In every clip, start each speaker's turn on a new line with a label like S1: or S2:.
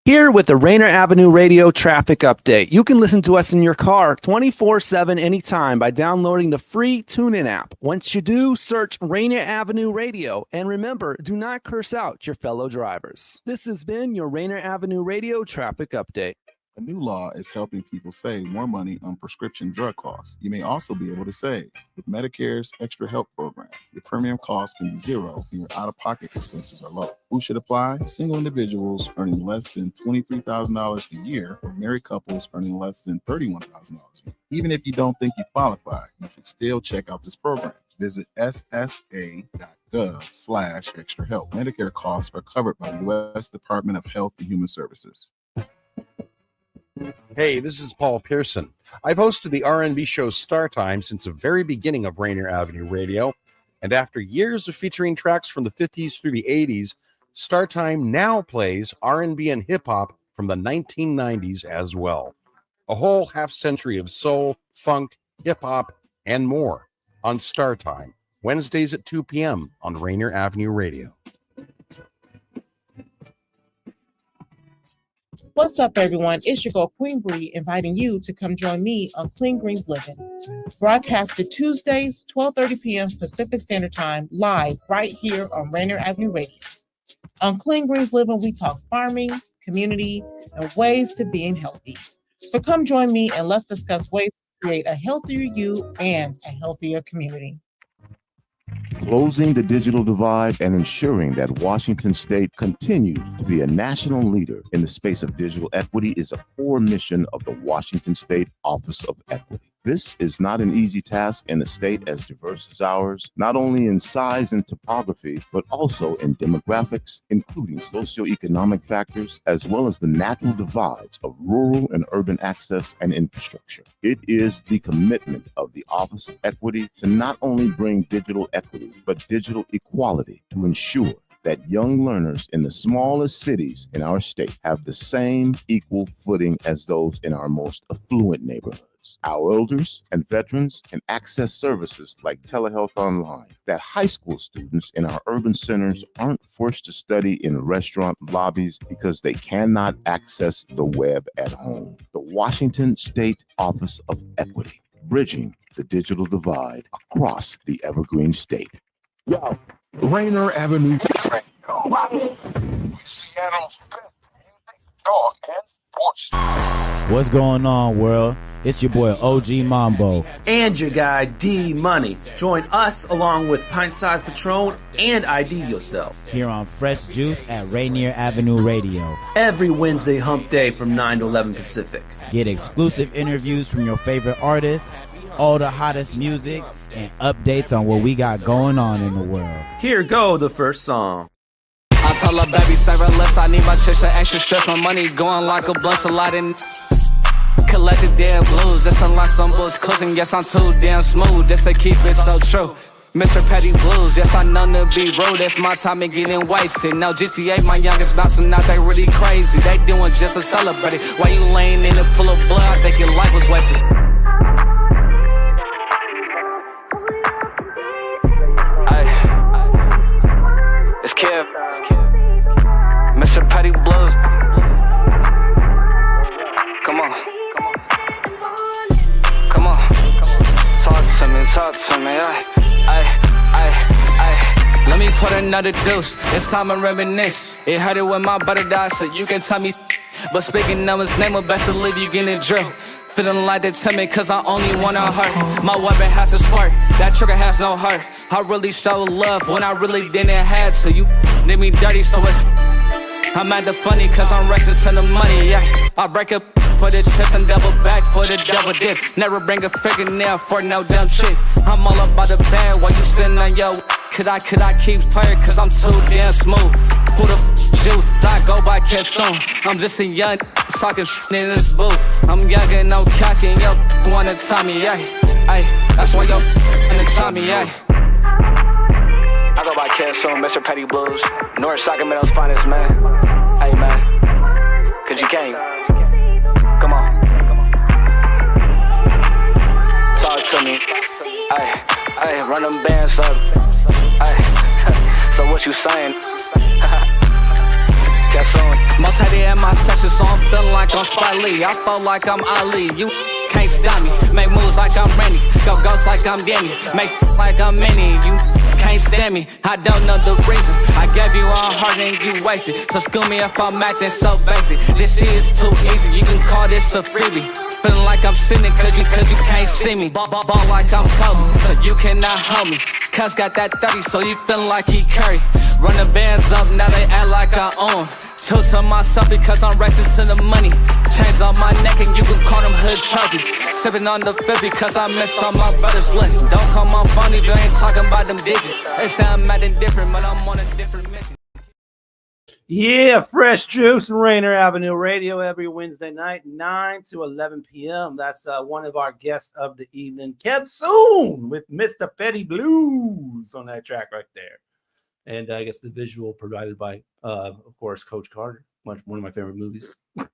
S1: Here with the Rainier Avenue Radio Traffic Update. You can listen to us in your car 24/7 anytime by downloading the free TuneIn app. Once you do, search Rainier Avenue Radio. And remember, do not curse out your fellow drivers. This has been your Rainier Avenue Radio Traffic Update.
S2: A new law is helping people save more money on prescription drug costs. You may also be able to save with Medicare's Extra Help program. Your premium cost can be zero and your out-of-pocket expenses are low. Who should apply? Single individuals earning less than $23,000 a year or married couples earning less than $31,000 a year. Even if you don't think you qualify, you should still check out this program. Visit ssa.gov/extra help. Medicare costs are covered by the U.S. Department of Health and Human Services.
S3: Hey, this is Paul Pearson. I've hosted the R&B show Star Time since the very beginning of Rainier Avenue Radio, and after years of featuring tracks from the 50s through the 80s, Star Time now plays R&B and hip-hop from the 1990s as well. A whole half-century of soul, funk, hip-hop, and more on Star Time, Wednesdays at 2 p.m. on Rainier Avenue Radio.
S4: What's up, everyone? It's your girl, Queen Bree, inviting you to come join me on Clean Greens Living. Broadcasted Tuesdays, 12:30 p.m. Pacific Standard Time, live right here on Rainier Avenue Radio. On Clean Greens Living, we talk farming, community, and ways to being healthy. So come join me and let's discuss ways to create a healthier you and a healthier community.
S5: Closing the digital divide and ensuring that Washington State continues to be a national leader in the space of digital equity is a core mission of the Washington State Office of Equity. This is not an easy task in a state as diverse as ours, not only in size and topography, but also in demographics, including socioeconomic factors, as well as the natural divides of rural and urban access and infrastructure. It is the commitment of the Office of Equity to not only bring digital equity, but digital equality to ensure that young learners in the smallest cities in our state have the same equal footing as those in our most affluent neighborhoods. Our elders and veterans can access services like telehealth online, that high school students in our urban centers aren't forced to study in restaurant lobbies because they cannot access the web at home. The Washington State Office of Equity, bridging the digital divide across the Evergreen State.
S6: Yo, Rainier Avenue Radio. Seattle's best music, talk, and sports.
S7: What's going on, world? It's your boy OG Mambo.
S8: And your guy D Money. Join us along with Pint Size Patron and ID Yourself.
S7: Here on Fresh Juice at Rainier Avenue Radio.
S8: Every Wednesday hump day from 9 to 11 Pacific.
S7: Get exclusive interviews from your favorite artists, all the hottest music, and updates on what we got going on in the world.
S8: Here go the first song.
S9: I tell her, baby, save her less. I need my chips for extra stress. My money going like a blunt, a lot in collected dead blues. Just unlike some bulls closing. Yes, I'm too damn smooth. Just to keep it so true. Mr. Petty Blues, yes, I know to be rude if my time ain't getting wasted. Now GTA, my youngest bouncing out, they really crazy. They doing just to celebrate it. Why you laying in a pool of blood? I think your life was wasted. It's Kev, Mr. Petty Blues. Come on, come on, talk to me, ay. Let me put another deuce, it's time to reminisce. It hurted when my brother died, so you can tell me. But speaking of his name, I best to leave you getting drill. Feeling like they tell me cause I only wanna hurt. My weapon has a spark, that trigger has no heart. I really show love when I really didn't have to. You did me dirty, so it's I'm at the funny cause I'm racing to the money, yeah. I break up for the chips and double back for the double dip. Never bring a fingernail for no dumb shit. I'm all about the bag while you sitting on yo. Could I keep playing cause I'm too damn smooth. Who the you? I go by Kev SoOn. I'm just a young talking in this booth. I'm young and no cocky and yo wanna Tommy, yeah. Ay, that's why yo in the Tommy, yeah. I go by Kev SoOn, Mr. Petty Blues. North Sacramento's finest, man. Hey, man. Cause you can't. Come on. Talk to me. Ay, run them bands up. Ay, so what you saying? Kev SoOn. My rotated in my session, so I'm feeling like I'm Spike Lee. I felt like I'm Ali. You can't stop me. Make moves like I'm Randy. Go ghost like I'm Danny. Make like I'm Minnie. You can't stand me. I don't know the reason. I gave you all heart and you wasted. So school me if I'm acting so basic. This shit is too easy. You can call this a freebie. Feeling like I'm sinning cause you can't see me. Ball like I'm Kobe, so you cannot hold me. Cuz got that 30, so you feeling like he Curry. Run the bands up, now they act like I own. Two to myself because I'm racing to the money. Chains on my neck and you can call them hood trophies. Sipping on the 50 cause I miss all my brothers lit. Don't call my phone if you ain't talking about them digits. They say I'm acting different, but I'm on a different mission.
S1: Yeah, Fresh Juice, Rainier Avenue Radio every Wednesday night, 9 to 11 p.m. That's one of our guests of the evening, Kev SoOn, with Mr. Petty Blues on that track right there. And I guess the visual provided by, of course, Coach Carter, one of my favorite movies. All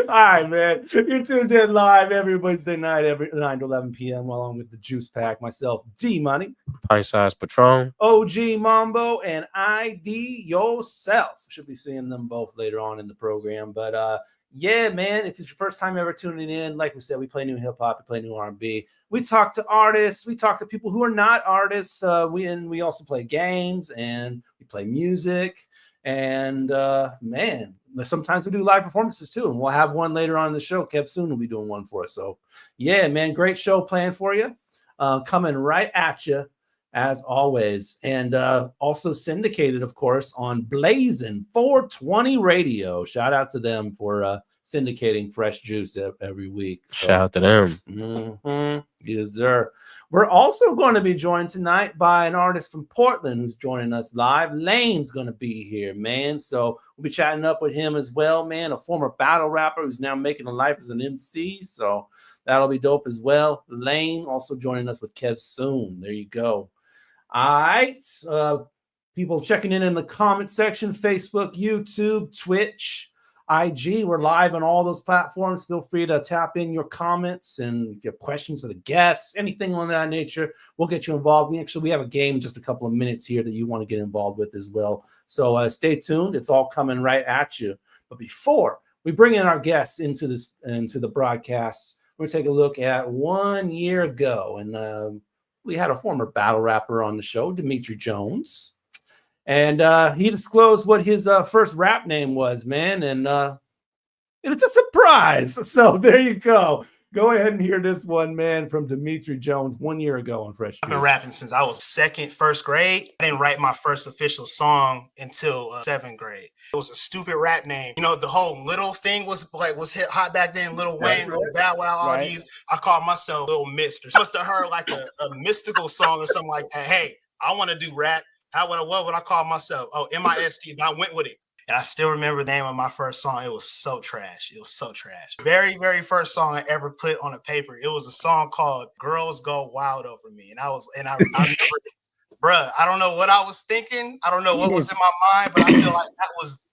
S1: right, man. You're tuned in live every Wednesday night, every 9 to 11 p.m. along with the Juice Pack, myself, D-Money,
S10: Pint Size Patron,
S1: OG Mambo, and IDYourself. Should be seeing them both later on in the program. But yeah, man, if it's your first time ever tuning in, like we said, we play new hip-hop, we play new R&B. We talk to artists, we talk to people who are not artists. We also play games and we play music. And man, sometimes we do live performances too, and we'll have one later on in the show. Kev SoOn will be doing one for us. So yeah, man, great show planned for you, coming right at you as always, and also syndicated, of course, on Blazing 420 Radio. Shout out to them for syndicating Fresh Juice every week. So,
S10: shout out to them.
S1: Mm-hmm. Yes, sir. We're also going to be joined tonight by an artist from Portland who's joining us live. Laine's going to be here, man. So we'll be chatting up with him as well, man. A former battle rapper who's now making a life as an MC. So that'll be dope as well. Laine also joining us with Kev SoOn. There you go. All right. People checking in the comment section, Facebook, YouTube, Twitch, IG. We're live on all those platforms. Feel free to tap in your comments, and if you have questions for the guests, anything on that nature, we'll get you involved. We have a game in just a couple of minutes here that you want to get involved with as well. So stay tuned. It's all coming right at you. But before we bring in our guests into the broadcast, we're going to take a look at 1 year ago. And we had a former battle rapper on the show, Dimitri Jones. And he disclosed what his first rap name was, man. And it's a surprise. So there you go. Go ahead and hear this one, man, from Dimitri Jones 1 year ago on Fresh Juice.
S11: I've been rapping since I was first grade. I didn't write my first official song until 7th grade. It was a stupid rap name. You know, the whole Little thing was hit hot back then. Lil Wayne, Lil Bow Wow, all these. I called myself Lil Mister. I must have heard like a mystical song or something like that. Hey, I want to do rap. What would I call myself? Oh, MIST. And I went with it. And I still remember the name of my first song. It was so trash. It was so trash. Very, very first song I ever put on a paper. It was a song called Girls Go Wild Over Me. And I remember, bruh, I don't know what I was thinking. I don't know what was in my mind, but I feel like that was.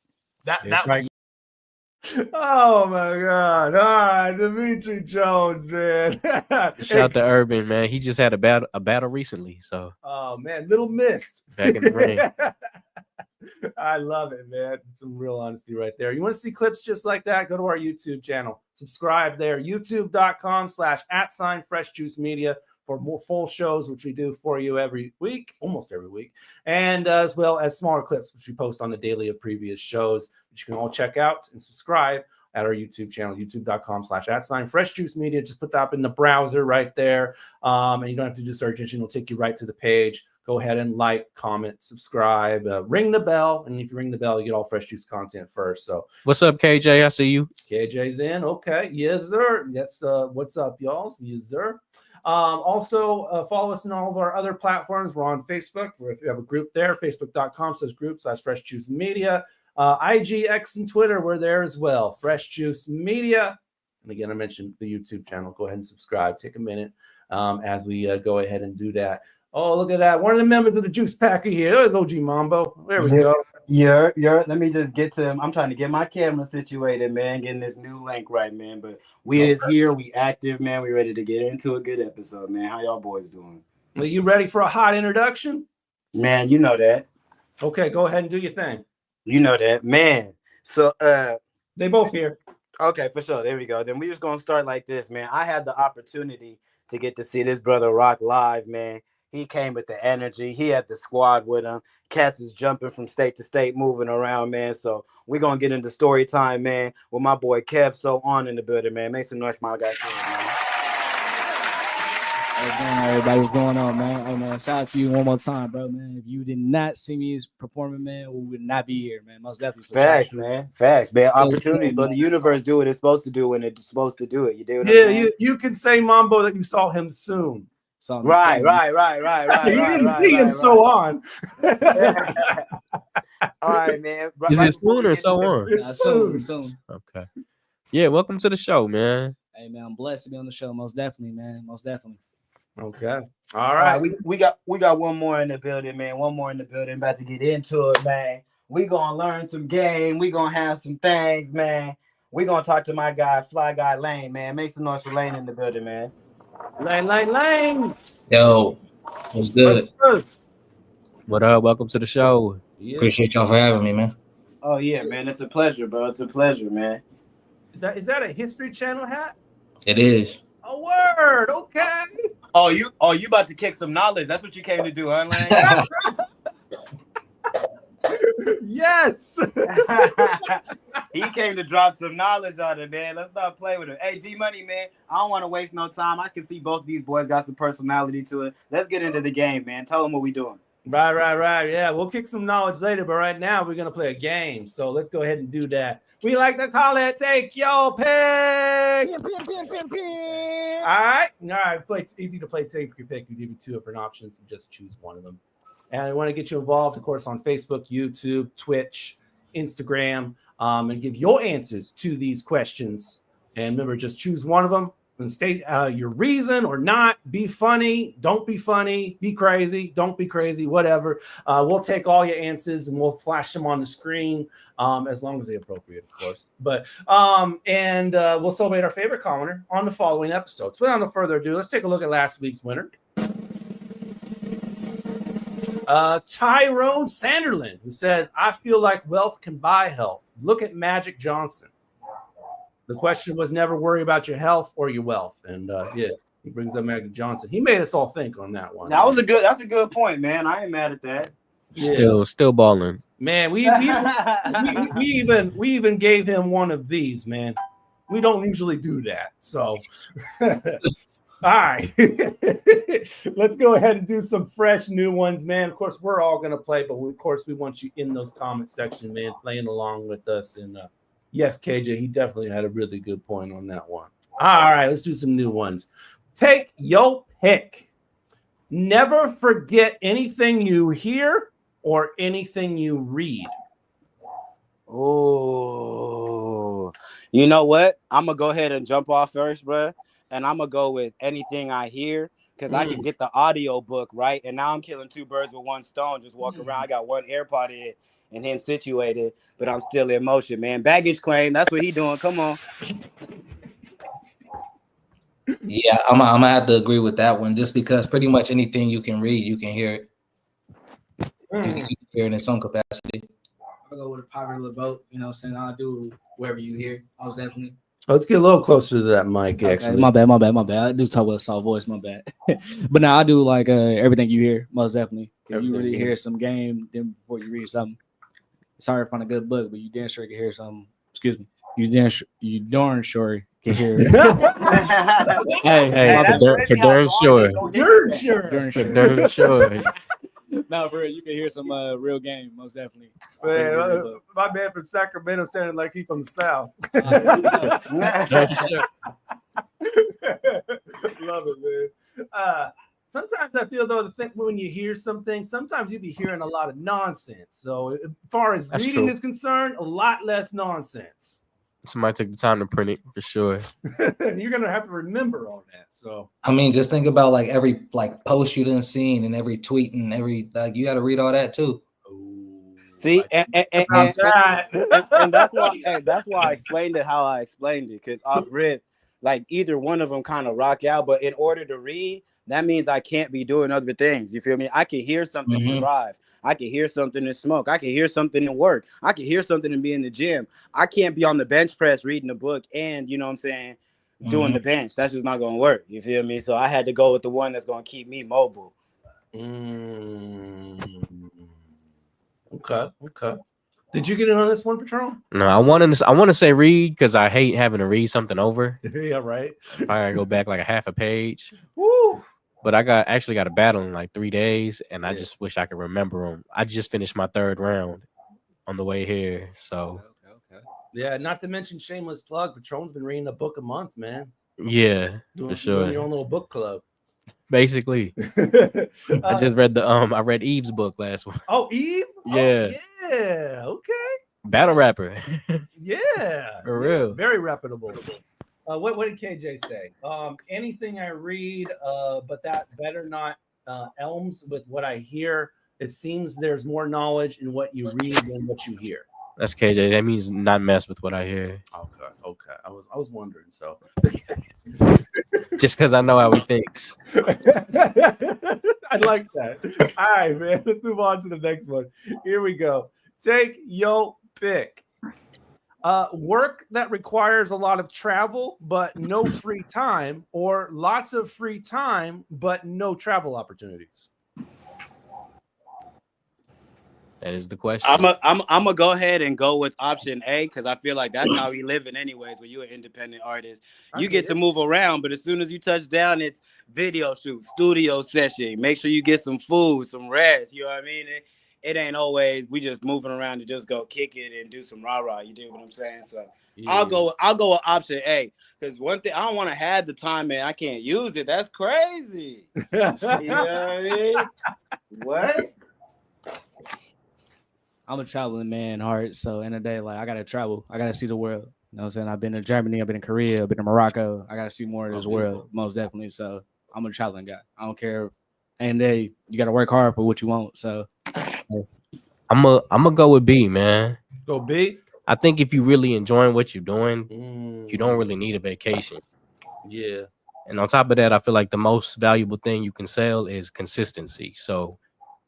S1: Oh my God. All right, Dimitri Jones, man.
S10: Shout out to Urban, man. He just had a battle recently. So
S1: oh man, Little Mist.
S10: Back in the ring.
S1: I love it, man. Some real honesty right there. You want to see clips just like that? Go to our YouTube channel. Subscribe there. YouTube.com/@FreshJuiceMedia for more full shows, which we do for you every week, almost every week. And as well as smaller clips, which we post on the daily of previous shows, which you can all check out and subscribe at our YouTube channel, youtube.com/@FreshJuiceMedia. Just put that up in the browser right there. And you don't have to do search engine. It'll take you right to the page. Go ahead and like, comment, subscribe, ring the bell. And if you ring the bell, you get all Fresh Juice content first. So
S10: what's up, KJ? I see you.
S1: KJ's in. Okay. Yes, sir. That's what's up, y'all. Yes, sir. Also, follow us on all of our other platforms. We're on Facebook. We have a group there, facebook.com/group/Fresh Juice Media. IG, X, and Twitter, we're there as well. Fresh Juice Media. And again, I mentioned the YouTube channel. Go ahead and subscribe. Take a minute as we go ahead and do that. Oh, look at that. One of the members of the Juice Packer here. There's OG Mambo. There we go.
S12: Yeah. Let me just get to him. I'm trying to get my camera situated, man. Getting this new link right, man. But we is here. We active, man. We ready to get into a good episode, man. How y'all boys doing?
S1: Are you ready for a hot introduction?
S12: Man, you know that.
S1: Okay, go ahead and do your thing.
S12: You know that, man. So
S13: they both here.
S12: Okay, for sure. There we go. Then we just gonna start like this, man. I had the opportunity to get to see this brother rock live, man. He came with the energy. He had the squad with him. Cats is jumping from state to state, moving around, man. So we're gonna get into story time, man, with my boy Kev SoOn in the building, man. Make some noise, my guy.
S14: Everybody, what's going on, man? Hey, man, shout out to you one more time, bro, man. If you did not see me performing, man, we would not be here, man. Most definitely. So
S12: Facts, man. Facts, man. Opportunity, but the universe do what it's supposed to do when it's supposed to do it. You do it.
S13: You can say, Mambo, that you saw him soon.
S12: Right.
S13: You didn't see him so on.
S12: All right, man.
S10: Is it soon or so on?
S14: It's soon.
S10: Okay. Yeah, welcome to the show, man.
S14: Hey, man, I'm blessed to be on the show. Most definitely, man. Most definitely.
S13: Okay. All right.
S12: We got one more in the building, man. One more in the building. About to get into it, man. We gonna learn some game. We gonna have some things, man. We gonna talk to my guy, fly guy Laine, man. Make some noise for Laine in the building, man.
S13: Laine.
S15: Yo, what's good?
S10: What up? Welcome to the show.
S15: Yeah. Appreciate y'all for having me, man.
S12: Oh yeah, man. It's a pleasure, bro. It's a pleasure, man.
S13: Is that a History Channel hat?
S15: It is.
S13: A word, okay.
S12: Oh, you about to kick some knowledge. That's what you came to do, huh, Laine?
S13: Yes.
S12: He came to drop some knowledge on it, man. Let's not play with him. Hey, D-Money, man, I don't want to waste no time. I can see both these boys got some personality to it. Let's get into the game, man. Tell them what we doing.
S13: Right. Yeah, we'll kick some knowledge later, but right now we're gonna play a game. So let's go ahead and do that. We like to call it Take Your Pick. All right. It's easy to play Take Your Pick. We give you two different options. You just choose one of them. And I want to get you involved, of course, on Facebook, YouTube, Twitch, Instagram, and give your answers to these questions. And remember, just choose one of them and state your reason or not. Be funny. Don't be funny. Be crazy. Don't be crazy. Whatever. We'll take all your answers and we'll flash them on the screen as long as they're appropriate, of course. But we'll celebrate our favorite commenter on the following episodes. So without no further ado, let's take a look at last week's winner. Tyrone Sanderland, who says, I feel like wealth can buy health. Look at Magic Johnson. The question was never worry about your health or your wealth. And he brings up Magic Johnson. He made us all think on that one.
S12: That's a good point, man. I ain't mad at that.
S10: Still balling.
S13: Man, we even gave him one of these, man. We don't usually do that. So all right. Let's go ahead and do some fresh new ones, man. Of course, we're all going to play, but we want you in those comment section, man, playing along with us. And yes, KJ, he definitely had a really good point on that one. All right, let's do some new ones. Take your pick. Never forget anything you hear or anything you read.
S12: Oh, you know what? I'm going to go ahead and jump off first, bro. And I'm going to go with anything I hear because I can get the audio book, right? And now I'm killing two birds with one stone. Just walking around. I got one AirPod in and him situated, but I'm still in motion, man. Baggage claim. That's what he doing. Come on.
S15: Yeah, I'm going to have to agree with that one just because pretty much anything you can read, you can hear it. You can hear it in some capacity.
S14: I'll go with a popular vote. You know what I'm saying? I'll do wherever you hear. I was definitely.
S13: Let's get a little closer to that mic, actually.
S14: My bad. I do talk with a soft voice, my bad. But now I do like everything you hear, most definitely. If you really hear some game, then before you read something, it's hard to find a good book, but you damn sure can hear something. Excuse me. You darn sure can hear it.
S10: hey, for darn sure.
S14: Darn sure. No, bro, you can hear some real game, most definitely.
S13: Man, my man from Sacramento sounded like he from the South. Love it, man. Sometimes I feel though when you hear something, sometimes you be hearing a lot of nonsense. So as far as reading is concerned, a lot less nonsense.
S10: Somebody take the time to print it for sure.
S13: And you're gonna have to remember all that. So
S15: I mean, just think about like every post you done seen and every tweet and every you got to read all that too.
S12: See, and that's why I explained it how I explained it because off rip, like either one of them kind of rock out, but in order to read, that means I can't be doing other things. You feel me? I can hear something to drive. I can hear something to smoke. I can hear something in work. I can hear something and be in the gym. I can't be on the bench press reading a book and, you know what I'm saying, doing the bench. That's just not going to work. You feel me? So I had to go with the one that's going to keep me mobile.
S13: Okay. Did you get in on this one, Patron?
S10: No, I want to say read because I hate having to read something over.
S13: Yeah, right.
S10: I gotta go back like a half a page.
S13: Woo!
S10: But I actually got a battle in like 3 days, and I just wish I could remember them. I just finished my 3rd round on the way here, so.
S13: Okay. Yeah, not to mention shameless plug. Patron's been reading a book a month, man.
S10: Yeah, for sure.
S13: Doing your own little book club.
S10: Basically, I just read I read Eve's book last one.
S13: Oh, Eve?
S10: Yeah.
S13: Oh, yeah. Okay.
S10: Battle rapper.
S13: Yeah.
S10: For real.
S13: Yeah, very reputable. What did KJ say? Anything I read, but that better not elms with what I hear. It seems there's more knowledge in what you read than what you hear.
S10: That's KJ. That means not mess with what I hear.
S13: Okay. I was wondering. So
S10: just because I know how he thinks.
S13: I like that. All right, man. Let's move on to the next one. Here we go. Take your pick. Work that requires a lot of travel but no free time, or lots of free time but no travel opportunities.
S10: That is the question.
S12: I'm gonna go ahead and go with option A because I feel like that's how we living anyways. When you're an independent artist, you get to move around, but as soon as you touch down, it's video shoot, studio session. Make sure you get some food, some rest. You know what I mean? It ain't always we just moving around to just go kick it and do some rah-rah. You do what I'm saying? So yeah. I'll go with option A because one thing I don't want to have the time, man. I can't use it. That's crazy. You know what I mean? What?
S14: I'm a traveling man, heart. So in a day, like I gotta travel. I gotta see the world. You know what I'm saying? I've been to Germany, I've been in Korea, I've been to Morocco. I gotta see more of this world, most definitely. So I'm a traveling guy. I don't care. And you gotta work hard for what you want. So
S10: I'm gonna go with B, man.
S13: Go B.
S10: I think if you really enjoying what you're doing, you don't really need a vacation.
S13: Yeah.
S10: And on top of that, I feel like the most valuable thing you can sell is consistency. So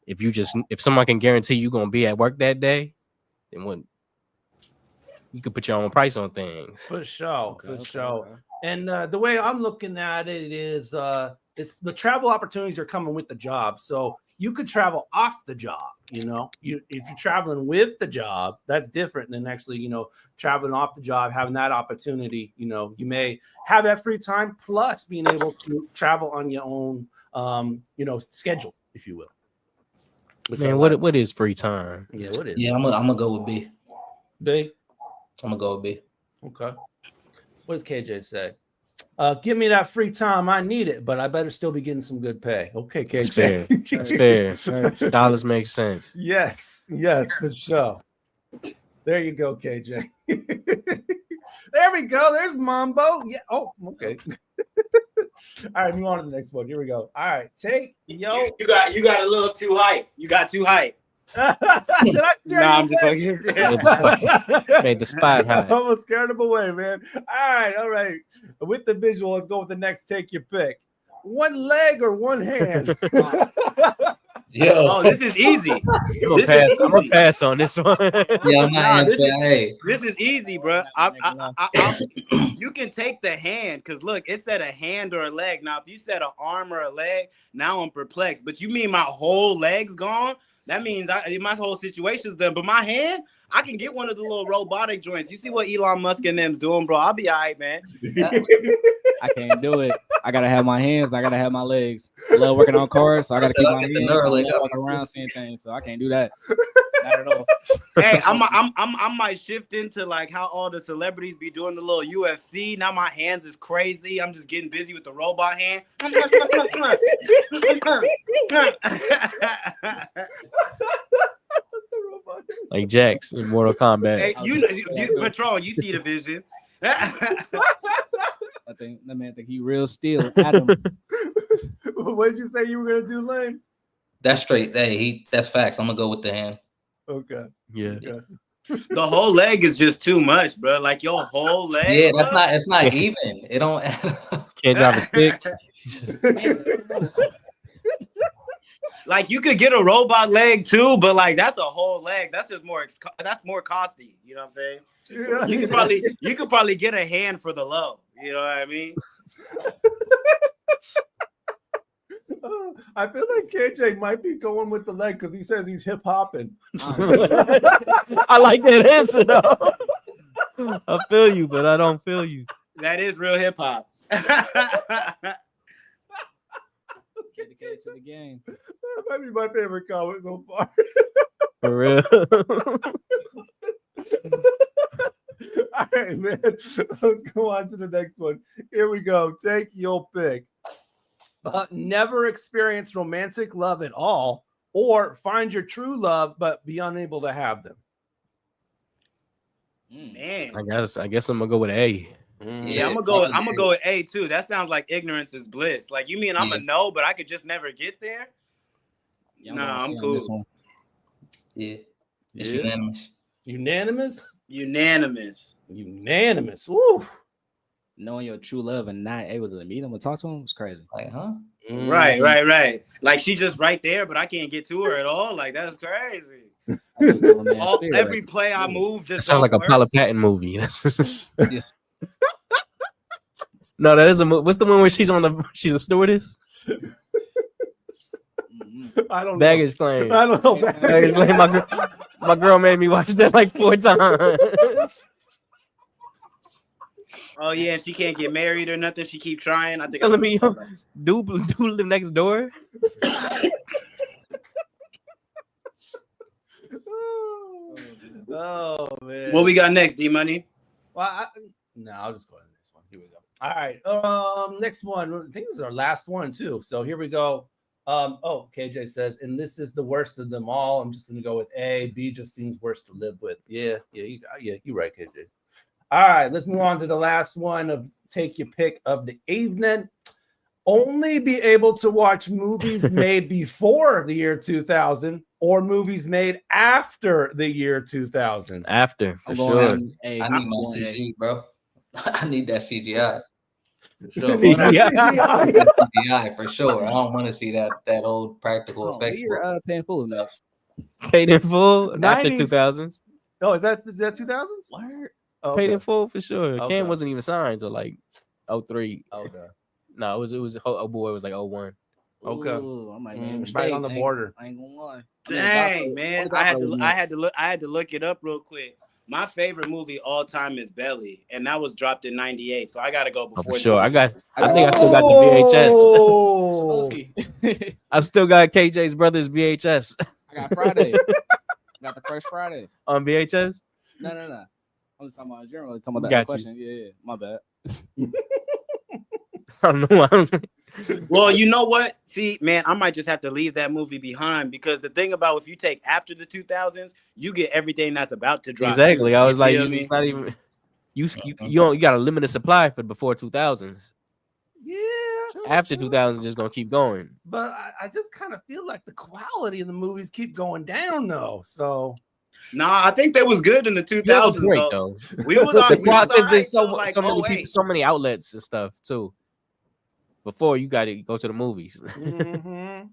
S10: if someone can guarantee you're gonna be at work that day, then you can put your own price on things.
S13: For sure. And the way I'm looking at it is it's the travel opportunities are coming with the job. So you could travel off the job, if you're traveling with the job, that's different than actually, traveling off the job, having that opportunity. You may have that free time plus being able to travel on your own, schedule, if you will.
S10: Man, what is free time?
S13: Yeah, what is?
S15: Yeah, I'm gonna go with B.
S13: B.
S15: I'm gonna go with B.
S13: Okay. What does KJ say? Give me that free time. I need it, but I better still be getting some good pay. Okay, KJ.
S10: That's fair. Dollars make sense.
S13: Yes, for sure. There you go, KJ. There we go. There's Mambo. Yeah. Oh, okay. All right, move on to the next one. Here we go. All right, take
S12: You got a little too hype. You got too hype.
S13: Did I scare
S12: I'm just like
S10: made the spot high.
S13: I almost scared him away, man. All right. With the visual, let's go with the next. Take your pick. One leg or one hand?
S12: Oh, this is easy.
S10: I'm gonna pass on this one.
S15: Yeah, I'm not
S12: this is easy, bro. You can take the hand because look, it said a hand or a leg. Now, if you said an arm or a leg, now I'm perplexed. But you mean my whole leg's gone? That means my whole situation's done. But my hand, I can get one of the little robotic joints. You see what Elon Musk and them's doing, bro? I'll be all right, man.
S14: I can't do it. I gotta have my hands. I gotta have my legs. I love working on cars, so I gotta keep my hands. I love walking around seeing things, so I can't do that. Not at all.
S12: Hey, I might shift into like how all the celebrities be doing the little UFC. Now my hands is crazy. I'm just getting busy with the robot hand.
S10: Like Jax in Mortal Kombat.
S12: Hey, you Patron, you see the vision.
S14: I think that man think he real still. Adam.
S13: What did you say you were gonna do, Laine?
S15: That's straight. Hey, that's facts. I'm gonna go with the hand.
S13: Okay.
S10: Yeah.
S12: The whole leg is just too much, bro. Like your whole leg.
S15: Yeah,
S12: bro.
S15: it's not even. It don't.
S10: Can't drive a stick.
S12: Like you could get a robot leg too, but like that's a whole leg. That's just more. That's more costly. You know what I'm saying?
S13: Yeah.
S12: You could probably get a hand for the low. You know what I mean?
S13: I feel like KJ might be going with the leg because he says he's hip hopping.
S10: I like that answer though. I feel you, but I don't feel you.
S12: That is real hip hop.
S14: Dedicated to the game.
S13: That might be my favorite comment so far.
S10: For real.
S13: All right, man. Let's go on to the next one. Here we go. Take your pick. Never experience romantic love at all, or find your true love but be unable to have them.
S12: Man,
S10: I guess I'm gonna go with A.
S12: Yeah, I'm gonna go with A too. That sounds like ignorance is bliss. Like you mean I'm a no, but I could just never get there.
S14: Yeah,
S12: Nah, I'm cool.
S15: Yeah, it's
S13: Yeah.
S15: unanimous.
S13: Unanimous. Woo.
S14: Knowing your true love and not able to meet him or talk to him is crazy.
S15: Like, huh?
S12: Right. Like she just right there, but I can't get to her at all. Like that's crazy. Every play I move just
S10: Sounds like a Paula Patton movie. No, that is a movie. What's the one where she's a stewardess?
S13: I don't know.
S10: Baggage claim.
S13: I don't know.
S10: Baggage claim. My girl made me watch that like 4 times.
S12: Oh yeah, she can't get married or nothing. She keep trying. I think
S10: Telling me, dude live next door.
S13: Oh man.
S12: What we got next, D Money?
S13: Well, I'll just go to the next one. Here we go. All right. Next one. I think this is our last one too. So here we go. KJ says, and this is the worst of them all. I'm just gonna go with A. B just seems worse to live with. Yeah, you're right, KJ. All right, let's move on to the last one of take your pick of the evening. Only be able to watch movies made before the year 2000 or movies made after the year 2000.
S10: After, for sure.
S15: I need my CG, bro. I need that CGI. Sure. CGI for sure. I don't want to see that old practical effects.
S14: You're paying full enough.
S10: Paid in full after
S13: 90s.
S10: 2000s.
S13: Oh, is that 2000s?
S14: Word.
S13: Oh,
S10: Paid
S13: okay.
S10: in full for sure.
S13: Okay.
S10: Cam wasn't even signed till like 03.
S13: Okay.
S10: No, it was oh boy, it was like 01.
S13: Okay.
S14: Ooh, I'm like, man,
S13: Right on the border.
S14: I ain't gonna lie.
S12: Dang, man. I had to look it up real quick. My favorite movie all time is Belly, and that was dropped in '98. So I gotta go before.
S10: For sure. I think I still got the VHS. I still got KJ's brother's VHS.
S14: I got Friday. Got the first Friday.
S10: On VHS?
S14: No. I'm just talking about generally talking about
S10: Got
S14: that
S10: you.
S14: question. Yeah, my bad.
S10: I don't know.
S12: Well, you know what? See, man, I might just have to leave that movie behind because the thing about if you take after the 2000s, you get everything that's about to drop.
S10: Exactly. I was like,
S12: feel me?
S10: it's not even you got a limited supply for before 2000s.
S13: Yeah.
S10: After 2000s, just gonna keep going.
S13: But I just kind of feel like the quality of the movies keep going down though. So
S12: Nah, I think that was good in the 2000s.
S10: That was great though.
S12: We was on.
S10: There's so many people, so many outlets and stuff too. Before you got to go to the movies.
S13: Mm-hmm.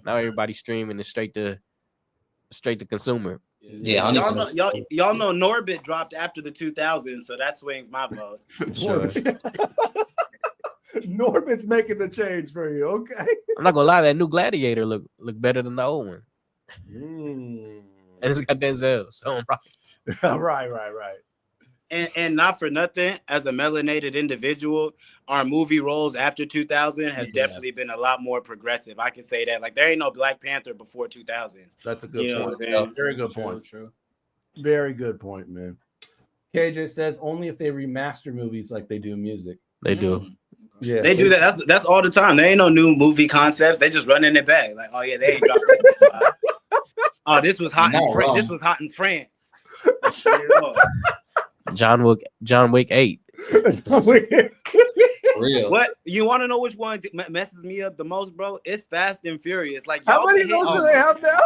S10: Now everybody's streaming it's straight to consumer.
S15: Yeah,
S12: y'all know Norbit dropped after the 2000s, so that swings my vote.
S10: Sure.
S13: Norbit's making the change for you. Okay.
S10: I'm not gonna lie, that new Gladiator look better than the old one. And it's got Denzel, so I'm right.
S13: right.
S12: And not for nothing, as a melanated individual, our movie roles after 2000 have definitely been a lot more progressive. I can say that. Like, there ain't no Black Panther before 2000s.
S13: That's a good point. Very good point.
S14: True.
S13: Very good point, man. KJ says only if they remaster movies like they do music.
S10: They do.
S13: Yeah,
S12: They do that. That's all the time. There ain't no new movie concepts. They just run in it back. Like, oh yeah, they ain't dropped this. Oh, this was hot in France. This was hot in France.
S10: John Wick 8.
S15: real.
S12: What you want to know? Which one messes me up the most, bro? It's Fast and Furious. Like
S13: How
S12: y'all
S13: many
S12: been
S13: of those
S12: hitting,
S13: do they have now?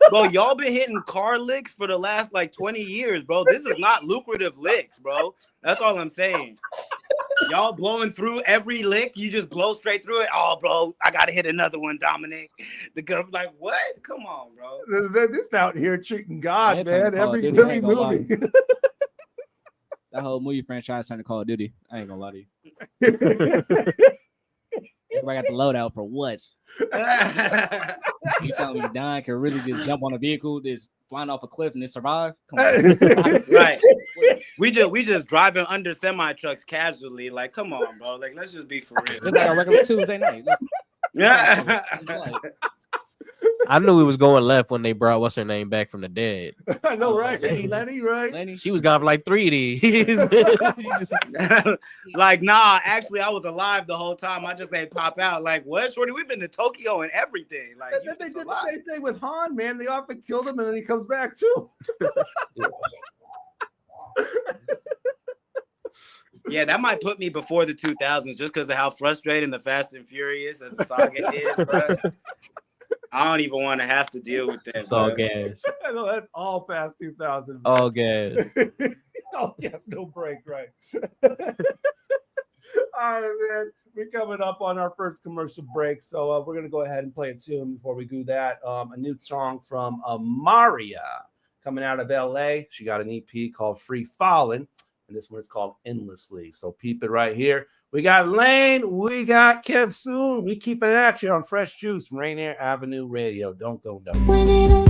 S12: bro. Y'all been hitting car licks for the last like 20 years, bro. This is not lucrative licks, bro. That's all I'm saying. Y'all blowing through every lick. You just blow straight through it. Oh, bro, I gotta hit another one, Dominic. The girl like, what? Come on, bro.
S13: They're just out here treating God,
S14: Man,
S13: man.
S14: Call of
S13: Every
S14: Duty, I ain't gonna lie.
S13: movie.
S14: That whole movie franchise turned to Call of Duty. I ain't gonna lie to you. Everybody got the loadout for what? You telling me Don can really just jump on a vehicle that's flying off a cliff and then survive? Come on.
S12: Right. We just driving under semi trucks casually. Like, come on, bro. Like, let's just be for real.
S14: It's like a regular Tuesday night.
S12: Yeah.
S10: I knew it was going left when they brought what's her name back from the dead.
S13: I know, right? Lenny, right?
S10: She was gone for like 3 days.
S12: Like, nah, actually, I was alive the whole time. I just ain't pop out. Like, what, shorty? We've been to Tokyo and everything. Like,
S13: And then they did the same thing with Han, man. They often killed him and then he comes back too.
S12: Yeah, that might put me before the 2000s just because of how frustrating the Fast and Furious as a saga is, bro. I don't even want to have to deal with that.
S10: It's all gas.
S13: I know that's all past 2000.
S10: All gas.
S13: Oh, yes, no break, right? All right, man. We're coming up on our first commercial break, so we're gonna go ahead and play a tune before we do that. A new song from Maria coming out of LA. She got an EP called Free Fallin', and this one is called Endlessly. So peep it right here. We got Laine, we got Kev SoOn. We keep it at you on Fresh Juice, Rainier Avenue Radio. Don't go nowhere.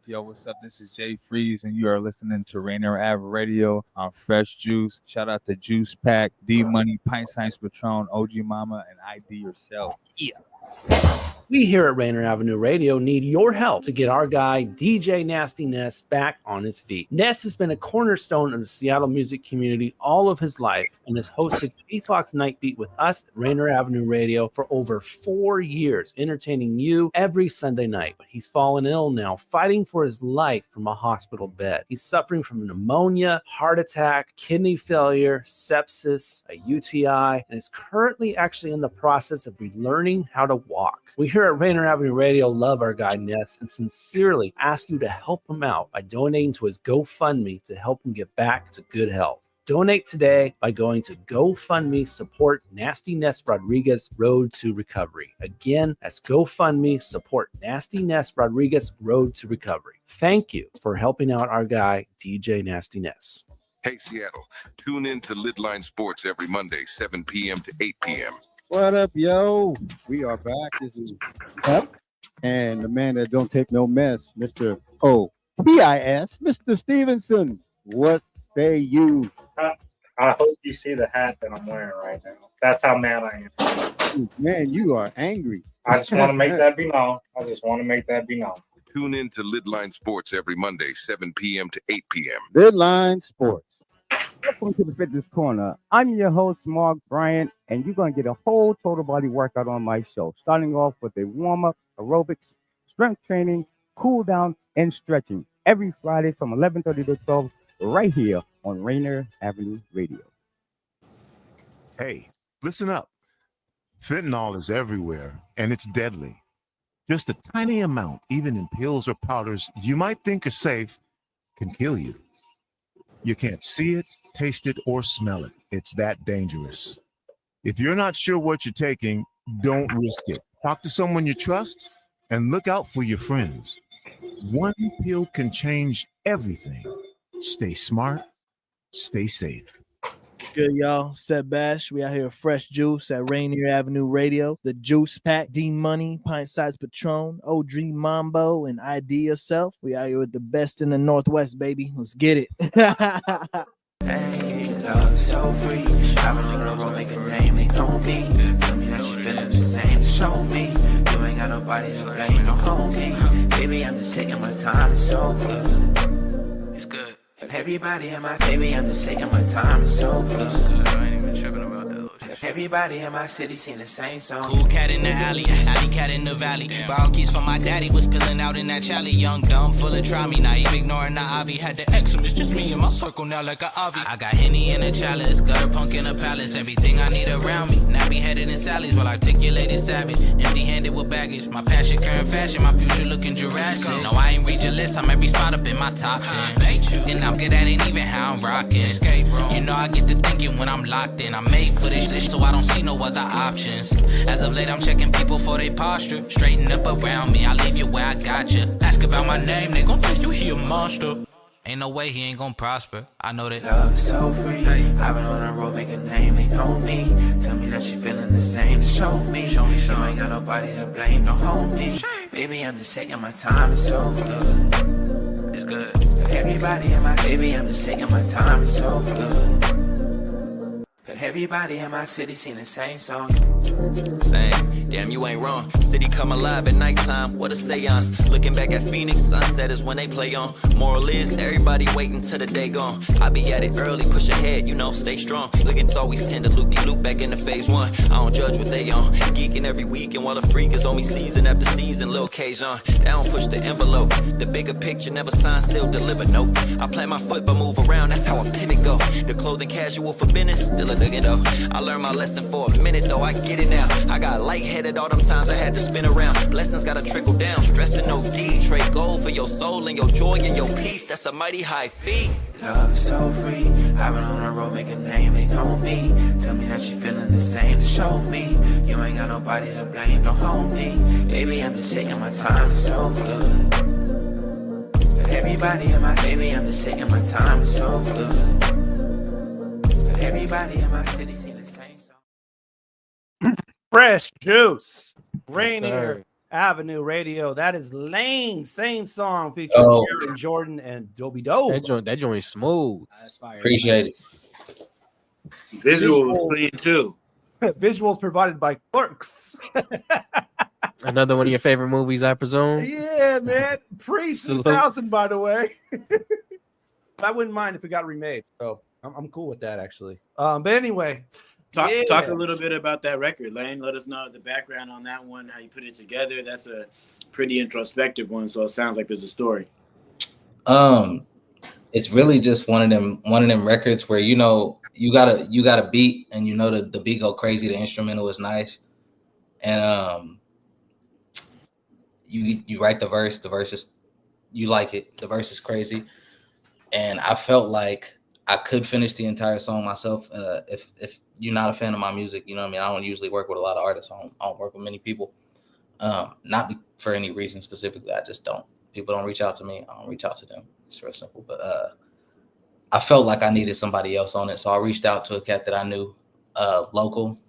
S16: Yo, what's up? This is Jay Freeze, and you are listening to Rainier Avenue Radio on Fresh Juice. Shout out to Juice Pack, D Money, Pint Size Patron, OG Mama, and ID Yourself. Yeah.
S1: We here at Rainier Avenue Radio need your help to get our guy DJ Nasty Ness back on his feet. Ness has been a cornerstone of the Seattle music community all of his life and has hosted T-Fox Night Beat with us at Rainier Avenue Radio for over 4 years, entertaining you every Sunday night. But he's fallen ill now, fighting for his life from a hospital bed. He's suffering from pneumonia, heart attack, kidney failure, sepsis, a UTI, and is currently actually in the process of relearning how to walk. We here at Rainier Avenue Radio love our guy Ness and sincerely ask you to help him out by donating to his GoFundMe to help him get back to good health. Donate today by going to GoFundMe support Nasty Ness Rodriguez Road to Recovery. Again, that's GoFundMe support Nasty Ness Rodriguez Road to Recovery. Thank you for helping out our guy DJ Nasty Ness.
S17: Hey Seattle, tune in to Lidline Sports every Monday, 7 p.m. to 8 p.m.
S18: What up, yo? We are back. This is Pep, and the man that don't take no mess, Mr. OBIS, Mr. Stevenson. What say you?
S19: I hope you see the hat that I'm wearing right now. That's how mad I am.
S18: Man, you are angry.
S19: I just want to make that be known.
S17: Tune in to Lidline Sports every Monday, 7 p.m. to 8 p.m.
S18: Lidline Sports.
S20: Welcome to the Fitness Corner. I'm your host, Mark Bryant, and you're going to get a whole total body workout on my show, starting off with a warm-up, aerobics, strength training, cool down, and stretching every Friday from 11:30 to 12 right here on Rainier Avenue Radio.
S5: Hey, listen up. Fentanyl is everywhere, and it's deadly. Just a tiny amount, even in pills or powders you might think are safe, can kill you. You can't see it, taste it, or smell it. It's that dangerous. If you're not sure what you're taking, don't risk it. Talk to someone you trust and look out for your friends. One pill can change everything. Stay smart, stay safe.
S21: Good, y'all. Set Bash. We out here with Fresh Juice at Rainier Avenue Radio. The Juice Pack, D Money, Pint Size Patron, OG Mambo, and ID Yourself. We out here with the best in the Northwest, baby. Let's get it.
S22: Hey, love so free. I've been on the road, make a name, they know me. Tell me that you feeling the same, show me. You ain't got nobody to blame, don't hold me. Baby, I'm just taking my time, it's so good. It's good. Everybody in my baby, I'm just taking my time, it's so good. I ain't even tripping about those. Everybody in my city sing the same song.
S9: Cool cat in the alley cat in the valley. Borrowed keys from my daddy, was spilling out in that chally. Young, dumb, full of try me, naive, ignoring the Ivy. Had to X him, it's just me in my circle now like a Ivy. I got Henny in a chalice, gutter punk in a palace. Everything I need around me, nappy headed in Sally's while articulated savage. Empty handed with baggage, my passion, current fashion, my future looking Jurassic. No, I ain't read your list, I'm every spot up in my top 10. And I'm good at ain't even how I'm rocking. You know I get to thinking when I'm locked in. I'm made for this shit, so I don't see no other options. As of late, I'm checking people for their posture. Straighten up around me, I leave you where I got you. Ask about my name, they gon' tell you he a monster. Ain't no way he ain't gon' prosper. I know that.
S22: Love is so free. I've been on the road, make a name, they know me. Tell me that you feeling the same, show me. You ain't got nobody to blame, don't hold me. Baby, I'm just taking my time, it's so good. It's good. Everybody in my baby, I'm just taking my time, it's so good. But everybody in my city sing the same song.
S23: Same, damn, you ain't wrong. City come alive at nighttime, what a seance. Looking back at Phoenix, sunset is when they play on. Moral is, everybody waiting till the day gone. I be at it early, push ahead, you know, stay strong. Looking always tend to loop back into phase one. I don't judge what they on. Geeking every weekend while the freak is on me season after season. Lil' K'Jon, they don't push the envelope. The bigger picture never sign, seal, deliver, nope. I plant my foot but move around, that's how I pivot go. The clothing casual for business, still a nigga though. I learned my lesson for a minute though, I get it now. I got lightheaded all them times I had to spin around. Blessings gotta trickle down, stressing OD. Trade gold for your soul and your joy and your peace, that's a mighty high feat.
S22: Love is so free. I've been on the road, make a name, they know me. Tell me that you feeling the same, show me. You ain't got nobody to blame, don't hold me. Baby, I'm just taking my time, it's so good. But everybody in my baby, I'm just taking my time, it's so good. But everybody in my city sing the same song.
S13: Fresh Juice, Rainier Avenue Radio. That is Laine. Same song featuring Jaron Jordan and Dobie Doe.
S10: That joint smooth.
S14: That's fire.
S15: Appreciate it.
S12: Visuals clean too.
S13: Visuals provided by Clerks.
S10: Another one of your favorite movies, I presume.
S13: Yeah, man. Pre
S10: Salute.
S13: 2000, by the way. I wouldn't mind if it got remade. So I'm cool with that, actually. But anyway.
S12: Talk a little bit about that record, Laine. Let us know the background on that one, how you put it together. That's a pretty introspective one, so it sounds like there's a story.
S15: It's really just one of them records where you got a beat and the beat go crazy, the instrumental is nice, and you write the verse is you like it, the verse is crazy, and I felt like I could finish the entire song myself. If you're not a fan of my music, you know what I mean? I don't usually work with a lot of artists. I don't work with many people. Not for any reason specifically. I just don't. People don't reach out to me. I don't reach out to them. It's real simple. But I felt like I needed somebody else on it. So I reached out to a cat that I knew, local,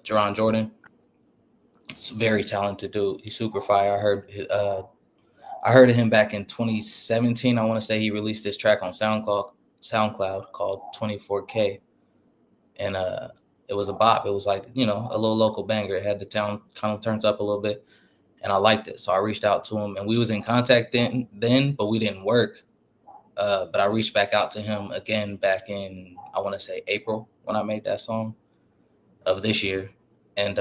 S15: Jaron Jordan. It's a very talented dude. He's super fire. I heard of him back in 2017. I want to say he released this track on SoundCloud called 24K, and it was a bop. It was like a little local banger. It had the town kind of turned up a little bit, and I liked it. So I reached out to him, and we was in contact then, but we didn't work. But I reached back out to him again back in, I want to say, April, when I made that song of this year, and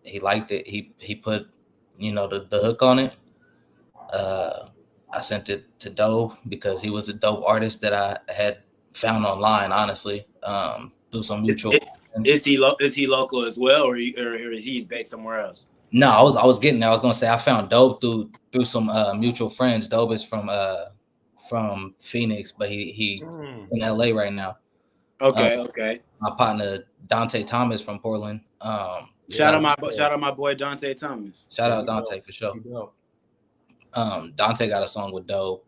S15: he liked it. He put the hook on it. I sent it to Doe because he was a dope artist that I had found online, honestly, through some mutual.
S12: Is he local as well, or he's based somewhere else?
S15: No, I was getting there. I was gonna say I found Dope through some mutual friends. Dope is from Phoenix, but he in LA right now.
S12: Okay.
S15: My partner Dante Thomas from Portland.
S12: Shout out my boy Dante Thomas.
S15: Shout out Dante for sure. Dante got a song with Dope,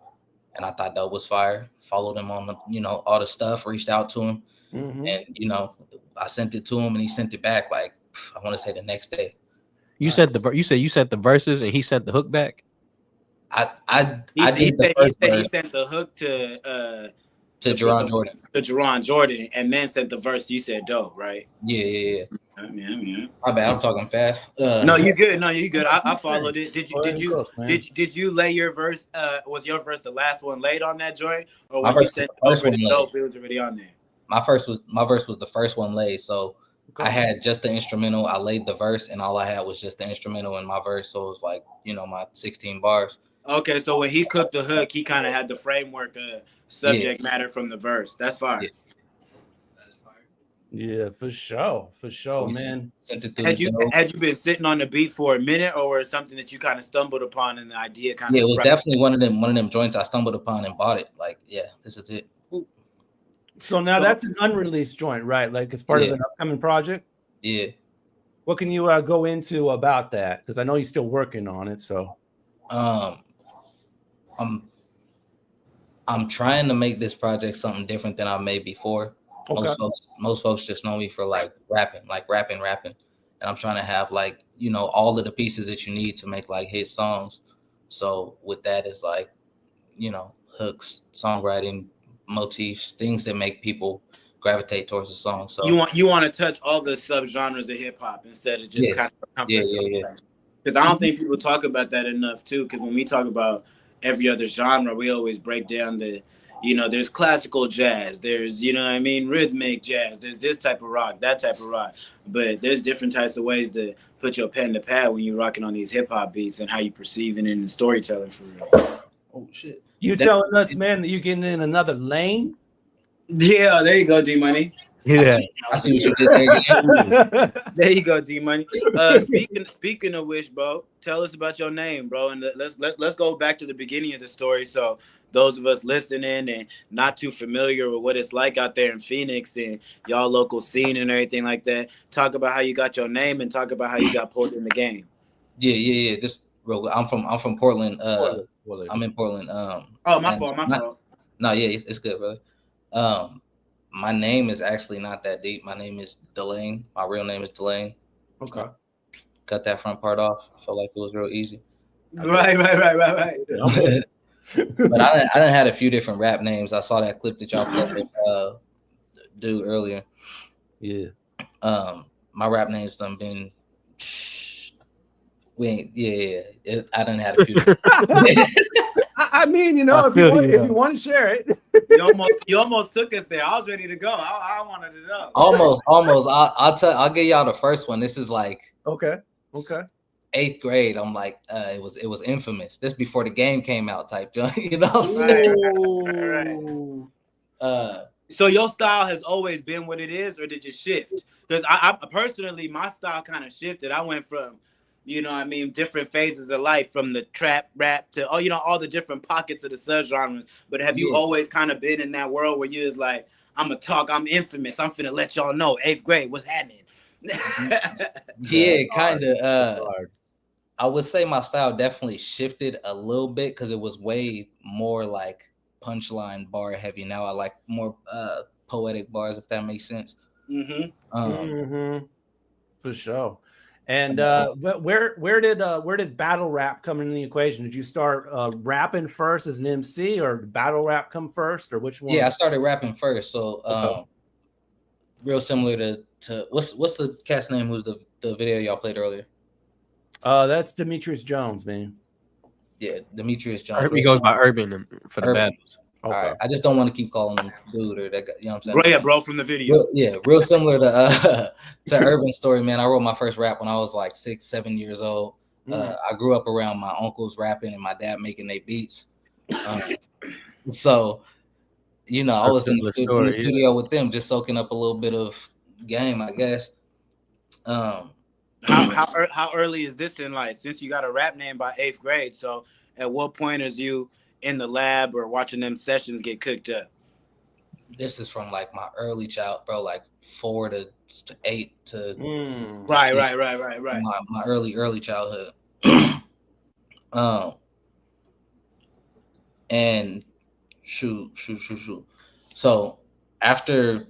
S15: and I thought Dope was fire. Followed him on all the stuff, reached out to him, and I sent it to him, and he sent it back like I want to say the next day.
S10: You sent the verses, and he sent the hook back.
S12: He sent the hook to
S15: Jaron Jordan.
S12: To Jaron Jordan, and then sent the verse. You said Dope, right?
S15: Yeah.
S12: I mean.
S15: My bad. I'm talking fast.
S12: No, you good. I followed it. Did you lay your verse? Was your verse the last one laid on that joint, or when you said Dope, it was already on there?
S15: My verse was the first one laid. So I had just the instrumental. I laid the verse, and all I had was just the instrumental in my verse. So it was like my 16 bars.
S12: Okay, so when he cooked the hook, he kind of had the framework subject matter from the verse. That's fire.
S15: Yeah.
S13: Yeah, for sure, so man.
S12: Had you been sitting on the beat for a minute, or was it something that you kind of stumbled upon and the idea kind of?
S15: Yeah, it was definitely one of them joints I stumbled upon and bought it. Like, yeah, this is it.
S13: So now that's an unreleased joint, right? Like it's part of an upcoming project.
S15: Yeah.
S13: What can you go into about that? Because I know you're still working on it. So,
S15: I'm trying to make this project something different than I've made before.
S13: Okay.
S15: Most folks just know me for like rapping, and I'm trying to have like all of the pieces that you need to make like hit songs. So with that, it's like hooks, songwriting, motifs, things that make people gravitate towards the song. So
S12: you want to touch all the subgenres of hip hop instead of just kind of comfort zone. Because I don't think people talk about that enough too. Because when we talk about every other genre, we always break down there's classical jazz, there's, rhythmic jazz, there's this type of rock, that type of rock. But there's different types of ways to put your pen to pad when you're rocking on these hip hop beats and how you perceive it in the storytelling for real.
S15: Oh, shit.
S13: You telling us, man, that you're getting in another lane?
S12: Yeah, there you go, D-Money.
S13: Yeah.
S15: I see what you did there.
S12: There you go, D-Money. Speaking of which, bro, tell us about your name, bro. And let's go back to the beginning of the story. So those of us listening and not too familiar with what it's like out there in Phoenix and y'all local scene and everything like that, talk about how you got your name and talk about how you got pulled in the game.
S15: Yeah. Just real. I'm from Portland. I'm in Portland.
S12: My fault.
S15: No, yeah, it's good, brother. My name is actually not that deep. My name is Laine. My real name is Laine.
S13: Okay.
S15: cut that front part off. I felt like it was real easy.
S12: Right.
S15: But I done had a few different rap names. I saw that clip that y'all played do earlier.
S13: Yeah.
S15: My rap names done been. I done had a few.
S13: I mean, if you want to share it.
S12: You almost took us there. I was ready to go. I wanted to know.
S15: Almost. I'll give y'all the first one. This is like
S13: okay.
S15: 8th grade. I'm like, it was infamous. This before the game came out, type. You know what I'm saying?
S12: Right. So your style has always been what it is, or did it shift? Because I personally, my style kind of shifted. I went from, different phases of life, from the trap rap to all the different pockets of the subgenres. But have you always kind of been in that world where you was like, I'm infamous. I'm finna let y'all know 8th grade, what's happening?
S15: Yeah, kind of. I would say my style definitely shifted a little bit because it was way more like punchline bar heavy. Now I like more poetic bars, if that makes sense.
S13: For sure. And where did battle rap come into the equation? Did you start rapping first as an MC, or did battle rap come first, or which one?
S15: Yeah, I started rapping first. So real similar to what's the cat's name who's the video y'all played earlier?
S13: That's Demetrius Jones, man.
S15: Yeah, Demetrius Jones.
S10: He goes by Urban for the battles.
S15: All right. I just don't want to keep calling him dude or that guy. You know what I'm saying?
S12: Bro, yeah, bro, from the video.
S15: Real similar to Urban's story, man. I wrote my first rap when I was like 6-7 years old. I grew up around my uncles rapping and my dad making their beats. So, I was in the studio with them, just soaking up a little bit of game, I guess.
S12: How early is this in life? Since you got a rap name by 8th grade, so at what point is you in the lab or watching them sessions get cooked up?
S15: This is from like my early child, bro, like 4 to 8 to
S12: right.
S15: My early childhood. And shoot. So after,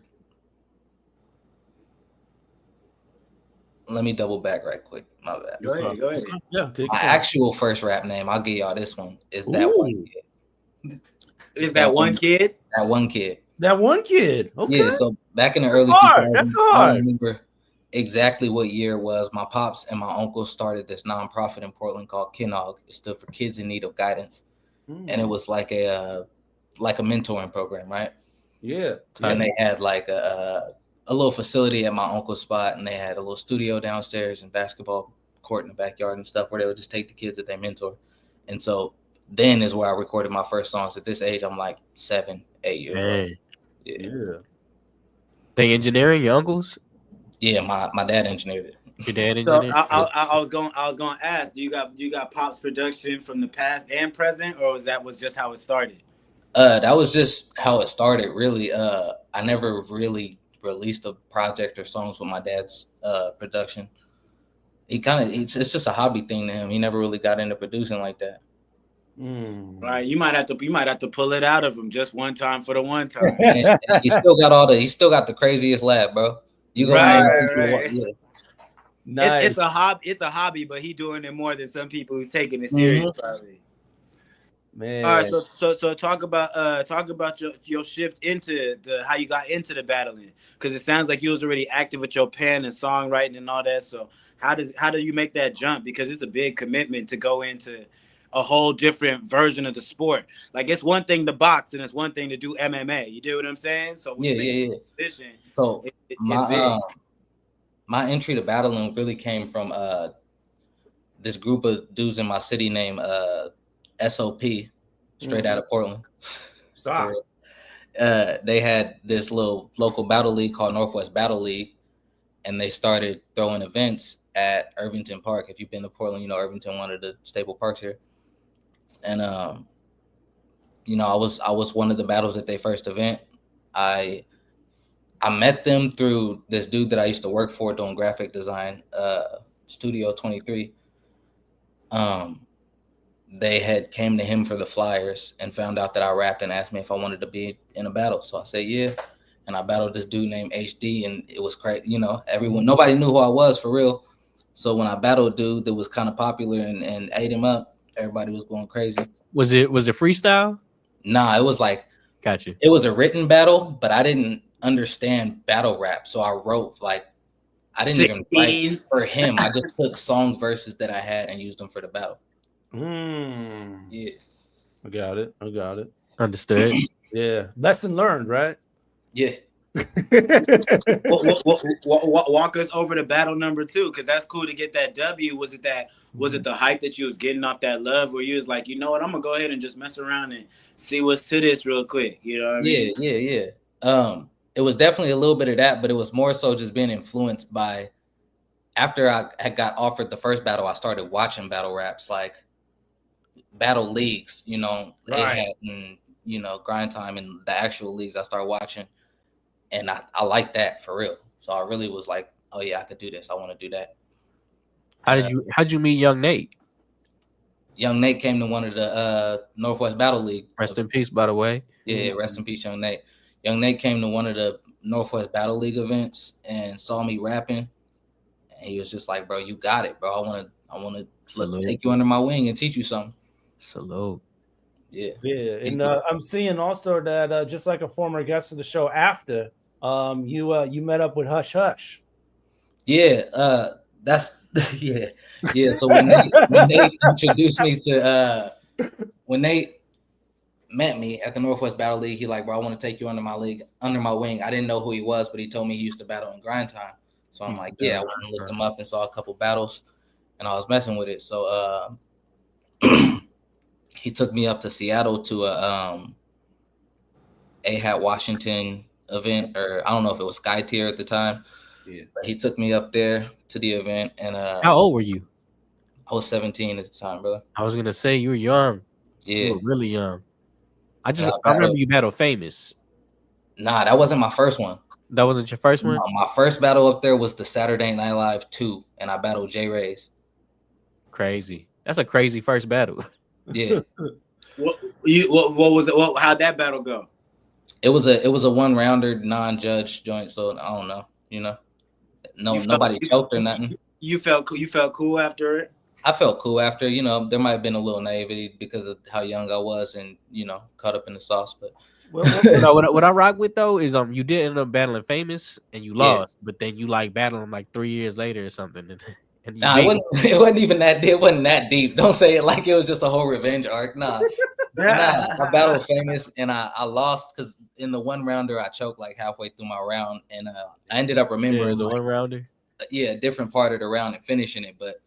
S15: let me double back right quick. My bad.
S12: Go ahead.
S13: Yeah,
S15: my actual first rap name, I'll give y'all this one, is That One Kid.
S12: Is that one kid?
S15: That one kid.
S13: That one kid. Okay.
S15: Yeah, so back in the early 2000s,
S13: That's
S15: I
S13: hard.
S15: don't remember exactly what year it was. My pops and my uncle started this nonprofit in Portland called KINOG. It stood for Kids in Need of Guidance. And it was like a mentoring program, right?
S13: Yeah.
S15: And they had like a little facility at my uncle's spot, and they had a little studio downstairs and basketball court in the backyard and stuff where they would just take the kids that they mentor. And so then is where I recorded my first songs. At this age, I'm like 7-8 years old. Yeah.
S10: They engineering your uncles?
S15: Yeah, my dad engineered it.
S10: Your dad
S12: So
S10: engineered?
S12: I was going to ask, do you got Pop's production from the past and present, or was just how it started?
S15: That was just how it started, really. I never really released a project or songs with my dad's production. It's just a hobby thing to him. He never really got into producing like that.
S12: Right, you might have to pull it out of him just one time for the one time.
S15: And he still got the craziest laugh, bro. You
S12: Right.
S15: Yeah.
S13: Nice.
S12: It's a hobby, but he doing it more than some people who's taking it serious, probably.
S13: Man.
S12: All right, so talk about your shift into how you got into the battling, because it sounds like you was already active with your pen and songwriting and all that. So how do you make that jump? Because it's a big commitment to go into a whole different version of the sport. Like, it's one thing to box and it's one thing to do MMA. You do what I'm saying? So position,
S15: so
S12: it's big.
S15: My entry to battling really came from this group of dudes in my city named SOP, straight out of Portland.
S13: Stop.
S15: They had this little local battle league called Northwest Battle League, and they started throwing events at Irvington Park. If you've been to Portland, Irvington, one of the staple parks here. And I was one of the battles at their first event. I met them through this dude that I used to work for doing graphic design, Studio 23. They had came to him for the flyers and found out that I rapped and asked me if I wanted to be in a battle. So I said, yeah. And I battled this dude named HD, and it was crazy. Nobody knew who I was for real. So when I battled dude that was kind of popular and ate him up, everybody was going crazy.
S10: Was it freestyle?
S15: Nah, it was like,
S10: gotcha.
S15: It was a written battle, but I didn't understand battle rap, so I wrote like I didn't even write for him. I just took song verses that I had and used them for the battle.
S13: Yeah, I got it.
S10: Understood.
S13: Yeah, lesson learned, right?
S15: Yeah. Walk us over to battle number 2, because that's cool to get that W. Was it the hype that you was getting off that love, where you was like, you know what, I'm gonna go ahead and just mess around and see what's to this real quick? You know what I mean? Yeah. It was definitely a little bit of that, but it was more so just being influenced by. After I had got offered the first battle, I started watching battle raps, like battle leagues, you know,
S13: Right.
S15: and Grind Time and the actual leagues. I started watching. And I like that for real. So I really was like, oh yeah, I could do this. I want to do that.
S10: How'd you meet Young Nate?
S15: Young Nate came to one of the Northwest Battle League.
S10: Rest in peace, by the way.
S15: Yeah, rest in peace, Young Nate. Young Nate came to one of the Northwest Battle League events and saw me rapping. And he was just like, bro, you got it, bro. I want to take you under my wing and teach you something.
S10: Salute.
S15: Yeah.
S13: And I'm seeing also that just like a former guest of the show after, you met up with Hush Hush.
S15: Yeah, that's yeah. So when they introduced me to when they met me at the Northwest Battle League, he like, bro, I want to take you under my wing. I didn't know who he was, but he told me he used to battle in Grind Time. So I'm like, yeah, I went and looked him up and saw a couple battles, and I was messing with it. So he took me up to Seattle to a AHAT Washington event, or I don't know if it was Sky Tier at the time. Yeah, but he took me up there to the event. And
S10: how old were you?
S15: I was 17 at the time, brother.
S10: I was gonna say you were young.
S15: Yeah,
S10: you were really young. I remember you battled Famous.
S15: Nah, that wasn't my first one.
S10: That wasn't your first one?
S15: No, my first battle up there was the Saturday Night Live 2, and I battled J Rays.
S10: Crazy. That's a crazy first battle.
S15: Yeah.
S12: What was it? How'd that battle go?
S15: It was a 1-rounder, non-judge joint. So I don't know. Nobody choked or nothing.
S12: You felt cool after it?
S15: I felt cool after. There might have been a little naivety because of how young I was and caught up in the sauce. But
S10: what I rock with though is you did end up battling Famous and you lost, but then you like battled him like 3 years later or something. And
S15: nah, it wasn't even that. It wasn't that deep. Don't say it like it was just a whole revenge arc. Nah, I battled Famous and I lost because in the 1-rounder I choked like halfway through my round, and I ended up remembering
S10: as a 1-rounder.
S15: Yeah, a different part of the round and finishing it, but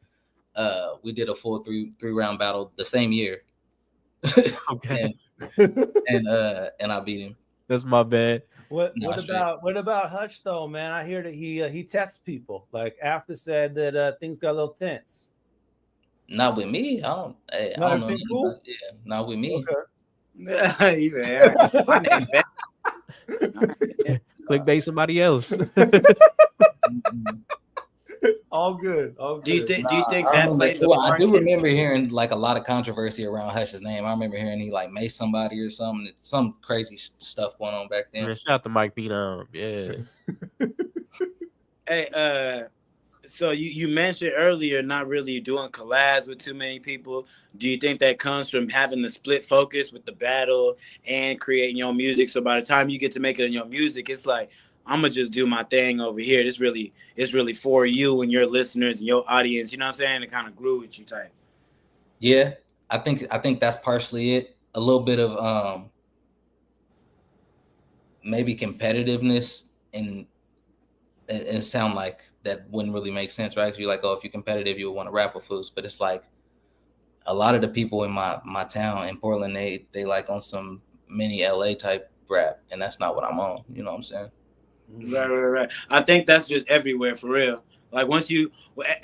S15: we did a full three round battle the same year.
S10: Okay,
S15: and I beat him.
S10: That's my bad.
S13: What about Hush though, man? I hear that he tests people. Like after said that things got a little tense.
S15: Not with me. I don't know.
S13: Cool?
S15: Yeah, not with me.
S12: Okay. He said,
S10: clickbait somebody else.
S13: All good.
S12: Do you think that plays?
S15: I do remember hearing like a lot of controversy around Hush's name. I remember hearing he like made somebody or something. Some crazy stuff going on back then.
S10: Man, shout out to Mike Phenom. Yeah.
S12: Hey, so you mentioned earlier not really doing collabs with too many people. Do you think that comes from having the split focus with the battle and creating your music? So by the time you get to make it in your music, it's like, I'm gonna just do my thing over here. It's really for you and your listeners and your audience. You know what I'm saying? It kind of grew with you type.
S15: Yeah, I think that's partially it. A little bit of maybe competitiveness, and it sound like that wouldn't really make sense, right? Because you're like, oh, if you're competitive, you would want to rap with fools. But it's like a lot of the people in my town in Portland, they like on some mini LA type rap, and that's not what I'm on. You know what I'm saying?
S12: Right. I think that's just everywhere for real. Like once you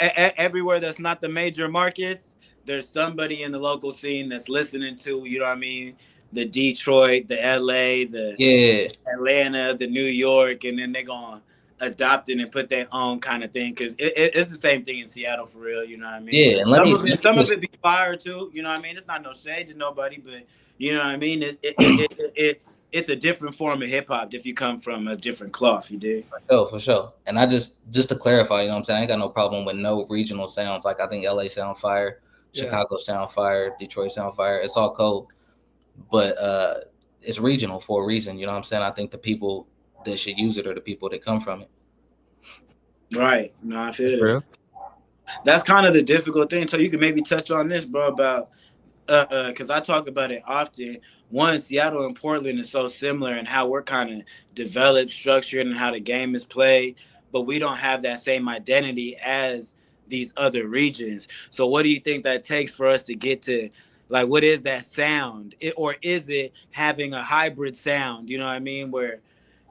S12: everywhere that's not the major markets, there's somebody in the local scene that's listening to, you know what I mean, the Detroit, the LA, the Atlanta, the New York, and then they're gonna adopt it and put their own kind of thing, because it's the same thing in Seattle for real. You know what I mean?
S15: Yeah, and
S12: some of it be fire too. You know what I mean? It's not no shade to nobody, but you know what I mean. it's a different form of hip hop if you come from a different cloth. You did.
S15: For sure. And I just to clarify, you know what I'm saying? I ain't got no problem with no regional sounds. Like I think LA sound fire, Chicago sound fire, Detroit sound fire. It's all cold. But it's regional for a reason, you know what I'm saying? I think the people that should use it are the people that come from it.
S12: Right. No, I feel it. That's kind of the difficult thing. So you can maybe touch on this, bro, about because I talk about it often. One, Seattle and Portland is so similar in how we're kind of developed, structured, and how the game is played, but we don't have that same identity as these other regions. So what do you think that takes for us to get to, like, what is that sound? Or is it having a hybrid sound, you know what I mean, where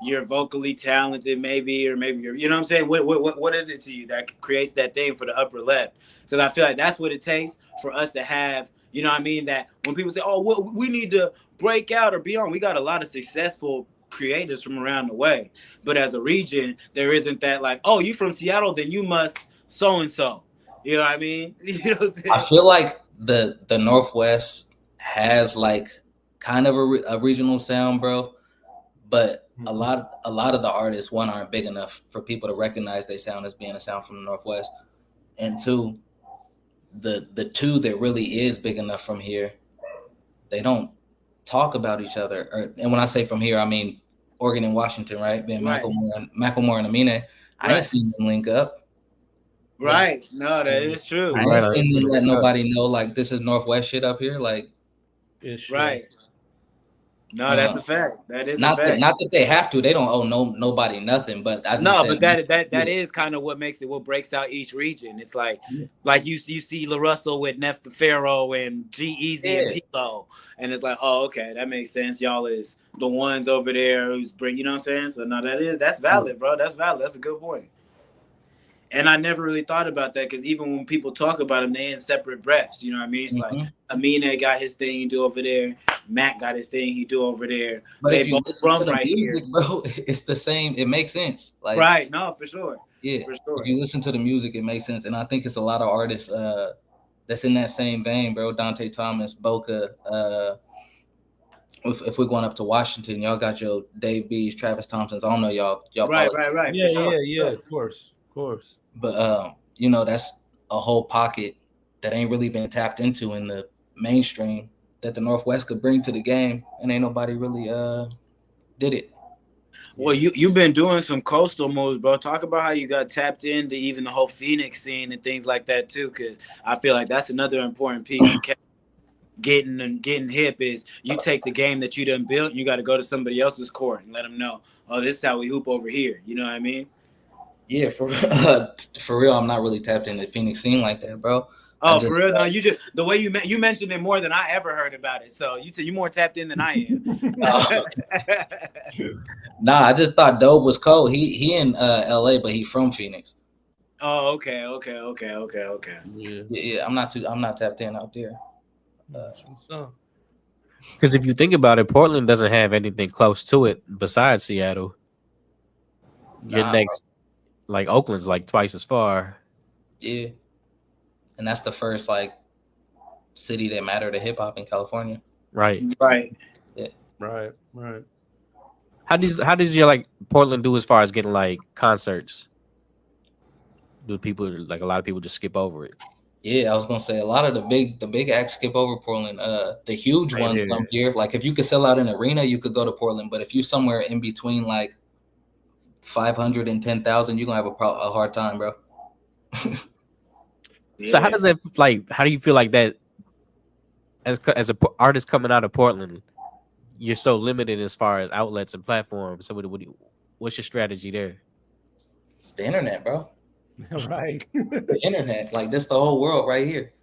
S12: you're vocally talented maybe, or maybe you're, you know what I'm saying? What is it to you that creates that thing for the upper left? Because I feel like that's what it takes for us to have, you know what I mean, that when people say, oh, we need to break out or be on, we got a lot of successful creators from around the way. But as a region, there isn't that like, oh, you from Seattle, then you must so-and-so. You know what I mean? You know what I'm saying?
S15: I feel like the Northwest has like kind of a regional sound, bro. But a lot of the artists, one, aren't big enough for people to recognize they sound as being a sound from the Northwest. And two, the two that really is big enough from here, they don't talk about each other. And when I say from here, I mean Oregon and Washington, right? Being
S12: Right.
S15: Macklemore and Amine. I ain't seen them link up.
S12: Right. No, that is true.
S15: I ain't seen them let nobody know like this is Northwest shit up here. Like,
S12: right. No, that's a fact. That is
S15: not
S12: a fact.
S15: not that they have to. They don't owe nobody nothing. But
S12: that is kind of what makes it, what breaks out each region. It's like you see La Russell with Neff the Pharaoh and G-Eazy and P-Lo, and it's like, oh, okay, that makes sense. Y'all is the ones over there who's bring, you know what I'm saying? So no, that's valid, bro. That's valid. That's a good point. And I never really thought about that, because even when people talk about them, they in separate breaths. You know what I mean? It's like Amine got his thing he do over there. Matt got his thing he do over there.
S15: But
S12: they
S15: if you
S12: both
S15: listen
S12: from
S15: to the
S12: right
S15: music,
S12: here,
S15: bro, it's the same. It makes sense. Like,
S12: right? No, for sure.
S15: Yeah,
S12: for sure.
S15: If you listen to the music, it makes sense. And I think it's a lot of artists that's in that same vein, bro. Dante Thomas, Boca. If we're going up to Washington, y'all got your Dave B's, Travis Thompsons. I don't know y'all.
S12: Right.
S13: Yeah, of course.
S15: But you know, that's a whole pocket that ain't really been tapped into in the mainstream that the Northwest could bring to the game, and ain't nobody really did it.
S12: Well, you've been doing some coastal moves, bro. Talk about how you got tapped into even the whole Phoenix scene and things like that too, because I feel like that's another important piece of getting hip is you take the game that you done built and you got to go to somebody else's court and let them know, oh, this is how we hoop over here. You know what I mean?
S15: Yeah, for real, I'm not really tapped into the Phoenix scene like that, bro.
S12: Oh, for real? No, you just the way you mentioned it more than I ever heard about it. So you more tapped in than I am.
S15: Nah, I just thought Dope was cold. He in LA, but he from Phoenix.
S12: Oh, okay.
S15: Yeah, I'm not tapped in out there.
S10: Because if you think about it, Portland doesn't have anything close to it besides Seattle. Your next, like Oakland's like twice as far.
S15: Yeah. And that's the first like city that mattered to hip hop in California.
S10: Right.
S15: Yeah.
S13: Right.
S10: How does your like Portland do as far as getting like concerts? Do people like a lot of people just skip over it?
S15: Yeah, I was gonna say a lot of the big acts skip over Portland. The huge ones come here. Like if you could sell out an arena, you could go to Portland. But if you somewhere in between like 500 and 10,000, you're gonna have a hard time, bro.
S10: So how does that like? How do you feel like that as a artist coming out of Portland? You're so limited as far as outlets and platforms. So what's your strategy there?
S15: The internet, bro.
S13: Right.
S15: The internet, like this, the whole world right here.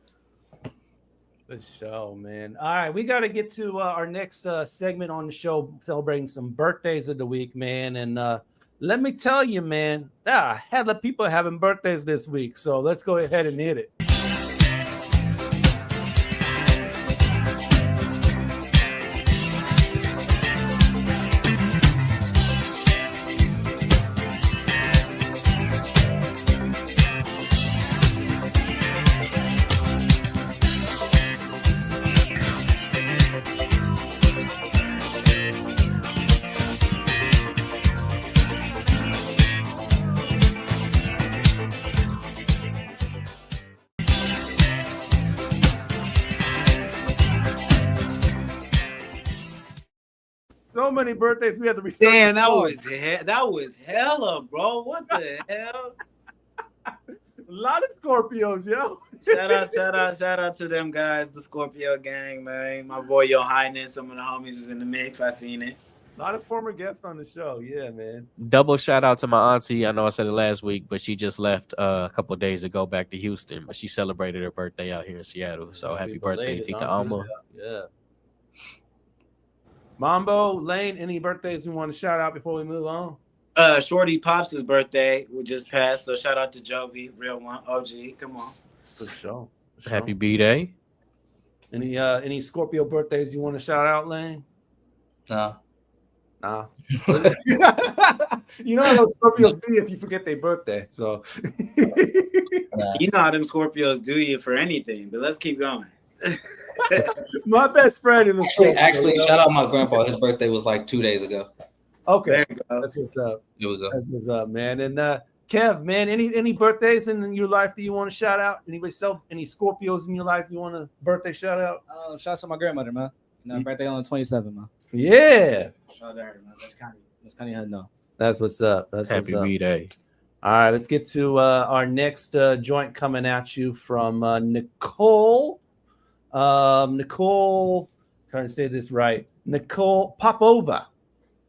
S13: The show, man. All right, we got to get to our next segment on the show, celebrating some birthdays of the week, man. And let me tell you, man, hella people having birthdays this week. So let's go ahead and hit it. So many birthdays we had to restart.
S12: Damn,
S13: the
S12: that was hella, bro. What the hell?
S13: A lot of Scorpios, yo.
S12: Shout out to them guys, the Scorpio gang, man. My boy, Your Highness, some of the homies was in the mix. I seen it.
S13: A lot of former guests on the show. Yeah, man.
S10: Double shout out to my auntie. I know I said it last week, but she just left a couple of days ago back to Houston. But she celebrated her birthday out here in Seattle. So happy birthday, Tika Alma.
S13: Yeah. Mambo, Laine, any birthdays you want to shout out before we move on?
S12: Shorty Pops' birthday we just passed, so shout out to Jovi, real one, OG. Come on.
S13: For sure.
S10: Happy B-Day.
S13: Any Scorpio birthdays you want to shout out, Laine?
S15: No.
S13: Nah. You know how those Scorpios be if you forget their birthday. So
S12: You know how them Scorpios do you for anything, but let's keep going.
S13: My best friend is a Scorpio.
S15: Actually, shout out my grandpa. His birthday was like 2 days ago.
S13: Okay, that's what's up.
S15: Here we go.
S13: That's what's up, man. And Kev, man, any birthdays in your life that you want to shout out? Anybody any Scorpios in your life you want a birthday shout out?
S14: Shout out to my grandmother, man. Birthday on the 27th, man.
S13: Yeah.
S14: Shout out to her, man. That's kind of no.
S13: That's what's up. That's
S10: Happy
S13: what's up.
S10: B-Day.
S13: All right, let's get to our next joint coming at you from Nicole. Nicole, trying to say this right. Nicole Popova.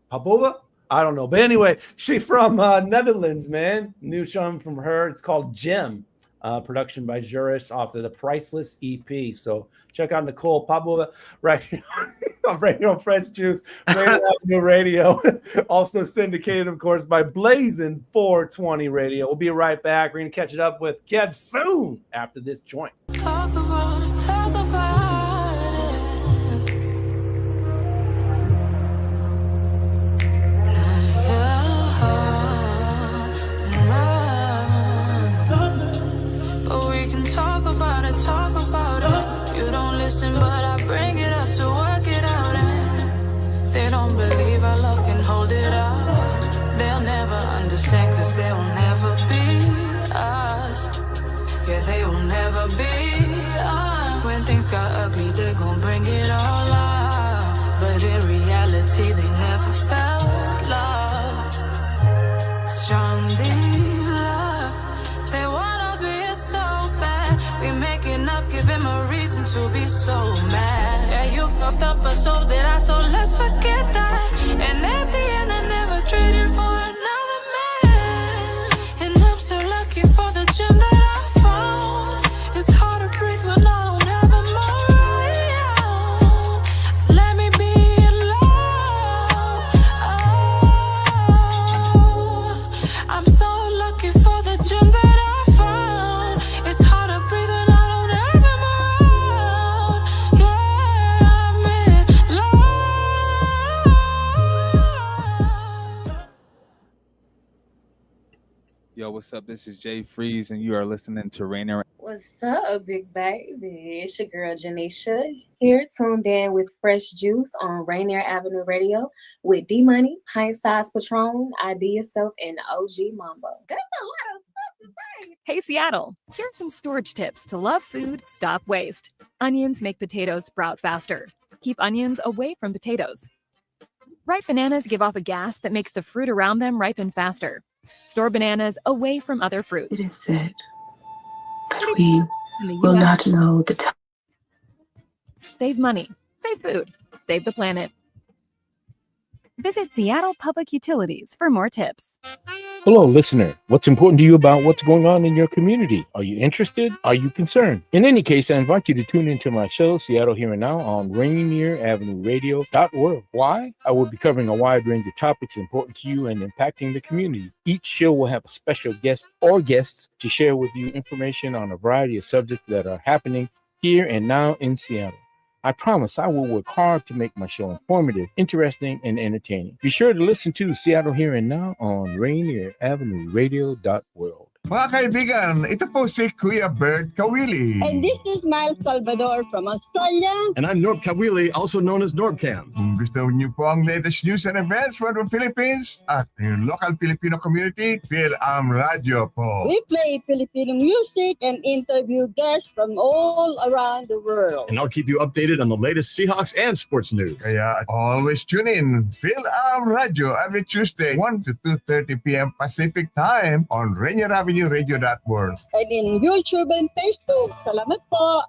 S13: Popova? I don't know. But anyway, she from Netherlands, man. New song from her. It's called Gem. Production by Juris off of the Priceless EP. So check out Nicole Popova right here on Radio Fresh Juice, Rainier Avenue Radio. Also syndicated, of course, by Blazing 420 Radio. We'll be right back. We're going to catch it up with Kev SoOn after this joint.
S2: Talk about it. But we can talk about it. You don't listen, but I bring it up to work it out. And they don't believe our love can hold it out. They'll never understand, cause they will never be us. Yeah, they will never be us. When things got ugly, they gon' bring it all out. But in reality, they never felt love. Strongly love. They wanna be it so bad. We making up, give him a reason to be so mad. Yeah, you fucked up, but so did I, so let's forget that. And at the end, I never traded for another man. And I'm so lucky for the gem that I found. It's hard to breathe when I don't have a around. Let me be in love. Oh, I'm so lucky for the gem that I found. It's hard to breathe when I don't have him around. Yeah, I'm in love.
S16: Yo, what's up? This is Jay Freeze, and you are listening to Rainier.
S3: What's up, big baby? It's your girl, Janisha, here tuned in with Fresh Juice on Rainier Avenue Radio with D-Money, Pint Size Patron, IDYourself, and OG Mambo. That's a lot of stuff to say.
S4: Hey, Seattle, here are some storage tips to love food, stop waste. Onions make potatoes sprout faster. Keep onions away from potatoes. Ripe bananas give off a gas that makes the fruit around them ripen faster. Store bananas away from other fruits.
S24: It is said that we will not know the time.
S4: Save money, save food, save the planet. Visit Seattle Public Utilities for more tips.
S25: Hello, listener. What's important to you about what's going on in your community? Are you interested? Are you concerned? In any case, I invite you to tune into my show, Seattle Here and Now, on Rainier Avenue Radio.org. Why? I will be covering a wide range of topics important to you and impacting the community. Each show will have a special guest or guests to share with you information on a variety of subjects that are happening here and now in Seattle. I promise I will work hard to make my show informative, interesting, and entertaining. Be sure to listen to Seattle Here and Now on Rainier Avenue Radio.world.
S1: Mga kaibigan, ito po si Kuya Bert Kawili.
S6: And this is Miles Salvador from Australia.
S7: And I'm Norb Kawili, also known as Norbcam.
S1: Kung gusto niyo po ang latest news and events from the Philippines at yung local Filipino community, Phil-Am Radio po.
S6: We play Filipino music and interview guests from all around the world.
S7: And I'll keep you updated on the latest Seahawks and sports news.
S1: Kaya always tune in Phil-Am Radio every Tuesday, 1 to 2:30 p.m. Pacific Time on Rainier Avenue Radio App.
S6: And in YouTube and Facebook. Salamat po.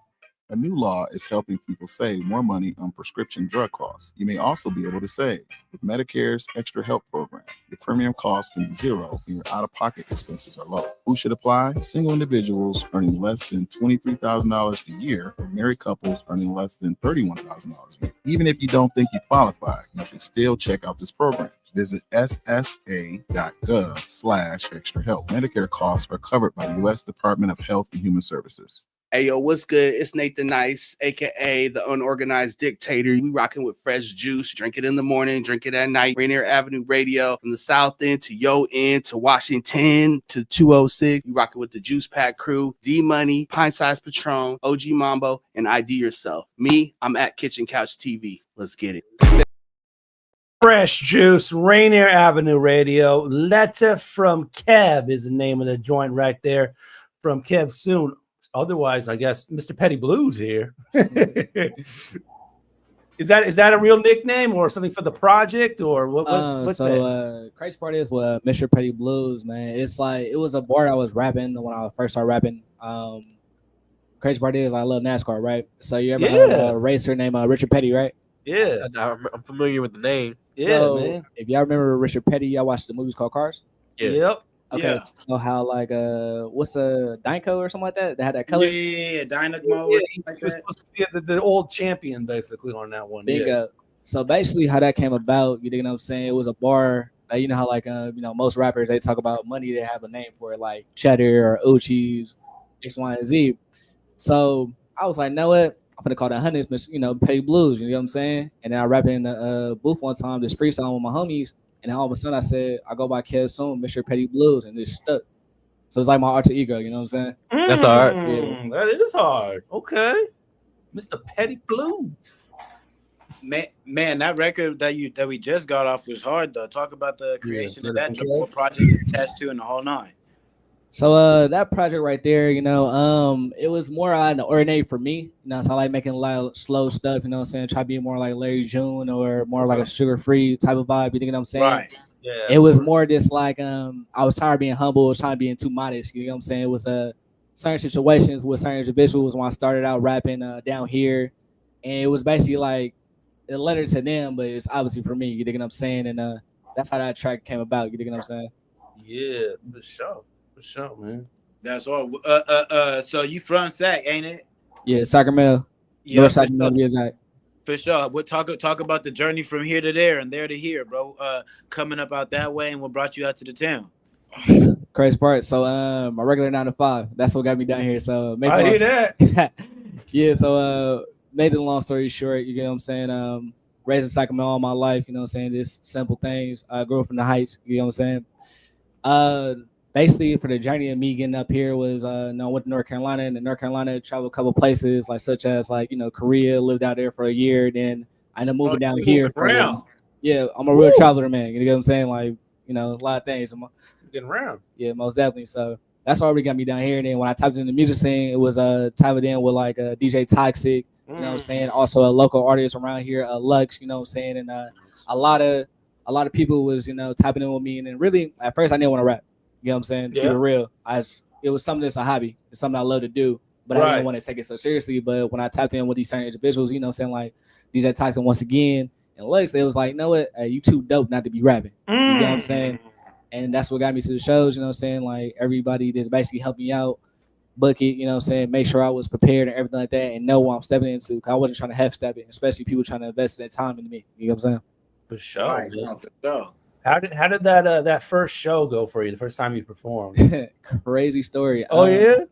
S8: A new law is helping people save more money on prescription drug costs. You may also be able to save with Medicare's Extra Help program. Your premium cost can be zero and your out-of-pocket expenses are low. Who should apply? Single individuals earning less than $23,000 a year or married couples earning less than $31,000 a year. Even if you don't think you qualify, you should still check out this program. Visit ssa.gov/extrahelp. Medicare costs are covered by the U.S. Department of Health and Human Services.
S11: Hey, yo, what's good? It's Nathan Nice, a.k.a. the Unorganized Dictator. We rocking with fresh juice. Drink it in the morning, drink it at night. Rainier Avenue Radio from the South End to Yo End to Washington to 206. You rocking with the Juice Pack crew, D-Money, Pint Size Patron, OG Mambo, and ID Yourself. Me, I'm at Kitchen Couch TV. Let's get it.
S13: Fresh Juice, Rainier Avenue Radio. Letter from Kev is the name of the joint right there from Kev SoOn. Otherwise, I guess Mr. Petty Blues here. Is that a real nickname or something for the project or what's that?
S14: Crazy part is Mr. Petty Blues, man. It's like it was a bar I was rapping when I first started rapping. Crazy part is I love NASCAR, right? So you ever heard of a racer named Richard Petty, right?
S10: Yeah, I'm familiar with the name.
S14: So,
S13: man.
S14: If y'all remember Richard Petty, y'all watched the movies called Cars?
S10: Yeah.
S13: Yep.
S14: Okay.
S12: Yeah.
S14: So how like what's a Dynaco or something like that? They had that color.
S12: Yeah, Dynamo.
S13: Yeah, he was supposed to be the old champion basically on that one.
S14: Bingo.
S13: Yeah.
S14: So basically, how that came about, you know what I'm saying? It was a bar. You know how like most rappers they talk about money. They have a name for it, like Cheddar or Uchis, X, Y, and Z. So I was like, know what? I'm gonna call that hundreds, Petty Blues. You know what I'm saying? And then I rapped in the booth one time, this freestyle with my homies. And then all of a sudden I said, I go by Kev SoOn, Mr. Petty Blues, and it stuck. So it's like my alter ego, you know what I'm saying?
S10: That's hard.
S14: Yeah.
S13: That is hard. Okay. Mr. Petty Blues.
S12: Man, that record that we just got off was hard though. Talk about the creation of that, the whole project is attached to and the whole nine.
S14: So that project right there, it was more on the ordinary for me. So I like making a lot of slow stuff, you know what I'm saying? Try to be more like Larry June or more like a sugar-free type of vibe, you know what I'm saying?
S12: Right. Yeah.
S14: It was more just like I was tired of being humble, I was trying to be too modest, you know what I'm saying? It was certain situations with certain individuals when I started out rapping down here. And it was basically like a letter to them, but it's obviously for me, you know what I'm saying? And that's how that track came about, you know what I'm saying?
S13: Yeah, for sure. For sure, man.
S12: That's all. So you from Sac, ain't it?
S14: Yeah, Sacramento.
S12: Yeah,
S14: North Sacramento, exactly.
S12: For sure. We'll talk about the journey from here to there and there to here, bro. Coming up out that way and what brought you out to the town.
S14: Crazy part. So my regular 9 to 5. That's what got me down here. So
S13: I hear that.
S14: Yeah. So made it a long story short. You know what I'm saying? Raised in Sacramento all my life. You know what I'm saying? Just simple things. I grew up in the Heights. You know what I'm saying? Basically, for the journey of me getting up here was, went to North Carolina. And in North Carolina, traveled a couple places, such as Korea. Lived out there for a year. Then I ended up moving down here. Yeah, I'm a real traveler, man. You know what I'm saying? A lot of things.
S13: Getting around.
S14: Yeah, most definitely. So that's what really got me down here. And then when I typed in the music scene, it was typed in with DJ Toxic. You know what I'm saying? Also a local artist around here, Lux. You know what I'm saying? And a lot of people was typing in with me. And then really at first I didn't want to rap. You know what I'm saying? To keep it real. It was something that's a hobby. It's something I love to do, but I didn't want to take it so seriously. But when I tapped in with these certain individuals, you know what I'm saying, like DJ Tyson once again and Lex, it was like, know what? Hey, you too dope not to be rapping. You know what I'm saying? And that's what got me to the shows, you know what I'm saying? Like everybody that's basically helping me out, book it, you know what I'm saying? Make sure I was prepared and everything like that and know what I'm stepping into. Cause I wasn't trying to half step it, especially people trying to invest that time into me. You know what I'm saying?
S13: For sure.
S12: Right, for sure.
S13: How did that first show go for you? The first time you performed?
S14: Crazy story.
S13: Oh yeah.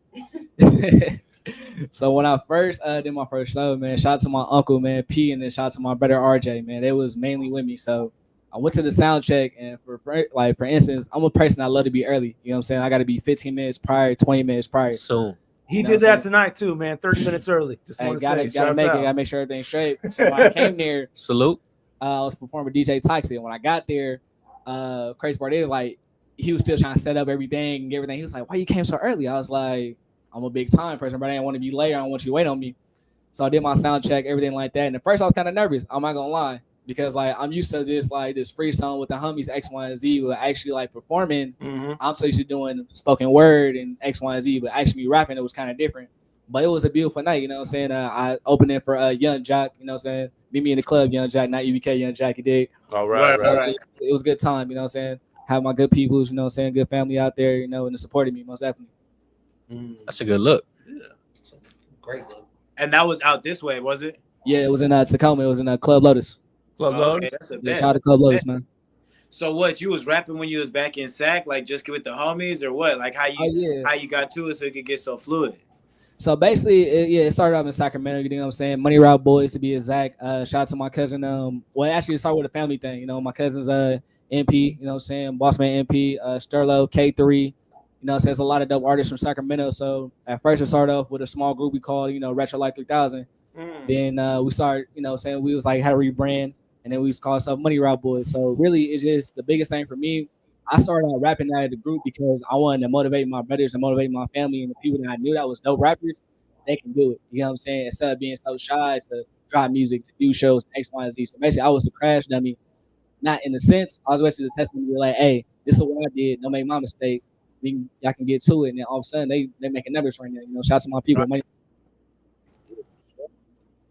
S14: So when I first did my first show, man, shout out to my uncle, man, P, and then shout out to my brother RJ, man. They was mainly with me. So I went to the sound check, and for instance, I'm a person I love to be early. You know what I'm saying? I got to be 15 minutes prior, 20 minutes prior.
S10: So
S13: he did that tonight too, man. 30 minutes early. Just want to say,
S14: gotta make sure everything's straight. So when I came there,
S10: salute.
S14: I was performing DJ Toxic. And when I got there, crazy part is like he was still trying to set up everything and everything. He was like, "Why you came so early?" I was like, "I'm a big time person, but I didn't want to be late. I don't want you to wait on me." So I did my sound check, everything like that. And at first I was kind of nervous. I'm not gonna lie. Because like I'm used to just like this freestyle with the homies X, Y, and Z, but actually like performing. I'm so used to doing spoken word and X, Y, and Z, but actually rapping it was kind of different. But it was a beautiful night, you know what I'm saying? I opened it for Young Jock, you know what I'm saying? Meet me in the club, Young Jock, not UBK, Young Jock, he did.
S13: All right.
S14: It was a good time, you know what I'm saying? Have my good people, you know what I'm saying? Good family out there, you know, and supporting me most definitely.
S10: That's a good look.
S15: Yeah, great look.
S12: And that was out this way, was it?
S14: Yeah, it was in Tacoma. It was in Club Lotus.
S12: Okay, that's a
S14: Yeah,
S12: bet.
S14: shout out to Club Lotus, man.
S12: So what, you was rapping when you was back in Sac, like just with the homies or what? Like how you got to it so it could get so fluid?
S14: So basically, it started off in Sacramento, you know what I'm saying? Money Route Boys to be exact. Shout out to my cousin. Well, actually, it started with a family thing. You know, my cousin's MP, you know what I'm saying? Bossman MP, Sterlo, K3. You know what I'm saying? There's a lot of dope artists from Sacramento. So at first, it started off with a small group we called, you know, Retro Life 3000. Then we started, you know, saying we was like, how to rebrand. And then we just call ourselves Money Route Boys. So really, it's just the biggest thing for me. I started out rapping out of the group because I wanted to motivate my brothers and motivate my family and the people that I knew that was dope rappers. They can do it. You know what I'm saying? Instead of being so shy to drop music, to do shows, X, Y, and Z. So basically, I was the crash dummy. Not in the sense, I was basically just testing me like, hey, this is what I did. Don't make my mistakes. Y'all can get to it. And then all of a sudden, they making numbers right now. You know, shout out to my people.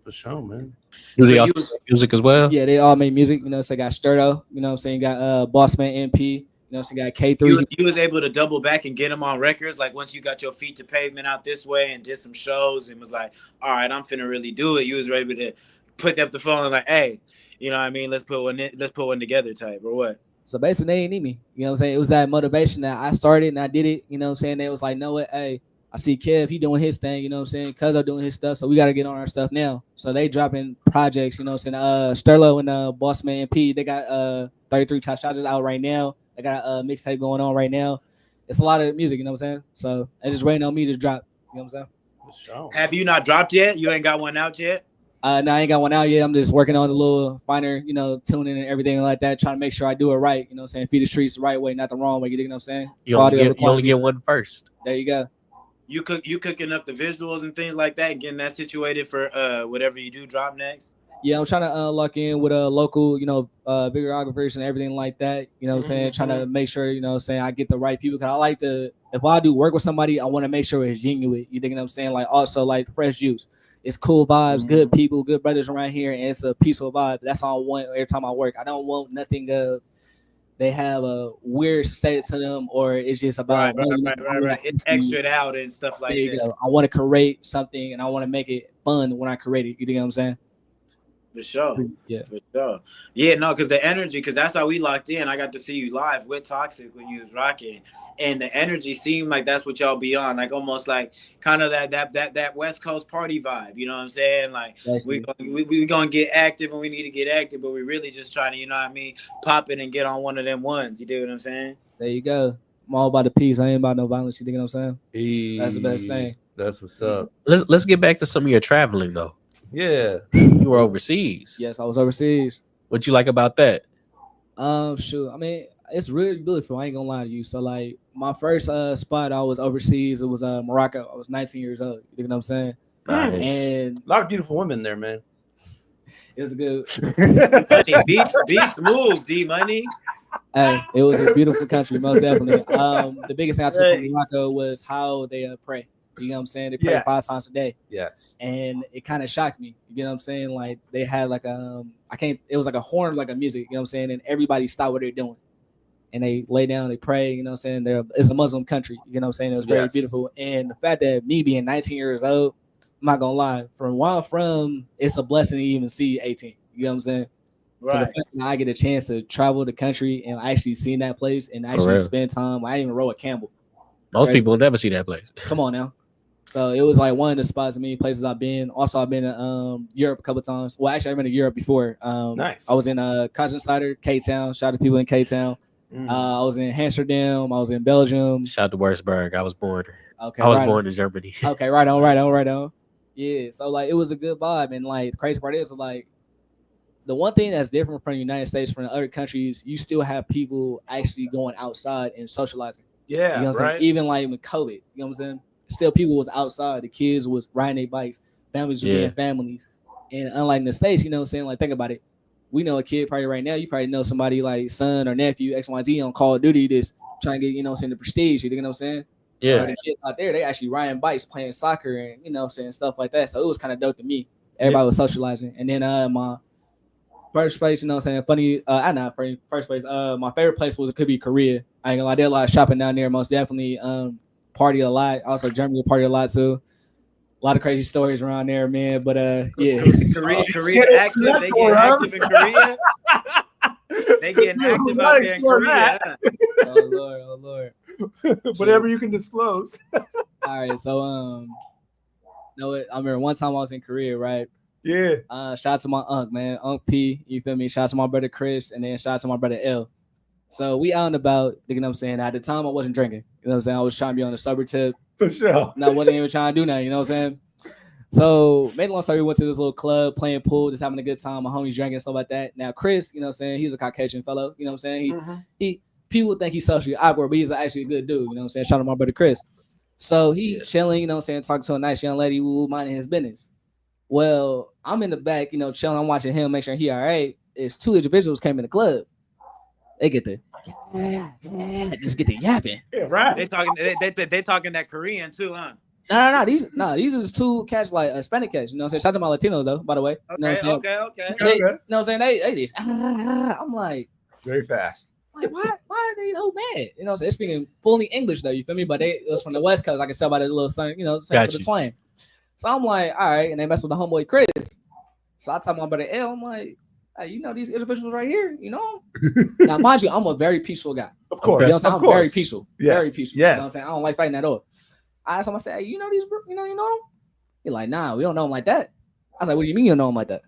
S13: For sure, man.
S10: Do they also make music as well?
S14: Yeah, they all make music. You know, so got Sturdo, you know what I'm saying? Got Bossman MP, you know, so got K3.
S12: You was able to double back and get them on records, like once you got your feet to pavement out this way and did some shows and was like, all right, I'm finna really do it. You was able to put up the phone and like, hey, you know what I mean? Let's put one together type or what?
S14: So basically they didn't need me. You know what I'm saying? It was that motivation that I started and I did it, you know what I'm saying? They was like, no, hey, I see Kev, he doing his thing, you know what I'm saying? Cuz are doing his stuff, so we got to get on our stuff now. So they dropping projects, you know what I'm saying? Sterlo and Bossman MP, they got 33 charges out right now. They got a mixtape going on right now. It's a lot of music, you know what I'm saying? So they just waiting on me to drop, you know what I'm saying?
S12: Sure. Have you not dropped yet? You ain't got one out yet?
S14: No, I ain't got one out yet. I'm just working on the little finer, you know, tuning and everything like that, trying to make sure I do it right, you know what I'm saying? Feed the streets the right way, not the wrong way, you know what I'm saying?
S10: You only get one first.
S14: There you go.
S12: You cooking up the visuals and things like that, getting that situated for whatever you do drop next?
S14: Yeah, I'm trying to lock in with local, you know, videographers and everything like that. You know what I'm saying? Trying to make sure, you know what I'm saying, I get the right people. Because I like to, if I do work with somebody, I want to make sure it's genuine. You think what I'm saying? Like also like Fresh Juice. It's cool vibes, good people, good brothers around here, and it's a peaceful vibe. That's all I want every time I work. I don't want nothing they have a weird state to them, or it's just about
S12: right. It's extra out and stuff like this.
S14: I want to create something, and I want to make it fun when I create it. You know what I'm saying?
S12: For sure.
S14: Yeah.
S12: For sure. Yeah, no, because the energy, because that's how we locked in. I got to see you live with Toxic when you was rocking. And the energy seemed like that's what y'all be on, like almost like kind of that West Coast party vibe. You know what I'm saying? Like we gonna get active when we need to get active, but we really just trying to, you know what I mean, pop it and get on one of them ones. You do what I'm saying?
S14: There you go. I'm all about the peace. I ain't about no violence. You think what I'm saying? That's the best thing.
S13: That's what's up.
S10: Let's get back to some of your traveling though.
S13: Yeah,
S10: you were overseas.
S14: Yes, I was overseas.
S10: What you like about that?
S14: Shoot. I mean, it's really beautiful. I ain't gonna lie to you. So like my first spot I was overseas, it was Morocco. I was 19 years old. You know what I'm saying?
S10: Nice.
S14: And
S13: a lot of beautiful women there, man.
S14: It was good.
S12: Be smooth, D Money.
S14: Hey, it was a beautiful country, most definitely. The biggest thing I took from Morocco was how they pray. You know what I'm saying? They pray 5 times a day.
S13: Yes.
S14: And it kind of shocked me. You know what I'm saying? Like they had like it was like a horn, like a music, you know what I'm saying? And everybody stopped what they're doing. And they lay down, they pray, you know what I'm saying? It's a Muslim country, you know what I'm saying? It was very beautiful. And the fact that me being 19 years old, I'm not gonna lie, from where I'm from, it's a blessing to even see 18. You know what I'm saying?
S12: Right.
S14: So the fact that I get a chance to travel the country and actually see that place and actually spend time, I didn't even row a Campbell.
S10: Most people will never see that place.
S14: Come on now. So it was like one of the spots, many places I've been. Also, I've been to Europe a couple times. Well, actually, I've been to Europe before.
S13: Nice.
S14: I was in Constantinar, K-Town. Shout out to people in K-Town. I was in Amsterdam. I was in Belgium.
S10: Shout out to Wurzburg. I was bored.
S14: Okay,
S10: I was
S14: right
S10: bored
S14: on.
S10: in Germany.
S14: Okay, right on. Yeah, so like it was a good vibe, and like the crazy part is like the one thing that's different from the United States from the other countries, you still have people actually going outside and socializing.
S13: Yeah,
S14: you know what I'm saying? Even like with COVID, you know what I'm saying? Still, people was outside. The kids was riding their bikes. Families were being families. And unlike in the States, you know what I'm saying? Like, think about it. We know a kid probably right now. You probably know somebody like son or nephew, XYZ on Call of Duty, just trying to get, you know what I'm saying, the prestige. You know what I'm saying?
S10: Yeah.
S14: The kids out there, they actually riding bikes, playing soccer, and you know what I'm saying, stuff like that. So it was kind of dope to me. Everybody was socializing. And then my first place, you know what I'm saying, funny, not first place. My favorite place could be Korea. I ain't gonna lie, I did a lot of shopping down there, most definitely. Party a lot. Also, Germany party a lot too. A lot of crazy stories around there, man. But yeah,
S12: Korea active. They get active in Korea. They getting active out there in Korea.
S14: Oh Lord.
S13: Whatever you can disclose.
S14: All right, so I remember one time I was in Korea, right?
S13: Yeah.
S14: Shout out to my uncle, man, Uncle P. You feel me? Shout out to my brother Chris, and then shout out to my brother L. So we out and about, you know what I'm saying? At the time, I wasn't drinking. You know what I'm saying? I was trying to be on the sober tip.
S13: For sure.
S14: And I wasn't even trying to do nothing, you know what I'm saying? So, made a long story, we went to this little club, playing pool, just having a good time. My homies drinking and stuff like that. Now, Chris, you know what I'm saying? He was a Caucasian fellow, you know what I'm saying? He people think he's socially awkward, but he's actually a good dude, you know what I'm saying? Shout out to my brother Chris. So, he chilling, you know what I'm saying? Talking to a nice young lady who minding his business. Well, I'm in the back, you know, chilling. I'm watching him, make sure he all right. It's two individuals came in the club. They get the just get the yapping.
S13: Yeah, right.
S12: They talking that Korean too, huh?
S14: No. These are just two cats, like Hispanic cats. You know what I'm saying? Shout out to my Latinos though, by the way. You know what I'm saying?
S12: Okay.
S14: They, you know what I'm saying? They just I'm like
S13: very fast.
S14: Like, why are they so mad? You know what I'm saying? They're speaking fully English though, you feel me? But it was from the West Coast. I can tell by the little son, you know, saying the twang. So I'm like, all right, and they mess with the homeboy Chris. So I tell my brother L, I'm like, hey, you know these individuals right here, you know? Now, mind you, I'm a very peaceful guy.
S13: Of course.
S14: You know what I'm saying? I'm very peaceful.
S13: Yes.
S14: Very peaceful.
S13: Yes.
S14: You know what I'm saying? I don't like fighting at all. I asked him, I said, hey, you know these, you know them? He like, nah, we don't know them like that. I was like, what do you mean you don't know them like that?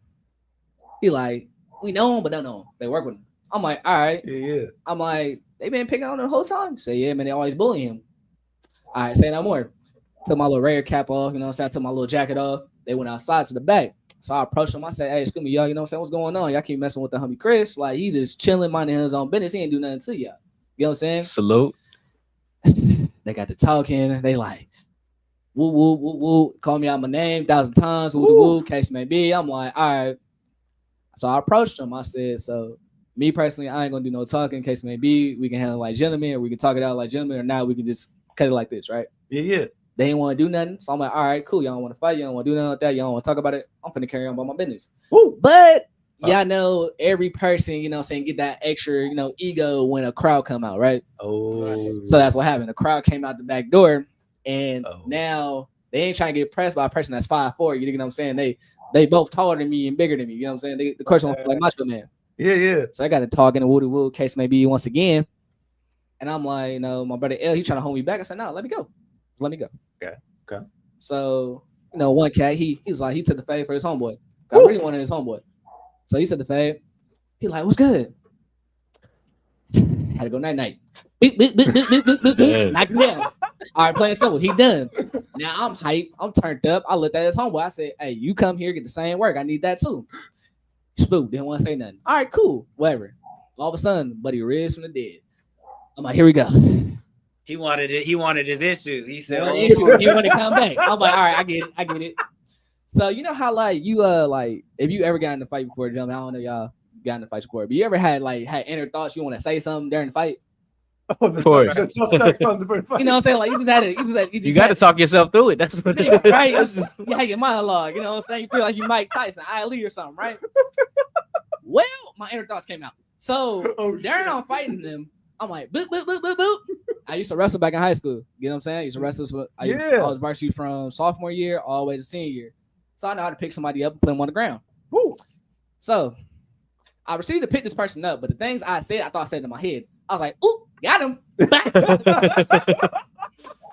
S14: He like, we know them, but don't know them. They work with them. I'm like, all right.
S13: Yeah.
S14: I'm like, they been picking on him the whole time. Say, yeah, man, they always bullying him. All right, say no more. Took my little rare cap off, you know what I'm saying? I took my little jacket off. They went outside to the back. So I approached him. I said, hey, excuse me, y'all, you know what I'm saying? What's going on? Y'all keep messing with the homie Chris. Like, he just chilling, minding his own business. He ain't do nothing to y'all. You know what I'm saying?
S10: Salute.
S14: They got to talking. They like, woo, woo, woo, woo. Call me out my name 1,000 times. Woo, woo, case may be. I'm like, all right. So I approached him. I said, so me personally, I ain't going to do no talking. Case may be. We can handle like gentlemen, or we can talk it out like gentlemen, or now we can just cut it like this, right?
S13: Yeah.
S14: They ain't want to do nothing. So I'm like, all right, cool. Y'all don't want to fight. Y'all don't want to do nothing like that. Y'all don't want to talk about it. I'm finna carry on about my business.
S13: Woo.
S14: But y'all know every person, you know what I'm saying, get that extra, you know, ego when a crowd come out, right?
S10: Oh.
S14: So that's what happened. The crowd came out the back door, and now they ain't trying to get pressed by a person that's 5'4". You know what I'm saying? They both taller than me and bigger than me. You know what I'm saying? The question was like Macho Man.
S13: Yeah.
S14: So I got to talking to woo case maybe once again. And I'm like, you know, my brother L, he trying to hold me back. I said, no, let me go.
S13: Okay.
S14: So, you know, one cat, he was like, he took the fade for his homeboy. I really wanted his homeboy. So he took the fade. He like, what's good? Had to go night. Beep, beep, beep, beep, beep, beep, beep, beep. Knock him down. All right, playing simple. He done. Now I'm hyped. I'm turned up. I looked at his homeboy. I said, hey, you come here, get the same work. I need that too. Spook, didn't want to say nothing. All right, cool. Whatever. All of a sudden, buddy raised from the dead. I'm like, here we go.
S12: He wanted it. He wanted his issue. He said,
S14: he wanted to come back. I'm like, all right, I get it. So you know how like you like if you ever got in the fight before, gentlemen, I don't know y'all got in the fight before, but you ever had inner thoughts you want to say something during the fight?
S10: Of course.
S14: You know what I'm saying? Like you
S10: got to talk yourself through it. That's what it is.
S14: Right? You have your monologue. You know what I'm saying? You feel like you Mike Tyson, Ali or something, right? Well, my inner thoughts came out. So during I'm fighting them, I'm like, boop, boop, boop, boop, boop. I used to wrestle back in high school. You know what I'm saying? I used to wrestle. I was varsity from sophomore year all the way to senior year. So I know how to pick somebody up and put them on the ground.
S13: Woo.
S14: So I proceeded to pick this person up, but the things I thought I said in my head. I was like, ooh, got him.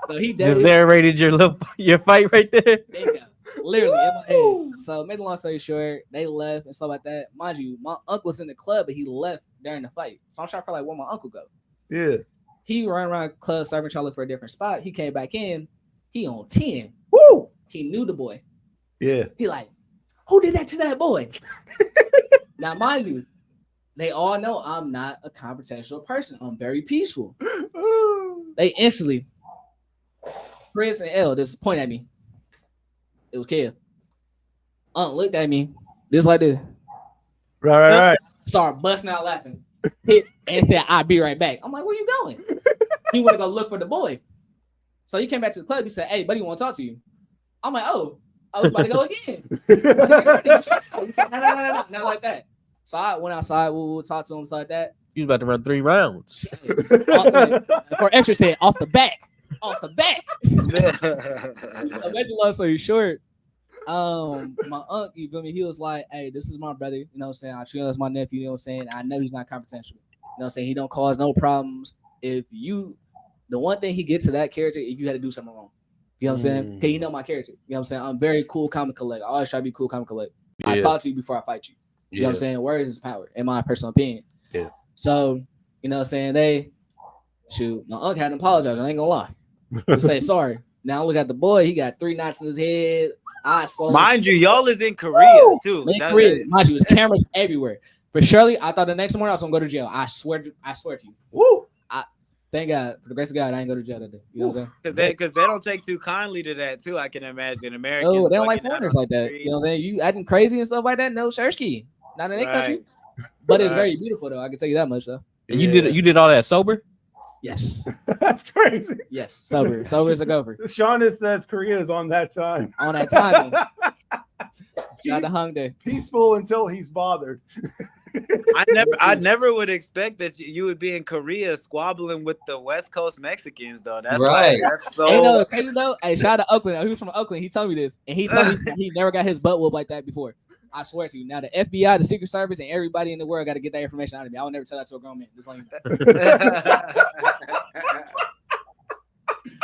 S14: So he
S10: just narrated your fight right there.
S14: Bingo. Literally in my head. So make a long story short, they left and stuff like that. Mind you, my uncle was in the club, but he left during the fight. So I'm trying to figure like where my uncle go.
S13: Yeah.
S14: He ran around the club serving, trying to look for a different spot. He came back in. He on 10.
S13: Woo!
S14: He knew the boy.
S13: Yeah.
S14: He like, who did that to that boy? Now, mind you, they all know I'm not a confrontational person. I'm very peaceful. They instantly, Chris and L, just point at me. It was Kev. Looked at me, just like this.
S13: Right.
S14: Start busting out laughing. Hit and said, I'll be right back. I'm like, where you going? He went to go look for the boy. So he came back to the club. He said, hey, buddy, want to talk to you. I'm like, oh, I was about to go again. He said, no, not like that. So I went outside. We'll talk to him, stuff like that.
S10: You was about to run 3 rounds.
S14: For extra said, off the back. Off the back. I made the long story short. My uncle, you feel me? He was like, hey, this is my brother. You know what I'm saying? I treat him as my nephew. You know what I'm saying? I know he's not confrontational. You know what I'm saying? He don't cause no problems. The one thing he gets to that character, if you had to do something wrong. You know what I'm saying? Okay, you know my character. You know what I'm saying? I'm very cool, calm, and collect. I always try to be cool, calm, and collect.
S10: Yeah.
S14: I talk to you before I fight you. You know what I'm saying? Words is power, in my personal opinion.
S10: Yeah.
S14: So, you know what I'm saying? My uncle had to apologize. I ain't gonna lie. He say sorry. Now look at the boy. He got 3 knots in his head.
S12: Mind you, y'all is in Korea too.
S14: In Korea, mind you, there's cameras everywhere. But surely, I thought the next morning I was gonna go to jail. I swear to you.
S13: Woo!
S14: Thank God, for the grace of God, I ain't go to jail that day. You know what I'm
S12: saying? Because they don't take too kindly to that too. I can imagine Americans.
S14: Oh, they don't like foreigners like that. You know what I'm saying? You acting crazy and stuff like that. No, Shersky, not in their country. But it's very beautiful though. I can tell you that much though.
S10: And you did all that sober?
S14: Yes.
S13: That's crazy.
S14: Yes, sober as a gopher.
S13: Shauna says Korea is on that time.
S14: On that time. Got the hung day.
S13: Peaceful until he's bothered.
S12: I never would expect that you would be in Korea squabbling with the West Coast Mexicans though. That's
S15: right.
S12: That's so.
S14: Hey, no, crazy though. Hey, shout out to Oakland. He was from Oakland. He told me this, and he told me he never got his butt whooped like that before. I swear to you. Now the FBI, the Secret Service, and everybody in the world got to get that information out of me. I will never tell that to a grown man. Just like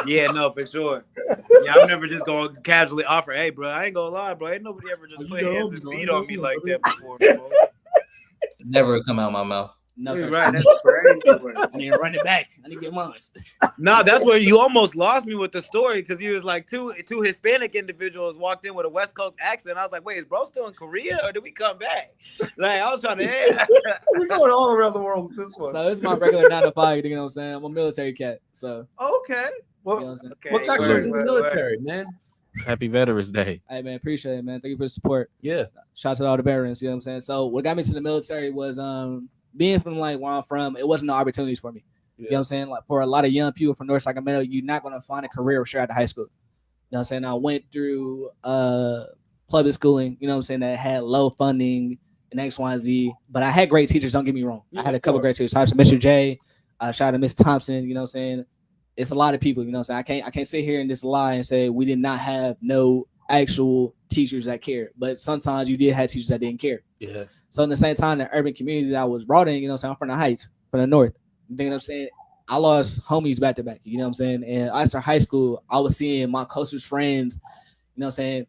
S12: Yeah, no, for sure. Yeah, I'm never just gonna casually offer, hey, bro, I ain't gonna lie, bro. Ain't nobody ever just put hands and feet on me like that before, bro.
S15: Never come out of my mouth.
S14: No, sir.
S12: Right, that's crazy.
S14: I need to run it back. I need to get mine.
S12: No, that's where you almost lost me with the story because he was like two Hispanic individuals walked in with a West Coast accent. I was like, wait, is bro still in Korea or did we come back? Like I was trying to.
S13: We're going all around the world with this one.
S14: So it's my regular 9 to 5. You know what I'm saying? I'm a military cat. So
S13: okay. Well,
S14: you know
S13: what got you in the military, man?
S10: Happy Veterans Day.
S14: Hey man, appreciate it, man. Thank you for the support.
S13: Yeah.
S14: Shout out to all the veterans. You know what I'm saying? So what got me to the military was being from like where I'm from, it wasn't no opportunities for me. You know what I'm saying? Like for a lot of young people from North Sacramento, you're not gonna find a career straight out of high school. You know what I'm saying? I went through public schooling, you know what I'm saying, that had low funding and X, Y, and Z. But I had great teachers, don't get me wrong. I had a couple great teachers. Shout out to Mr. J, shout out to Miss Thompson, you know what I'm saying? It's a lot of people, you know what I'm saying? I can't sit here and just lie and say we did not have no actual teachers that cared. But sometimes you did have teachers that didn't care.
S10: Yeah.
S14: So in the same time, the urban community that I was brought in, you know what I'm saying, I'm from the Heights, from the North. You know what I'm saying? I lost homies back to back, you know what I'm saying? And after high school, I was seeing my closest friends, you know what I'm saying,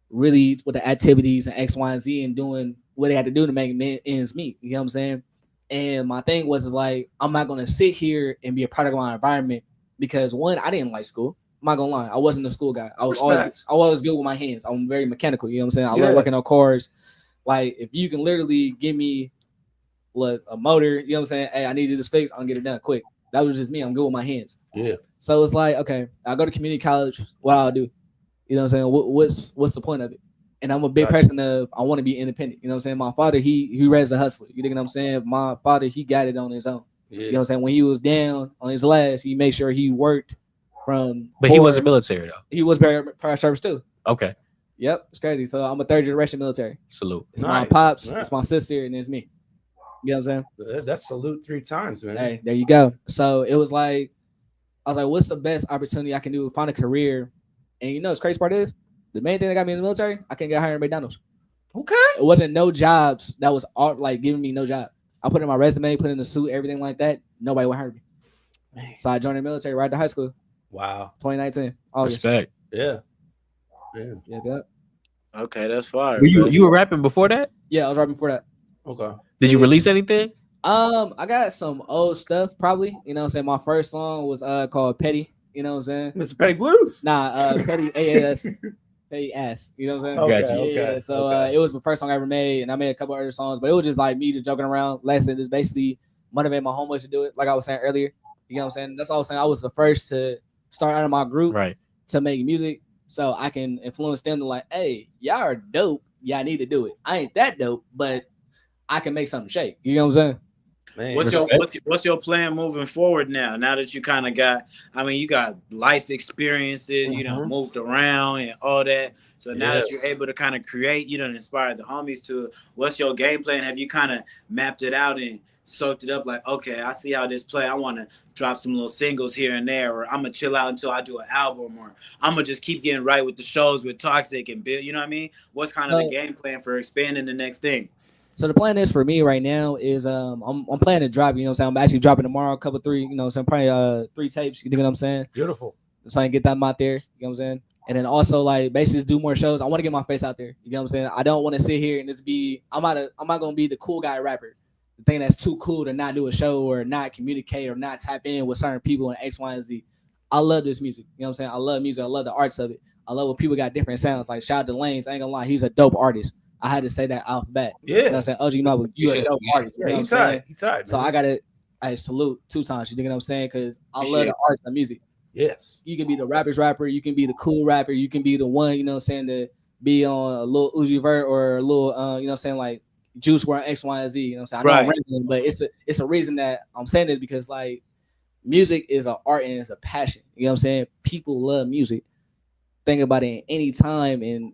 S14: really with the activities and X, Y, and Z and doing what they had to do to make ends meet, you know what I'm saying? And my thing was like, I'm not going to sit here and be a product of my environment because one, I didn't like school. I'm not gonna lie, I wasn't a school guy. I was always good with my hands. I'm very mechanical, you know what I'm saying? I love working on cars. Like if you can literally give me a motor, you know what I'm saying? Hey, I need you to fix, I'll get it done quick. That was just me. I'm good with my hands.
S10: Yeah.
S14: So it's like, okay, I go to community college. What I'll do, you know what I'm saying? What's the point of it? And I'm a big person of I want to be independent. You know what I'm saying? My father, he raised a hustler. You know what I'm saying? My father, he got it on his own. Yeah. You know what I'm saying? When he was down on his last, he made sure he worked from.
S10: But he wasn't military though.
S14: He was prior service too.
S10: Okay.
S14: Yep, it's crazy. So I'm a 3rd generation military.
S10: Salute.
S14: It's my pops, it's my sister, and it's me. You know what I'm
S13: saying? That's salute 3 times, man.
S14: Hey, there you go. So it was like, I was like, what's the best opportunity I can do to find a career? And you know, the crazy part is, the main thing that got me in the military, I can't get hired at McDonald's.
S13: Okay.
S14: It wasn't no jobs that was like giving me no job. I put in my resume, put in the suit, everything like that. Nobody would hire me. Man. So I joined the military right after high school.
S13: Wow.
S14: 2019. August.
S10: Respect.
S13: Yeah.
S14: Yeah.
S12: Okay, that's fire.
S10: You were rapping before that?
S14: Yeah, I was rapping before that.
S13: Okay.
S10: Did you release anything?
S14: I got some old stuff probably. You know what I'm saying? My first song was called Petty. You know what I'm saying?
S13: Mr. Petty Blues?
S14: Nah, Petty AAS. Petty Ass. You know what I'm saying?
S10: Okay,
S14: Yeah.
S10: okay,
S14: So it was the first song I ever made, and I made a couple other songs, but it was just like me just joking around. Like I said, just basically motivate my homeboys to do it. Like I was saying earlier. You know what I'm saying? That's all I was saying. I was the first to start out of my group to make music, so I can influence them to like, hey, y'all are dope. Y'all need to do it. I ain't that dope, but I can make something shake. You know what I'm saying?
S13: Man,
S12: what's your plan moving forward now? Now that you kind of got, I mean, you got life experiences, you know, moved around and all that. So now that you're able to kind of create, you know, inspire the homies to, what's your game plan? Have you kind of mapped it out and soaked it up? Like, okay, I see how this play. I want to drop some little singles here and there, or I'm gonna chill out until I do an album, or I'm gonna just keep getting right with the shows with Toxic and Bill. You know what I mean? What's kind of the game plan for expanding the next thing?
S14: So the plan is for me right now is I'm planning to drop, you know what I'm saying? I'm actually dropping tomorrow, a couple 3, you know what I'm saying, probably 3 tapes, you know what I'm saying?
S13: Beautiful.
S14: So I can get them out there, you know what I'm saying? And then also like basically do more shows. I want to get my face out there, you know what I'm saying? I don't want to sit here and just be, I'm not gonna be the cool guy rapper. The thing that's too cool to not do a show or not communicate or not tap in with certain people and X, Y, and Z. I love this music, you know what I'm saying? I love music, I love the arts of it. I love when people got different sounds. Like shout out to Laine, I ain't gonna lie, he's a dope artist. I had to say that off the bat.
S13: Yeah.
S14: You know what I'm saying? OG Mambo, you a dope artist. You know what I'm saying?
S13: He tired.
S14: So I gotta salute 2 times. You know what I'm saying? Because I love the arts and music.
S13: Yes.
S14: You can be the rapper's rapper, you can be the cool rapper, you can be the one, you know what I'm saying, to be on a little Uzi Vert or a little you know what I'm saying, like Juice WRLD X, Y, and Z. You know what I'm saying? I know I'm rambling, but it's a reason that I'm saying this because like music is an art and it's a passion. You know what I'm saying? People love music. Think about it any time and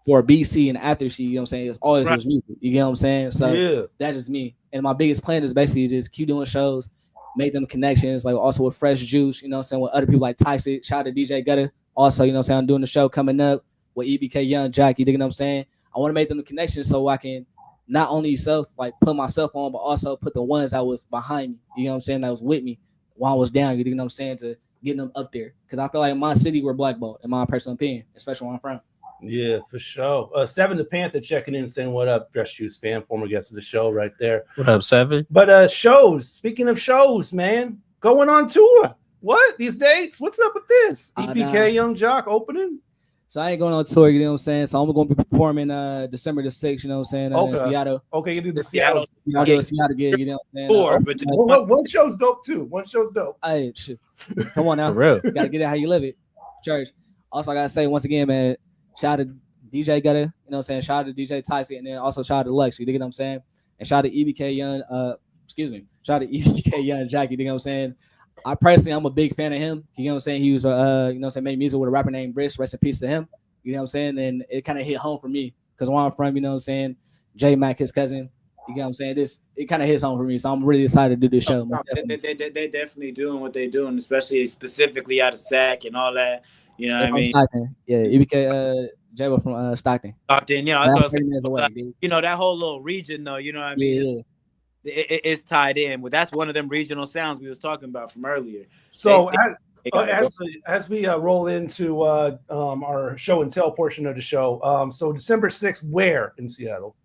S14: for BC and after she, you know what I'm saying? It's always was music. You know what I'm saying? So that's just me. And my biggest plan is basically just keep doing shows, make them connections, like also with Fresh Juice, you know what I'm saying? With other people like Toxic, shout out to DJ Gutter. Also, you know what I'm saying? I'm doing the show coming up with EBK Young Jack, you know what I'm saying? I want to make them the connections so I can not only put myself on, but also put the ones that was behind me, you know what I'm saying? That was with me while I was down, you know what I'm saying? To get them up there. Because I feel like in my city, we're blackballed, in my personal opinion, especially where I'm from.
S13: Yeah, for sure. 7 the Panther checking in saying what up, Fresh Juice fan, former guest of the show right there.
S10: What up, 7?
S13: But shows, speaking of shows, man, going on tour. What? These dates? What's up with this? EPK Young Jock opening?
S14: So I ain't going on tour, you know what I'm saying? So I'm going to be performing December the 6th, you know what I'm saying? In Seattle.
S13: Okay, you do the Seattle.
S14: I'll do a Seattle gig, you know what I'm saying?
S13: One show's dope too. One show's dope.
S14: Hey, shit. Come on now.
S10: For real.
S14: You got to get it how you live it. Church. Also, I got to say once again, man, shout out to DJ Gutter, you know what I'm saying? Shout out to DJ Tyson, and then also shout out to Lex, you know what I'm saying? And shout out to EBK Young, shout out to EBK Young Jackie, you know what I'm saying? I personally, I'm a big fan of him. You know what I'm saying? He was, you know what I'm saying, made music with a rapper named Brish. Rest in peace to him. You know what I'm saying? And it kind of hit home for me because where I'm from, you know what I'm saying? J Mac, his cousin, you know what I'm saying? It kind of hits home for me. So I'm really excited to do this show.
S12: They definitely doing what they're doing, especially specifically out of Sac and all that. You know what I mean?
S14: Stockton. Yeah, EBK J from Stockton.
S12: Stockton, yeah. You know, that whole little region, though, you know what I mean?
S14: Yeah.
S12: It's tied in. Well, that's one of them regional sounds we was talking about from earlier.
S13: So as we roll into our show and tell portion of the show, so December 6th, where in Seattle?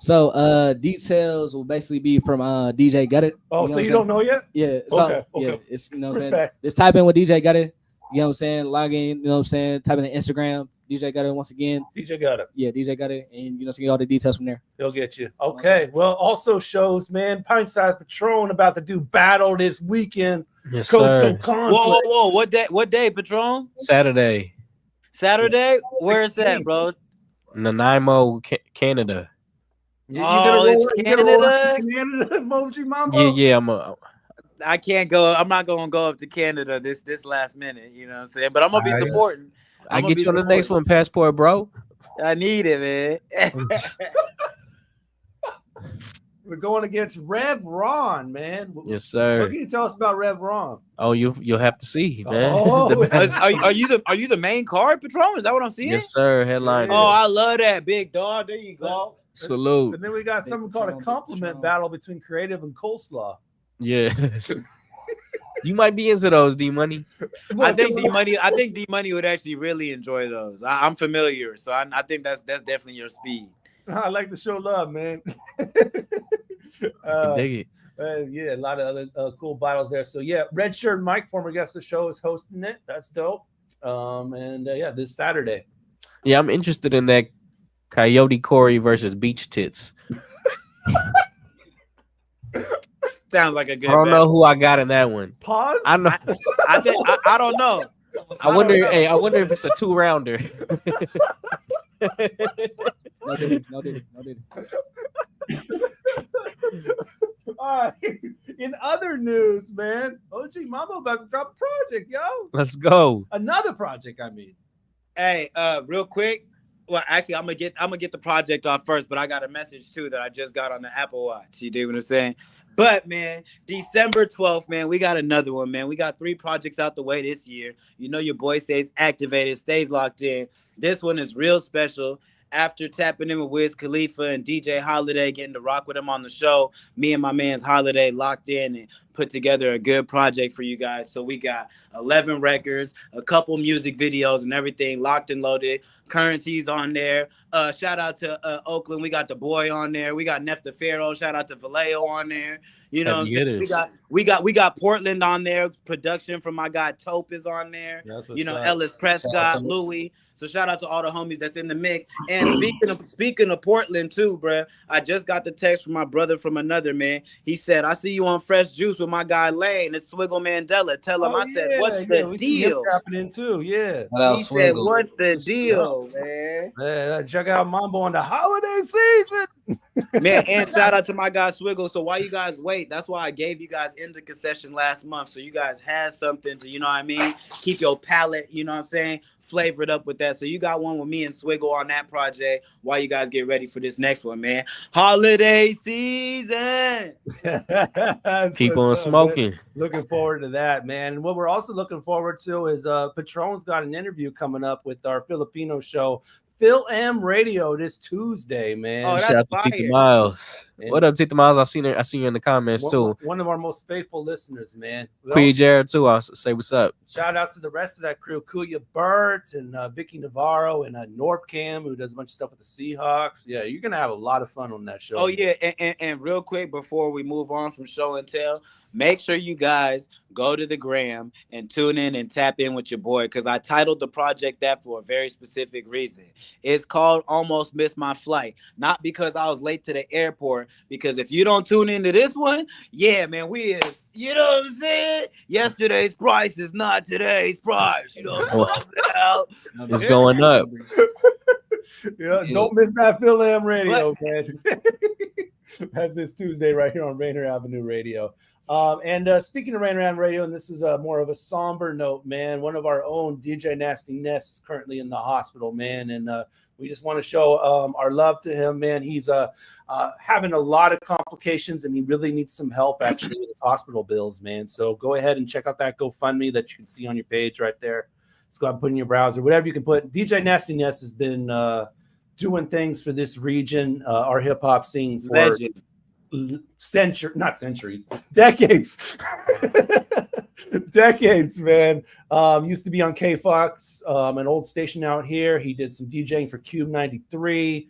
S14: So details will basically be from DJ Gutter.
S13: Oh, so you don't know yet?
S14: Yeah.
S13: Okay.
S14: Yeah, it's, you know what I'm saying? Just type in with DJ Gutter. You know what I'm saying? Log in, you know what I'm saying? Type in the Instagram, DJ Gutter once again.
S13: DJ Gutter.
S14: Yeah, DJ Gutter. And you know, to get all the details from there.
S13: He'll get you. Okay. Well, also shows, man, Pint Size Patron about to do battle this weekend.
S10: Yes, sir.
S12: Whoa. What day, Patron?
S10: Saturday.
S12: Where is that, bro?
S10: Nanaimo, Canada.
S12: It's Canada?
S13: OG Mambo?
S10: Yeah,
S12: I can't go. I'm not going to go up to Canada this last minute. You know what I'm saying? But I'm going to be supporting.
S10: I get you on the next one, passport, bro.
S12: I need it, man.
S13: We're going against Rev Ron, man.
S10: Yes, sir.
S13: What can you tell us about Rev Ron?
S10: Oh, you'll have to see, man.
S12: Oh, are you the main card, Patron? Is that what I'm seeing?
S10: Yes, sir. Headline.
S12: Oh, I love that, big dog. There you go.
S10: Salute.
S13: And then we got something called a compliment battle between Creative and Coleslaw.
S10: Yeah. You might be into those, D Money.
S12: I think D Money would actually really enjoy those. I'm familiar, so I think that's definitely your speed.
S13: I like to show love, man.
S10: Dig it.
S13: Yeah, a lot of other cool bottles there. So yeah, Red Shirt Mike, former guest of the show, is hosting it. That's dope. Yeah, this Saturday.
S10: Yeah, I'm interested in that Coyote Corey versus Beach Tits.
S12: Sounds like a good.
S10: I don't
S12: bet.
S10: know who I got in that one.
S13: Pause.
S10: I know.
S12: I don't know.
S10: I wonder if it's a 2-rounder.
S14: No, dude.
S13: All right. In other news, man, OG Mambo about to drop a project, yo.
S10: Let's go.
S13: Another project, I mean.
S12: Hey, real quick. Well, actually, I'm gonna get the project off first, but I got a message too that I just got on the Apple Watch. You dig what I'm saying? But man, December 12th, man, we got another one, man. We got 3 projects out the way this year. You know, your boy stays activated, stays locked in. This one is real special. After tapping in with Wiz Khalifa and DJ Holiday, getting to rock with him on the show, me and my man's Holiday locked in and put together a good project for you guys. So we got 11 records, a couple music videos and everything locked and loaded. Currency's on there. Shout out to Oakland. We got the boy on there. We got Neff the Pharaoh. Shout out to Vallejo on there. You know what I'm saying? We got Portland on there. Production from my guy Tope is on there. You know, Ellis Prescott, Louis. So shout out to all the homies that's in the mix. And speaking of Portland too, bruh, I just got the text from my brother from another man. He said, I see you on Fresh Juice with my guy Laine. It's Swiggle Mandela. Tell him I said, what's the deal?
S13: Happening too, yeah.
S12: He said, what's the deal, man?
S13: Check out Mambo on the holiday season.
S12: Man, and shout out to my guy Swiggle. So while you guys wait, that's why I gave you guys indica session last month. So you guys had something to, you know what I mean? Keep your palate, you know what I'm saying? Flavored up with that. So you got one with me and Swiggle on that project while you guys get ready for this next one, man. Holiday season.
S10: Keep on smoking.
S13: Man. Looking forward to that, man. And what we're also looking forward to is Patron's got an interview coming up with our Filipino show, Phil M Radio, this Tuesday, man.
S10: Oh, shout out to Tita Miles. What up, Tita Miles? I seen you in the comments too.
S13: One of our most faithful listeners, man.
S10: Queen Jared too. I'll say what's up.
S13: Shout out to the rest of that crew, Kuya Burt and Vicky Navarro and Norpcam, who does a bunch of stuff with the Seahawks. Yeah, you're gonna have a lot of fun on that show.
S12: Oh yeah, and real quick before we move on from show and tell, make sure you guys go to the gram and tune in and tap in with your boy, because I titled the project that for a very specific reason. It's called Almost Missed My Flight. Not because I was late to the airport, because if you don't tune into this one, yeah, man, we is, you know what I'm saying? Yesterday's price is not today's price. You know what I'm saying?
S10: It's going up.
S13: Yeah, don't miss that Phil M Radio, man. That's this Tuesday right here on Rainier Avenue Radio. And speaking of Rainier Avenue Radio, and this is more of a somber note, man. One of our own, DJ Nasty Ness, is currently in the hospital, man. And we just want to show our love to him, man. He's having a lot of complications, and he really needs some help, actually, with his hospital bills, man. So go ahead and check out that GoFundMe that you can see on your page right there. Just go ahead and put in your browser, whatever you can put. DJ Nasty Ness has been doing things for this region, our hip-hop scene for
S12: Legend.
S13: Decades. Decades, man. Used to be on K-Fox, an old station out here. He did some DJing for Cube 93.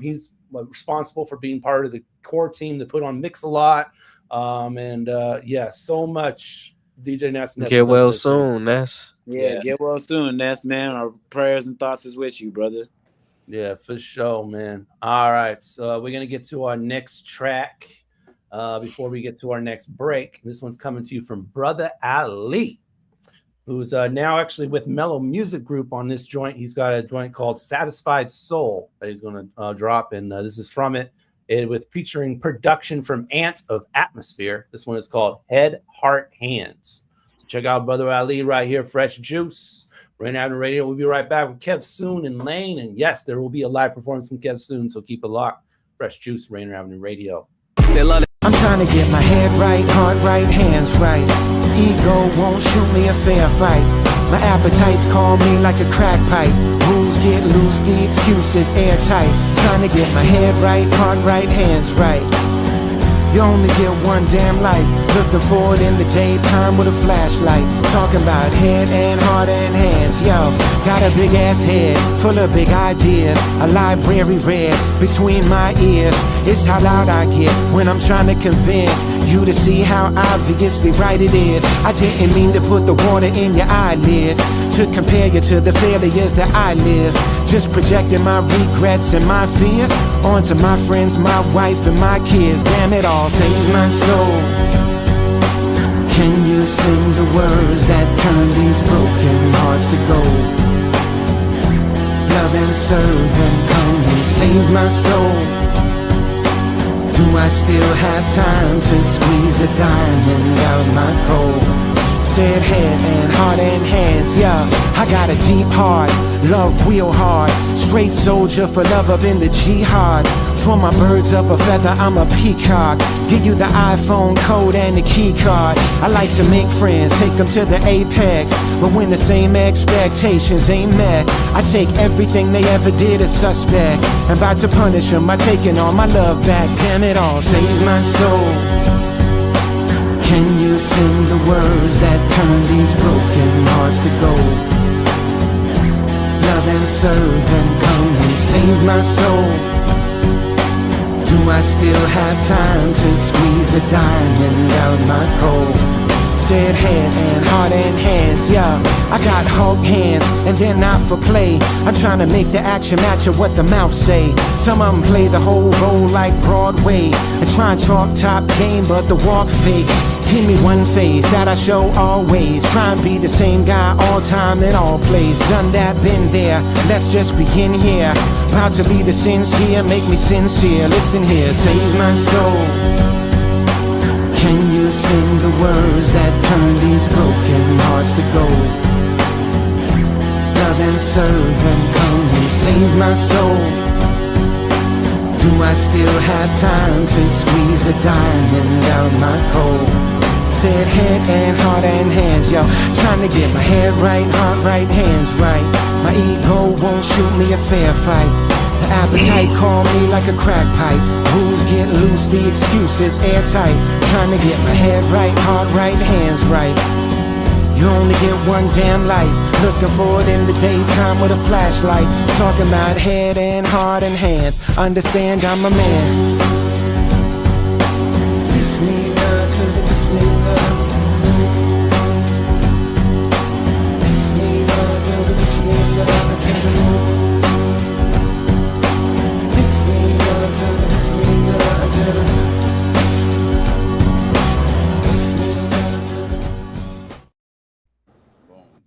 S13: He's responsible for being part of the core team that put on Mix a Lot. Yeah, so much DJ Ness.
S10: Get well soon, Ness.
S12: Yeah, get well soon, Ness, man. Our prayers and thoughts is with you, brother.
S13: Yeah, for sure, man. All right, so we're going to get to our next track before we get to our next break. This one's coming to you from Brother Ali, who's now actually with Mellow Music Group on this joint. He's got a joint called Satisfied Soul that he's going to drop, and this is from it with featuring production from Ant of Atmosphere. This one is called Head, Heart, Hands. So check out Brother Ali right here, Fresh Juice. Rainier Avenue Radio. We'll be right back with Kev SoOn and Laine. And yes, there will be a live performance from Kev SoOn, so keep it locked. Fresh Juice, Rainier Avenue Radio.
S5: I'm trying to get my head right, heart right, hands right. Ego won't shoot me a fair fight. My appetites call me like a crack pipe. Rules get loose, the excuses airtight. Trying to get my head right, heart right, hands right. You only get one damn life. Looking forward in the daytime with a flashlight. Talking about head and heart and hands. Yo, got a big ass head full of big ideas. A library read between my ears. It's how loud I get when I'm trying to convince you to see how obviously right it is. I didn't mean to put the water in your eyelids, to compare you to the failures that I live. Just projecting my regrets and my fears onto my friends, my wife, and my kids. Damn it all, save my soul. Can you sing the words that turn these broken hearts to gold? Love and serve and come and save my soul. Do I still have time to squeeze a diamond out my coal? Said head and heart and hands, yeah. I got a deep heart, love real hard. Straight soldier for love up in the jihad. For my birds of a feather, I'm a peacock. Give you the iPhone code and the key card. I like to make friends, take them to the apex. But when the same expectations ain't met, I take everything they ever did as suspect. I'm about to punish them by taking all my love back. Damn it all, save my soul. Can you sing the words that turn these broken hearts to gold? Love and serve and come and save my soul. Do I still have time to squeeze a diamond out my coal? Said head and heart and hands, yeah. I got Hulk hands and they're not for play. I'm trying to make the action match of what the mouth say. Some of them play the whole role like Broadway and try and talk top game but the walk fake. Give me one face that I show always. Try and be the same guy all time in all place. Done that, been there, let's just begin here. About to be the sincere, make me sincere. Listen here, save my soul. Can you sing the words that turn these broken hearts to gold? Love and serve and come and save my soul. Do I still have time to squeeze a diamond out my coal? Said head and heart and hands, yo. Trying to get my head right, heart right, hands right. My ego won't shoot me a fair fight. The appetite call me like a crack pipe. Rules get loose, the excuses airtight. Trying to get my head right, heart right, hands right. You only get one damn life. Looking forward in the daytime with a flashlight. Talking about head and heart and hands. Understand I'm a man.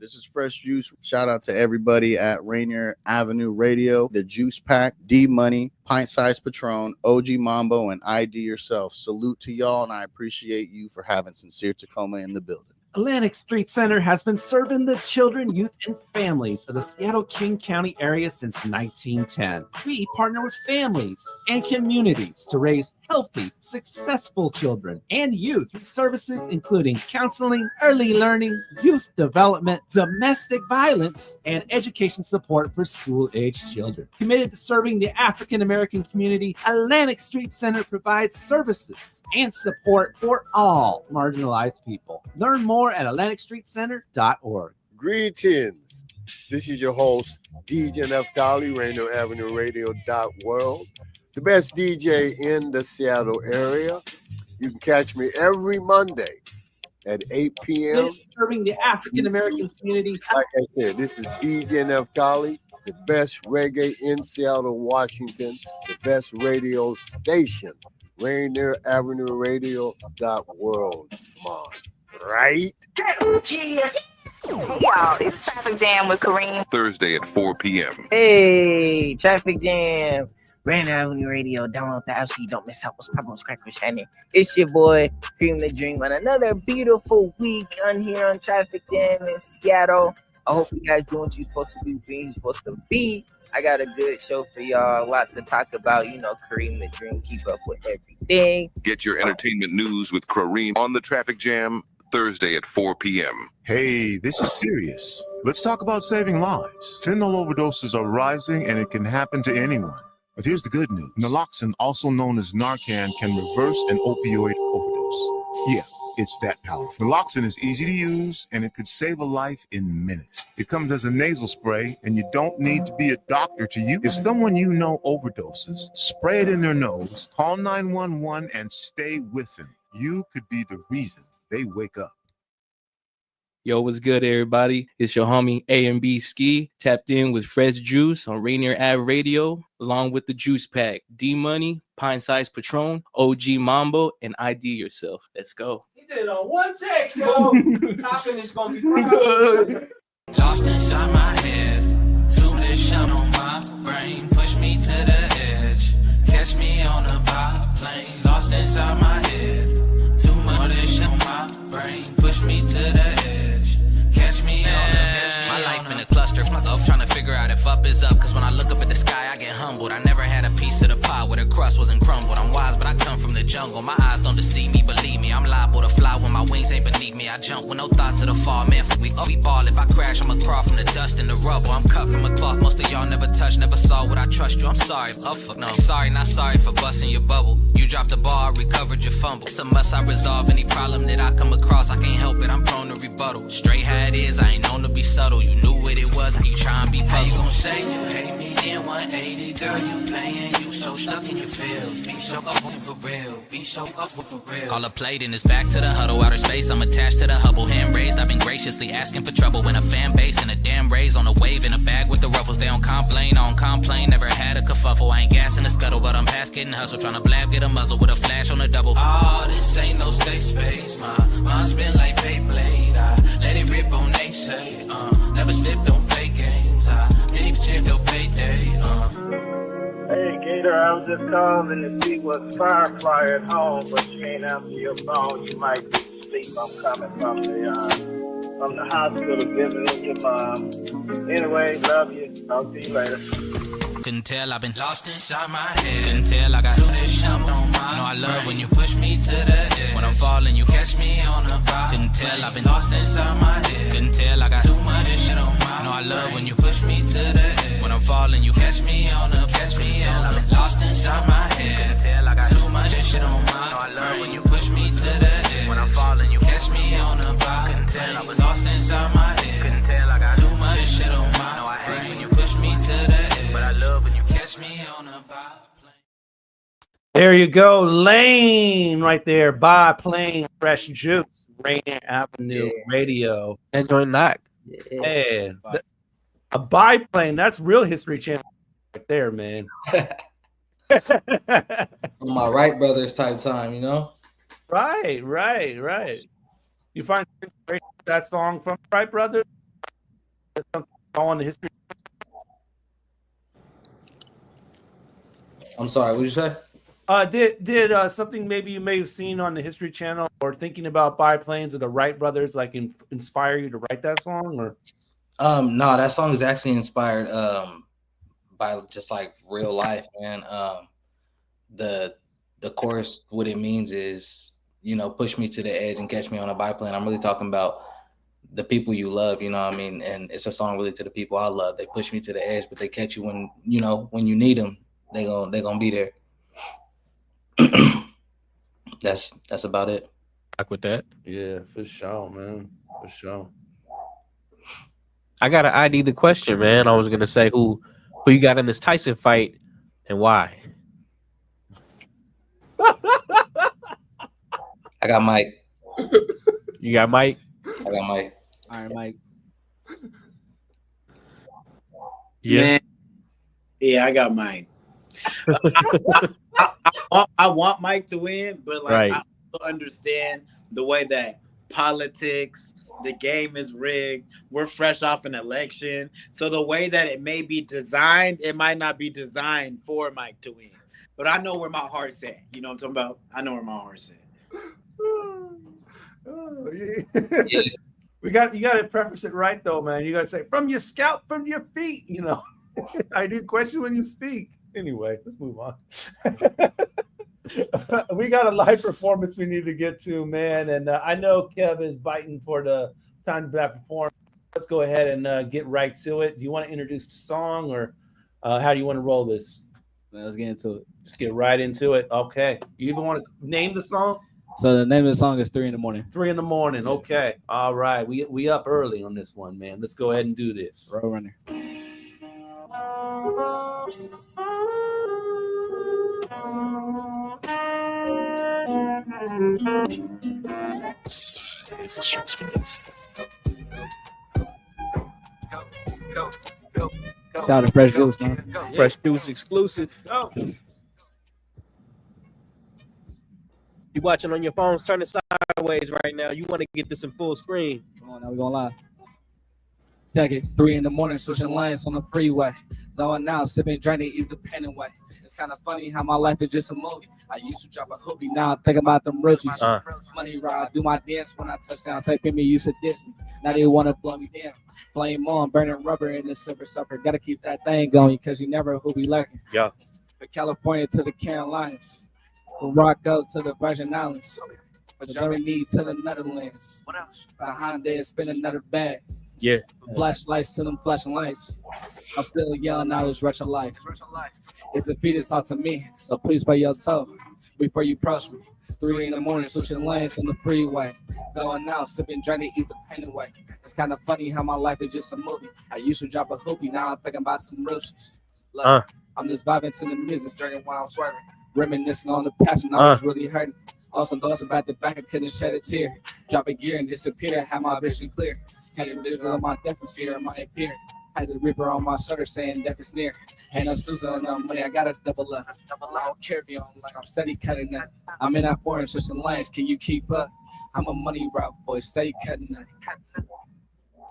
S11: This is Fresh Juice. Shout out to everybody at Rainier Avenue Radio, The Juice Pack, D Money, Pint Size Patron, OG Mambo, and ID Yourself. Salute to y'all, and I appreciate you for having Sincere Tacoma in the building.
S13: Atlantic Street Center has been serving the children, youth, and families of the Seattle-King County area since 1910. We partner with families and communities to raise healthy, successful children and youth through services including counseling, early learning, youth development, domestic violence, and education support for school-aged children. Committed to serving the African-American community, Atlantic Street Center provides services and support for all marginalized people. Learn more at AtlanticStreetCenter.org.
S17: Greetings. This is your host, DJ Neftali, Rainier Avenue Radio.world, the best DJ in the Seattle area. You can catch me every Monday at 8 p.m.
S13: Serving the African American community.
S17: Like I said, this is DJ Neftali, the best reggae in Seattle, Washington, the best radio station, Rainier Avenue Radio.world. Come on. Right?
S18: Hey y'all, it's Traffic Jam with Kareem.
S19: Thursday at 4 p.m.
S18: Hey, Traffic Jam. Rainier Avenue Radio, download the app so you don't miss out what's popping on Crack with Shannon. It's your boy, Cream the Dream, on another beautiful week on here on Traffic Jam in Seattle. I hope you guys doing what you're supposed to be, being you're supposed to be. I got a good show for y'all, a lot to talk about. You know, Kareem the Dream, keep up with everything.
S19: Get your entertainment news with Kareem on the Traffic Jam Thursday at 4 p.m.
S20: Hey, this is serious. Let's talk about saving lives. Fentanyl overdoses are rising and it can happen to anyone.
S1: But here's the good news. Naloxone, also known as Narcan, can reverse an opioid overdose. Yeah, it's that powerful. Naloxone is easy to use, and it could save a life in minutes. It comes as a nasal spray, and you don't need to be a doctor to use. If someone you know overdoses, spray it in their nose, call 911, and stay with them. You could be the reason they wake up.
S10: Yo, what's good, everybody? It's your homie emcee tapped in with Fresh Juice on Rainier Avenue Radio, along with the Juice Pack, D-Money, Pint Size Patron, OG Mambo, and ID Yourself. Let's go.
S13: He did it on one text, yo. Talking is gonna be proud.
S2: Lost inside my head, too much shut on my brain, push me to the edge, catch me on a biplane. Lost inside my head, too much shut on my brain, push me to the edge, catch me on
S9: My life in a cluster, of trying to figure out if up is up. Cause when I look up at the sky, I get humbled. I never had a piece of the pie where the crust wasn't crumbled. I'm wise, but I come from the jungle. My eyes don't deceive me, believe me. I'm liable to fly when my wings ain't beneath me. I jump with no thoughts of the fall. Man, we ball. If I crash, I'ma crawl from the dust and the rubble. I'm cut from a cloth most of y'all never touched, never saw. Would I trust you? I'm sorry. Oh, fuck no. Sorry, not sorry for busting your bubble. You dropped the ball, I recovered your fumble. It's a must I resolve any problem that I come across. I can't help it, I'm prone to rebuttal. Straight how it is, I ain't known to be subtle. You knew what it was, how you try and be puzzled. How you gon' say you hate me in 180? Girl, you playing, you so stuck in your feels. Be so up for real, be so up for real. Call a plate and it's back to the huddle. Outer space, I'm attached to the Hubble. Hand raised, I've been graciously asking for trouble. When a fan base and a damn raise on a wave in a bag with the ruffles. They don't complain, I don't complain. Never had a kerfuffle, I ain't gas in the scuttle. But I'm past getting hustle, trying to blab, get a muzzle with a flash on the double. Oh, this ain't no safe space, my mind's been like Beyblade. I let it rip on they say, never slipped on fake games. I didn't check your payday,
S20: Hey Gator, I was just calling to see what's Firefly at home, but you ain't answer your phone. You might be asleep. I'm coming from the hospital visiting your mom. Anyway, love you. I'll see you later.
S9: Couldn't tell I've been lost inside my head. Couldn't tell I got too much shampoo on my. Know I love when you push me to the edge. When I'm falling, you catch me on the bar. Couldn't tell I've been lost inside my head. Couldn't tell I got too much shit on my. Know I love when you push me to the edge. When I'm falling, you catch me on the. Catch me on the. Lost inside my head. Couldn't tell I got too much shit on my. Know I love when you push me to the edge. When I'm falling, you catch me on the bar. Couldn't tell I was lost inside my head. Couldn't tell I got too much shit on my. Know I hate when you push me to the edge. But I love when you catch me on a biplane.
S13: There you go, Laine, right there. Biplane, Fresh Juice, Rainier Avenue Radio.
S10: And join knock.
S13: Yeah, a biplane. That's real History Channel right there, man.
S15: My Wright brothers type time, you know.
S13: Right. You find that song from Wright Brothers? That's something on the History.
S15: I'm sorry, what did you say?
S13: Did something maybe you may have seen on the History Channel or thinking about biplanes or the Wright brothers like inspire you to write that song? Or
S15: No, that song is actually inspired by just like real life, man. The chorus, what it means is, you know, push me to the edge and catch me on a biplane. I'm really talking about the people you love, you know what I mean? And it's a song really to the people I love. They push me to the edge, but they catch you when, you know, when you need them. They gonna be there. That's about it.
S10: Back with that.
S13: Yeah, for sure, man. For sure.
S10: I gotta ID the question, man. I was gonna say who you got in this Tyson fight and why.
S15: I got Mike.
S10: You got Mike?
S15: I got Mike.
S14: All right, Mike.
S10: Yeah.
S21: Man. Yeah, I got Mike. I want Mike to win, but like
S10: right.
S21: I also understand the way that politics, the game is rigged. We're fresh off an election, so the way that it may be designed, it might not be designed for Mike to win. But I know where my heart's at. You know what I'm talking about? I know where my heart's at.
S13: Oh, yeah. You got to preface it right though, man. You got to say from your scalp, from your feet. You know, I do question when you speak. Anyway, let's move on. We got a live performance we need to get to, man. And I know Kev is biting for the time to that performance. Let's go ahead and get right to it. Do you want to introduce the song or how do you want to roll this?
S14: Let's get into it.
S13: Let's get right into it. Okay. You even want to name the song?
S14: So the name of the song is 3 in the morning.
S13: 3 in the morning. Okay. All right. We up early on this one, man. Let's go ahead and do this.
S14: Roadrunner. Shout out to Fresh Juice, man.
S10: Fresh Juice exclusive.
S13: Go.
S10: You watching on your phones, turn it sideways right now. You want to get this in full screen.
S14: Come on, now we're gonna live. Check it. 3 in the morning, switching lanes on the freeway. Going now, sipping, drinking, eats a pen away. It's kind of funny how my life is just a movie. I used to drop a hoopy, now I'm thinking about them rookies. Money ride, do my dance when I touch down. Taking me, used to diss me. Now they want to blow me down. Flame on, burning rubber in the silver surfer. Gotta keep that thing going, because you never who be lurking.
S10: Yeah.
S14: From California to the Carolinas. From Rocco to the Virgin Islands. From Germany to the Netherlands. What else? The Honda spin another bag.
S10: Yeah.
S14: Flashlights to them flashing lights. I'm still young, now it's rushing life. It's a beat, it's talk to me, so please pay your toe before you approach me. 3 in the morning, switching lanes on the freeway. Going out, sipping, drinking, eat the pain away. It's kind of funny how my life is just a movie. I used to drop a hoopy, now I'm thinking about some roaches. Look, I'm just vibing to the music, drinking while I'm swerving. Reminiscing on the past when I was really hurting. Also, thoughts about the back, I couldn't shed a tear. Drop a gear and disappear, have my vision clear. Had a vision on my death was fear, my appear. Had the Reaper on my shoulder saying death is near. And I'm losing on no money, I gotta double up. I don't care if you don't like, I'm steady cutting that. I'm in that foreign switching lanes, can you keep up? I'm a money route boy, steady cutting that.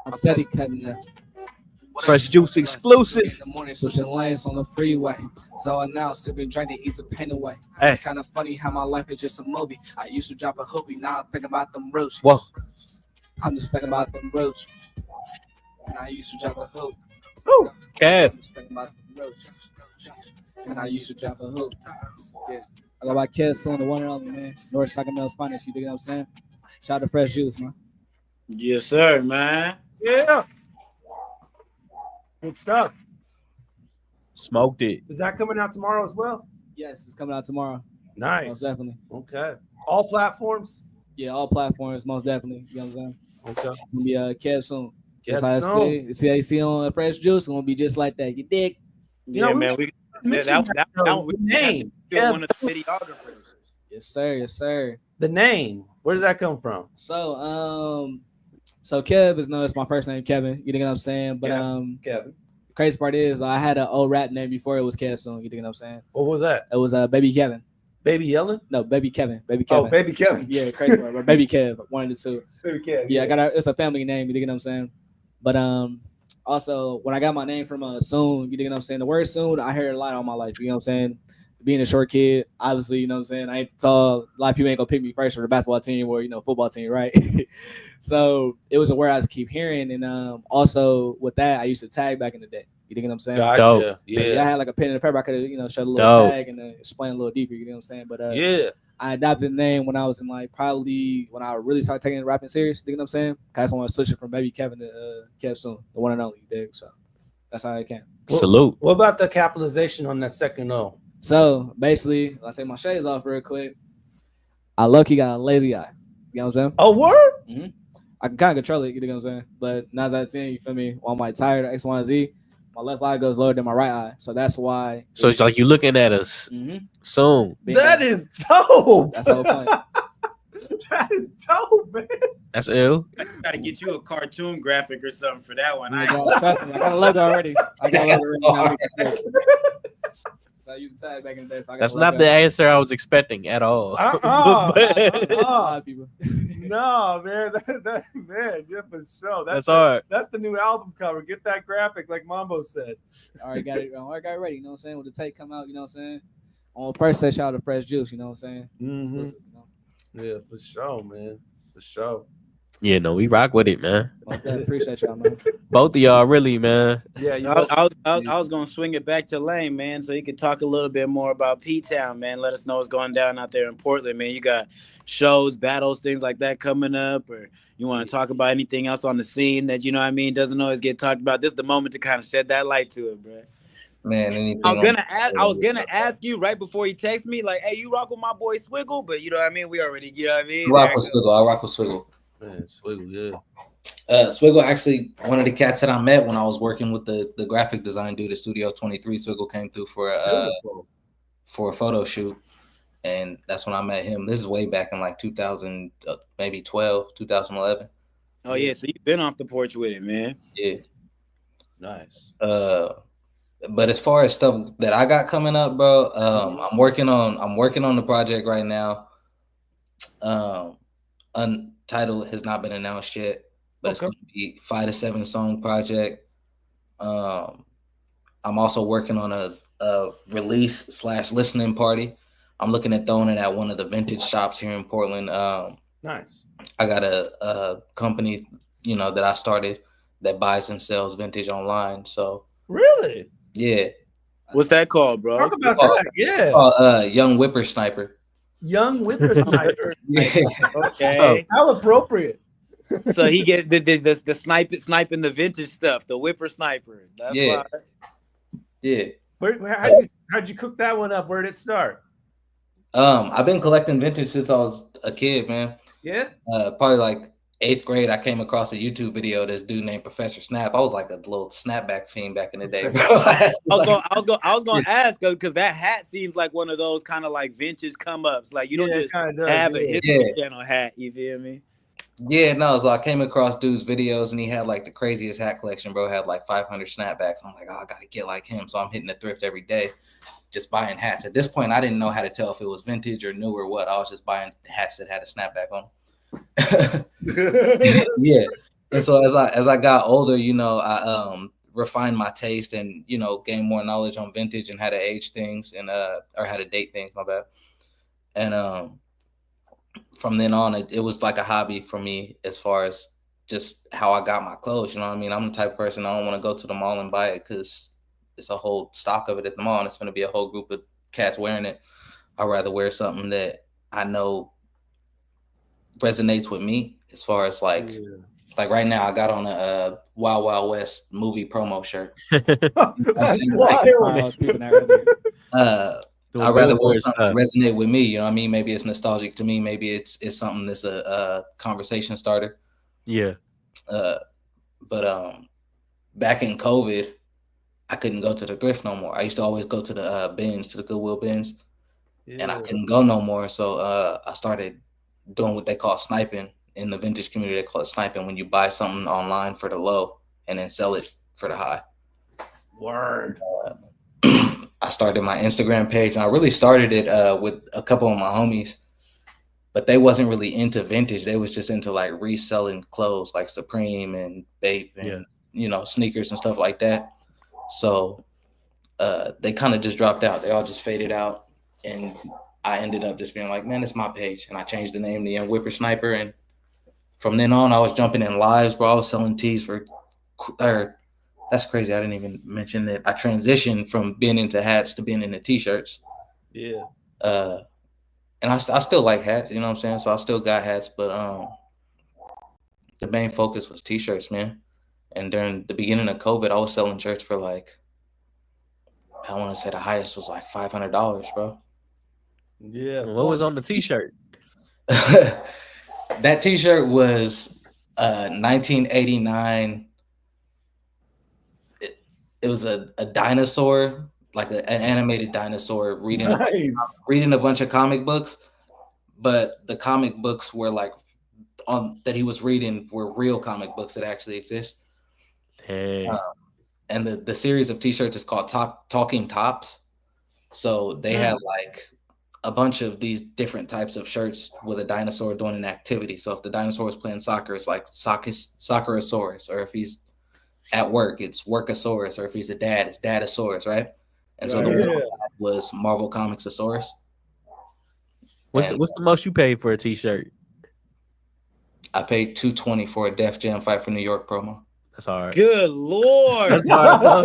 S14: I'm steady cutting that.
S10: Fresh Juice exclusive.
S14: 3 in the morning, switching lanes on the freeway. So I now sipping, drinking, eat the pain away.
S10: Hey.
S14: It's kind of funny how my life is just a movie. I used to drop a hoopy, now I'm thinking about them roaches.
S10: Whoa.
S14: I'm just thinking about them roaches. And I used to drop a hoop.
S10: Kev.
S14: I'm just thinking about them roaches. And I used to drop a hoop. Yeah. I got my Kev SoOn, the one and only, man. North Sacramento's finest, you dig what I'm saying? Shout out to Fresh Juice, man.
S21: Yes, sir, man.
S13: Yeah. Good stuff.
S10: Smoked it.
S13: Is that coming out tomorrow as well?
S14: Yes, it's coming out tomorrow.
S13: Nice.
S14: Most definitely.
S13: Okay. All platforms?
S14: Yeah, all platforms, most definitely. You know what I'm saying?
S13: Okay.
S14: It's gonna be Kev SoOn.
S13: Kev
S14: That's how
S13: SoOn.
S14: it's you see on Fresh Juice, it's gonna be just like that. You dig?
S21: Yeah, man. That
S13: name.
S21: one of the videographers.
S14: Yes, sir. Yes, sir.
S13: The name. Where does that come from?
S14: So Kev is known as my first name, Kevin. You know what I'm saying? But
S13: Kevin.
S14: the crazy part is I had an old rap name before it was Kev SoOn. You know what I'm saying?
S13: What was that?
S14: It was Baby Kevin.
S13: Baby Yellen?
S14: No, Baby Kevin. Baby Kevin.
S13: Oh, Baby Kevin.
S14: Yeah, crazy part. But Baby Kev, one of the two.
S13: Baby Kev.
S14: Yeah, it's a family name. You know what I'm saying? But also when I got my name from SoOn, you know what I'm saying? The word SoOn I heard a lot all my life. You know what I'm saying? Being a short kid, obviously, you know what I'm saying? I ain't tall. A lot of people ain't gonna pick me first for the basketball team or football team, right? So it was a word I just keep hearing, and also with that, I used to tag back in the day. You know what I'm saying?
S10: Gotcha.
S14: So,
S10: Yeah.
S14: I had like a pen and paper. I could have, showed a little tag and explain a little deeper. You know what I'm saying? But
S13: yeah,
S14: I adopted the name when I was in probably when I really started taking rapping serious. You know what I'm saying? I just want to switch it from Baby Kevin to Kev SoOn, the one and only. You dig? So that's how it came.
S10: Salute.
S13: What about the capitalization on that second O?
S14: So basically, I take my shades off real quick. I lucky got a lazy eye. You know what I'm saying?
S13: Oh, word?
S14: Mm-hmm. I can kind of control it. You know what I'm saying? But 9 out of 10, you feel me? On my tired X, Y, and Z, my left eye goes lower than my right eye. So that's why.
S10: So it's like you looking at us soon.
S13: That is dope.
S14: That's the whole point.
S13: That is dope, man.
S10: That's ill.
S21: I gotta get you a cartoon graphic or something for that one.
S14: I got a logo already. I got a logo already. So I used to tag back in the day. So I got
S10: That's not the answer I was expecting at all.
S14: People.
S13: No, man, man, yeah, for sure.
S10: That's hard.
S13: That's the new album cover. Get that graphic, like Mambo said.
S14: I already got it ready. You know what I'm saying? When the tape come out, you know what I'm saying? On first say shout out to Fresh Juice. You know what I'm saying?
S13: Mm-hmm. Yeah, for sure, man. For sure.
S10: Yeah, no, we rock with it, man.
S14: I appreciate y'all, man.
S10: Both of y'all, really, man.
S21: Yeah, I was gonna swing it back to Laine, man, so he could talk a little bit more about P-Town, man. Let us know what's going down out there in Portland, man. You got shows, battles, things like that coming up, or you want to talk about anything else on the scene that doesn't always get talked about. This is the moment to kind of shed that light to it, bro.
S15: Man, anything.
S21: I was gonna ask you right before he texted me, like, "Hey, you rock with my boy Swiggle?" But you know what I mean. We already, you know what I mean.
S15: I rock with Swiggle.
S10: Man, Swiggle, yeah.
S15: Swiggle actually one of the cats that I met when I was working with the graphic design dude at Studio 23. Swiggle came through for a photo shoot, and that's when I met him. This is way back in like 2000, maybe 2011.
S21: Oh yeah, so you've been off the porch with it, man.
S15: Yeah,
S10: nice.
S15: But as far as stuff that I got coming up, bro, I'm working on the project right now. Untitled has not been announced yet, but it's going to be 5 to 7 song project. I'm also working on a release/listening party. I'm looking at throwing it at one of the vintage shops here in Portland.
S13: Nice.
S15: I got a company, that I started that buys and sells vintage online. So
S13: really,
S15: yeah.
S21: What's that called, bro?
S13: Talk about that. Yeah.
S15: Young Whippersniper.
S13: Young Whippersniper.
S15: Yeah.
S21: Okay.
S13: How appropriate.
S21: So he get the sniping the vintage stuff, the whippersniper. That's why.
S15: Yeah.
S13: How'd you cook that one up? Where did it start?
S15: I've been collecting vintage since I was a kid, man.
S13: Yeah.
S15: Probably like 8th grade, I came across a YouTube video of this dude named Professor Snap. I was like a little snapback fiend back in the day.
S21: I was gonna ask because that hat seems like one of those kind of like vintage come ups. Like you don't just have a History Channel hat. You feel me?
S15: Yeah, no. So I came across dude's videos and he had like the craziest hat collection, bro. Had like 500 snapbacks. I'm like, oh, I gotta get like him. So I'm hitting the thrift every day, just buying hats. At this point, I didn't know how to tell if it was vintage or new or what. I was just buying hats that had a snapback on. Yeah. And so as I got older, I refined my taste and gained more knowledge on vintage and how to age things and or how to date things, my bad. And from then on it was like a hobby for me as far as just how I got my clothes. You know what I mean? I'm the type of person I don't want to go to the mall and buy it because it's a whole stock of it at the mall and it's going to be a whole group of cats wearing it. I'd rather wear something that I know resonates with me as far as like right now I got on a Wild Wild West movie promo shirt. I'd rather wear something resonate with me, you know what I mean? Maybe it's nostalgic to me, maybe it's something that's a conversation starter.
S10: Yeah.
S15: But back in COVID, I couldn't go to the thrift no more. I used to always go to the bins, to the Goodwill bins, and I couldn't go no more. So I started doing what they call sniping in the vintage community. They call it sniping when you buy something online for the low and then sell it for the high.
S13: Word.
S15: I started my Instagram page and I really started it with a couple of my homies, but they wasn't really into vintage. They was just into like reselling clothes like Supreme and Bape and sneakers and stuff like that. So they kind of just dropped out. They all just faded out. And I ended up just being like, man, it's my page. And I changed the name to Young Whippersniper. And from then on, I was jumping in lives, bro. I was selling tees that's crazy. I didn't even mention that I transitioned from being into hats to being into t-shirts.
S13: Yeah.
S15: And I still like hats, you know what I'm saying? So I still got hats, but the main focus was t-shirts, man. And during the beginning of COVID, I was selling shirts for like, I want to say the highest was like $500, bro.
S13: Yeah.
S10: What was on the t-shirt?
S15: That t-shirt was 1989. It was a dinosaur, like an animated dinosaur reading a bunch of comic books, but the comic books were like that he was reading were real comic books that actually exist.
S10: Hey.
S15: And the series of t-shirts is called Talking Tops. So they had like a bunch of these different types of shirts with a dinosaur doing an activity. So if the dinosaur is playing soccer, it's like Soccerosaurus, or if he's at work, it's Workosaurus, or if he's a dad, it's Dadasaurus, right? And so the one was Marvel Comicsaurus.
S10: What's the most you paid for a t-shirt?
S15: I paid $220 for a Def Jam Fight for New York promo.
S10: That's hard.
S21: Good Lord.
S10: That's hard.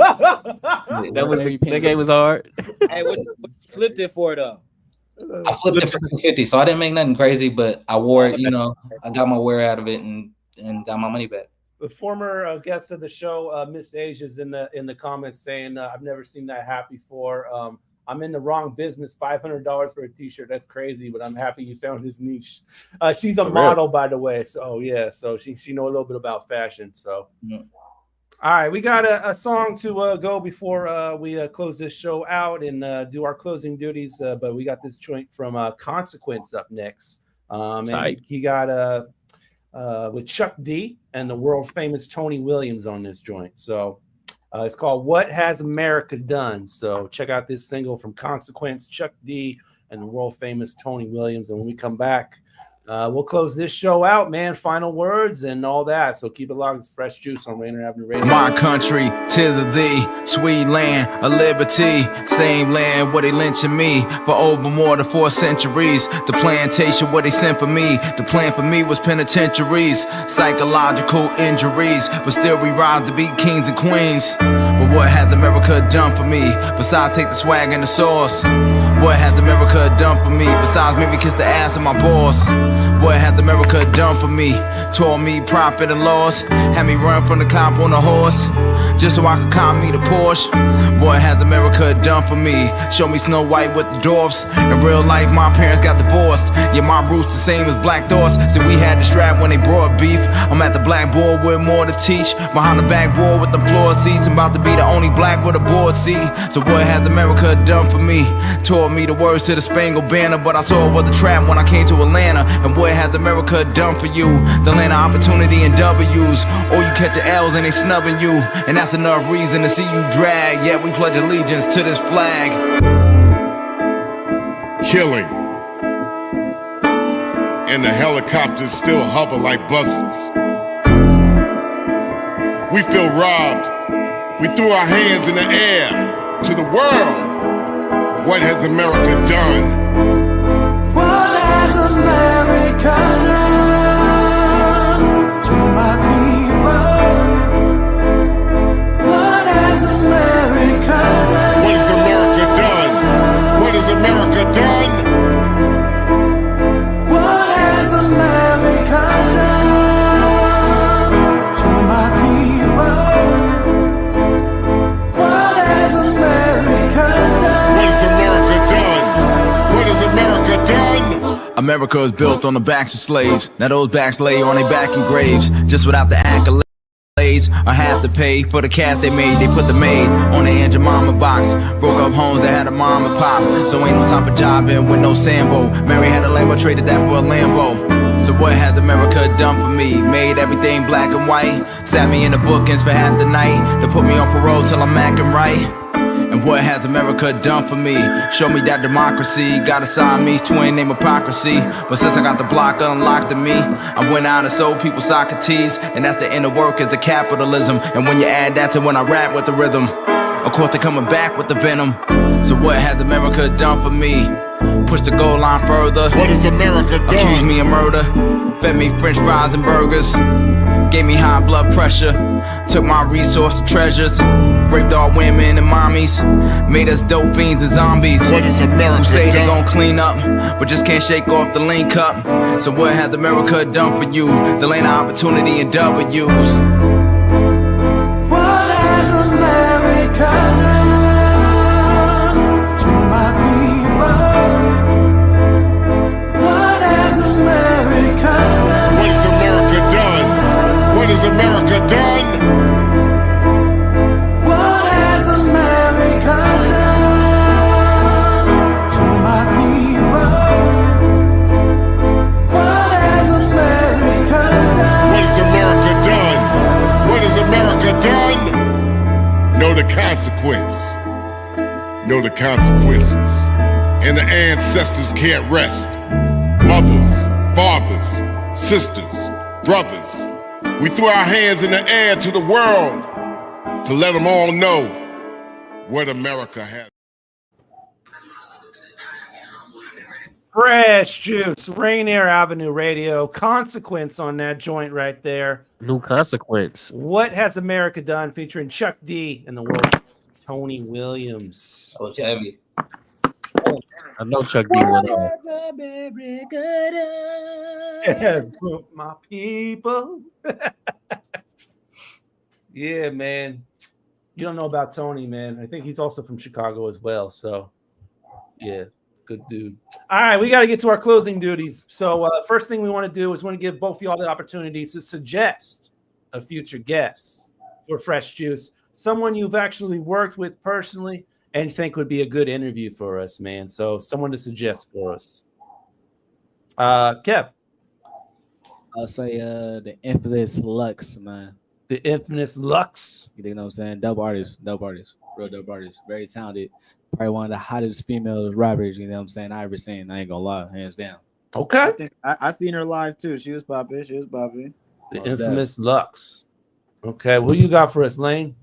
S10: That game was hard.
S21: Hey, what you flipped it for though?
S15: I flipped it for $250, so I didn't make nothing crazy, but I wore it, I got my wear out of it and got my money back.
S13: The former guest of the show, Miss Asia's in the comments saying, "I've never seen that hat before. I'm in the wrong business. $500 for a T-shirt. That's crazy, but I'm happy you found his niche." She's a model, by the way. So yeah, so she know a little bit about fashion. So all right, we got a song to go before we close this show out and do our closing duties. But we got this joint from Consequence up next. And he got with Chuck D and the world famous Tony Williams on this joint. So it's called What Has America Done? So check out this single from Consequence, Chuck D, and the world famous Tony Williams. And when we come back, we'll close this show out, man. Final words and all that. So keep it locked. It's Fresh Juice on Rainier Avenue Radio.
S3: My country, 'tis of thee, sweet land of liberty. Same land where they lynching me for over more than 4 centuries. The plantation where they sent for me. The plan for me was penitentiaries, psychological injuries, but still we rise to be kings and queens. But what has America done for me besides take the swag and the sauce? What has America done for me besides maybe kiss the ass of my boss? What has America done for me? Taught me profit and loss. Had me run from the cop on a horse just so I could cop me the Porsche. What has America done for me? Show me Snow White with the dwarfs. In real life, my parents got divorced. Yeah, my roots the same as Black Thoughts. So we had the strap when they brought beef. I'm at the blackboard with more to teach. Behind the backboard with the floor seats. I'm about to be the only black with a board seat. So what has America done for me? Taught me the words to the Spangled Banner, but I saw it was a trap when I came to Atlanta. And what has America done for you? The land of opportunity and W's. Or you catch your L's and they snubbing you. And that's enough reason to see you drag. Yet we pledge allegiance to this flag.
S1: Killing. And the helicopters still hover like buzzards. We feel robbed. We threw our hands in the air to the world. What has America done?
S5: What has America done to my people? What has America done?
S1: What has America done? What has America done?
S5: What has America done to my people? What has America done?
S1: What has America done? What has America done?
S3: America is built on the backs of slaves. Now those backs lay on their back in graves. Just without the accolades, I have to pay for the cash they made. They put the maid on the Aunt Jemima box. Broke up homes that had a mom and pop. So ain't no time for jobbing with no Sambo. Mary had a Lambo, traded that for a Lambo. So what has America done for me? Made everything black and white. Sat me in the bookends for half the night. To put me on parole till I'm acting right. And what has America done for me? Show me that democracy. Got a Siamese twin named Hypocrisy. But since I got the block unlocked to me, I went out and sold people Socrates. And that's the inner workings of capitalism. And when you add that to when I rap with the rhythm, of course they're coming back with the venom. So what has America done for me? Push the goal line further.
S1: What has America done?
S3: Accused me of murder. Fed me french fries and burgers. Gave me high blood pressure. Took my resource treasures. Raped all women and mommies. Made us dope fiends and zombies.
S1: What is America
S3: Who say they
S1: done?
S3: gon' clean up, but just can't shake off the lean cup. So what has America done for you? The land of opportunity and W's.
S5: What has America done to my people? What has America done?
S1: What has America done? What has America done?
S5: What has America done to my people? What has America done?
S1: What has America done? What has America done? Know the consequence. Know the consequences. And the ancestors can't rest. Mothers, fathers, sisters, brothers. We threw our hands in the air to the world to let them all know what America has.
S13: Fresh Juice, Rainier Avenue Radio. Consequence on that joint right there.
S10: New Consequence.
S13: What has America done? Featuring Chuck D and the world Tony Williams.
S15: Oh, it's heavy.
S10: I know Chuck D went on.
S13: My people. Yeah, man. You don't know about Tony, man. I think he's also from Chicago as well. So, yeah, good dude. All right, we got to get to our closing duties. So, first thing we want to do is want to give both of y'all the opportunity to suggest a future guest for Fresh Juice, someone you've actually worked with personally and think would be a good interview for us, man. So, someone to suggest for us. Kev.
S14: I'll say the infamous Lux, man.
S13: The infamous Lux.
S14: You know what I'm saying? Dope artist, real dope artist, very talented. Probably one of the hottest female rappers, you know what I'm saying, I ever seen. I ain't gonna lie, hands down.
S13: Okay.
S12: I think I seen her live too. She was popping.
S13: The infamous Lux. Okay, who you got for us, Laine?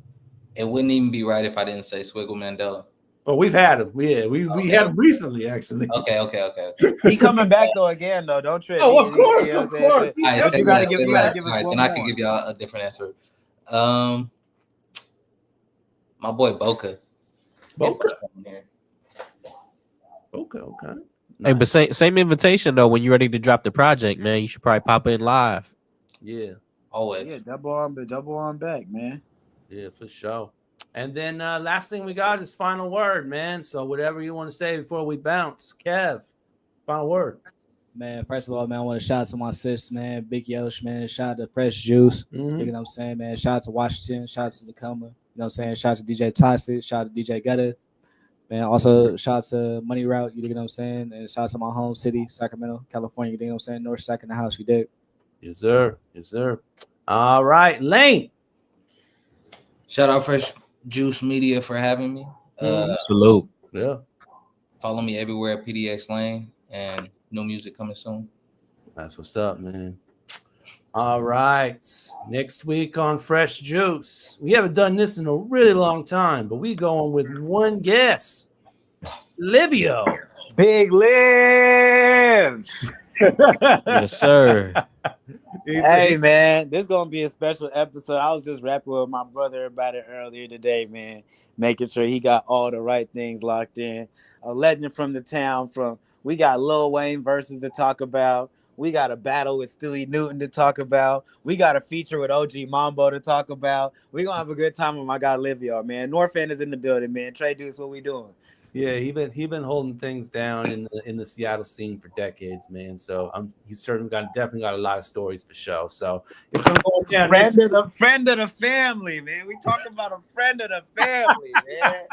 S15: It wouldn't even be right if I didn't say Swiggle Mandela.
S13: Oh, we've had him. Yeah, we had him recently, actually.
S15: Okay.
S12: He coming back though again though. Don't trip.
S13: Oh, of course.
S15: All right,
S12: you gotta give us
S15: then
S12: one
S15: I
S12: more.
S15: can give y'all a different answer. My boy Boca.
S13: Okay.
S10: Hey, but same invitation though. When you're ready to drop the project, man, you should probably pop in live.
S13: Yeah.
S15: Always.
S12: Yeah, double on back, man.
S13: Yeah, for sure. And then last thing we got is final word, man. So whatever you want to say before we bounce. Kev, final word.
S14: Man, first of all, man, I want to shout out to my sis, man, Big Yosh, man. Shout out to Fresh Juice.
S13: Mm-hmm.
S14: You know what I'm saying, man. Shout out to Washington. Shout out to Tacoma. You know what I'm saying? Shout out to DJ Toxic. Shout out to DJ Gutter. Man, also shout out to Money Route, you know what I'm saying? And shout out to my home city, Sacramento, California, you know what I'm saying? North Sac in the house, you dig?
S13: Yes, sir. Yes, sir. All right, Laine.
S15: Shout out Fresh Juice Media for having me.
S10: Salute.
S13: Yeah.
S15: Follow me everywhere at PDX Laine, and new music coming soon.
S13: That's what's up, man. All right. Next week on Fresh Juice. We haven't done this in a really long time, but we going with one guest. Livio.
S12: Big Liv.
S10: Yes, sir.
S12: Hey, man, this is going to be a special episode. I was just rapping with my brother about it earlier today, man, making sure he got all the right things locked in. A legend from the town. We got Lil Wayne verses to talk about. We got a battle with Stewie Newton to talk about. We got a feature with OG Mambo to talk about. We're going to have a good time with my guy Livio, man. North End is in the building, man. Trey Deuce, what we doing?
S13: Yeah, he been holding things down in the Seattle scene for decades, man. So he's definitely got a lot of stories for show. So it's gonna go down.
S12: Friend of the family, man. We talking about a friend of the family, man.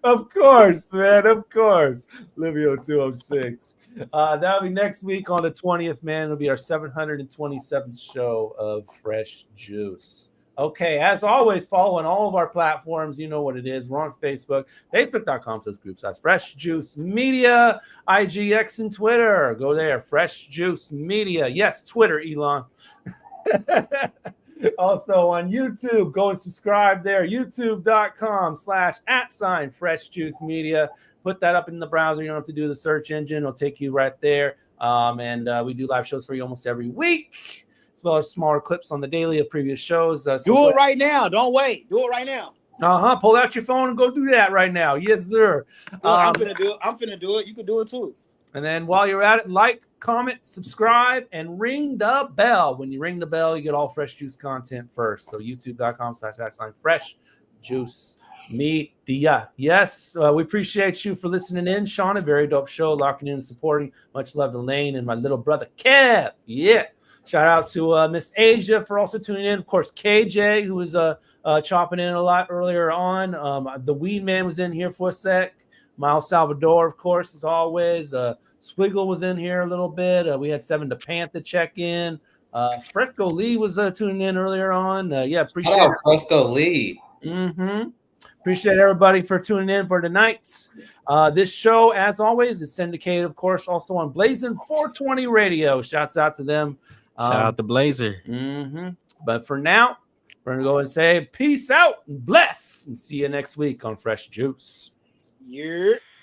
S13: Of course, man. Of course. Livio 206. That'll be next week on the 20th, man. It'll be our 727th show of Fresh Juice. Okay, as always, follow on all of our platforms. You know what it is. We're on Facebook, facebook.com/groups. Fresh Juice Media, IGX, and Twitter. Go there, Fresh Juice Media. Yes, Twitter, Elon. Also on YouTube, go and subscribe there. YouTube.com/@Fresh Juice Media. Put that up in the browser. You don't have to do the search engine. It'll take you right there. And we do live shows for you almost every week, as well as smaller clips on the daily of previous shows.
S12: Do it right now. Don't wait. Do it right now.
S13: Pull out your phone and go do that right now. Yes, sir.
S12: I'm finna do it. I'm finna do it. You can do it too. And
S13: then while you're at it, like, comment, subscribe, and ring the bell. When you ring the bell, you get all Fresh Juice content first. So youtube.com/Fresh Juice Media. Yes, we appreciate you for listening in, Sean. A very dope show, locking in and supporting. Much love to Laine and my little brother Kev. Yeah. Shout out to Miss Asia for also tuning in. Of course, KJ, who was chopping in a lot earlier on. The Weed Man was in here for a sec. Miles Salvador, of course, as always. Swiggle was in here a little bit. We had Seven to Panther check in. Fresco Lee was tuning in earlier on. Appreciate
S15: it. Fresco Lee.
S13: Mm-hmm. Appreciate everybody for tuning in for tonight. This show, as always, is syndicated, of course, also on Blazing 420 Radio. Shouts out to them.
S10: Shout out to Blazer.
S13: Mm-hmm. But for now, we're going to go and say peace out and bless, and see you next week on Fresh Juice.
S12: Yeah.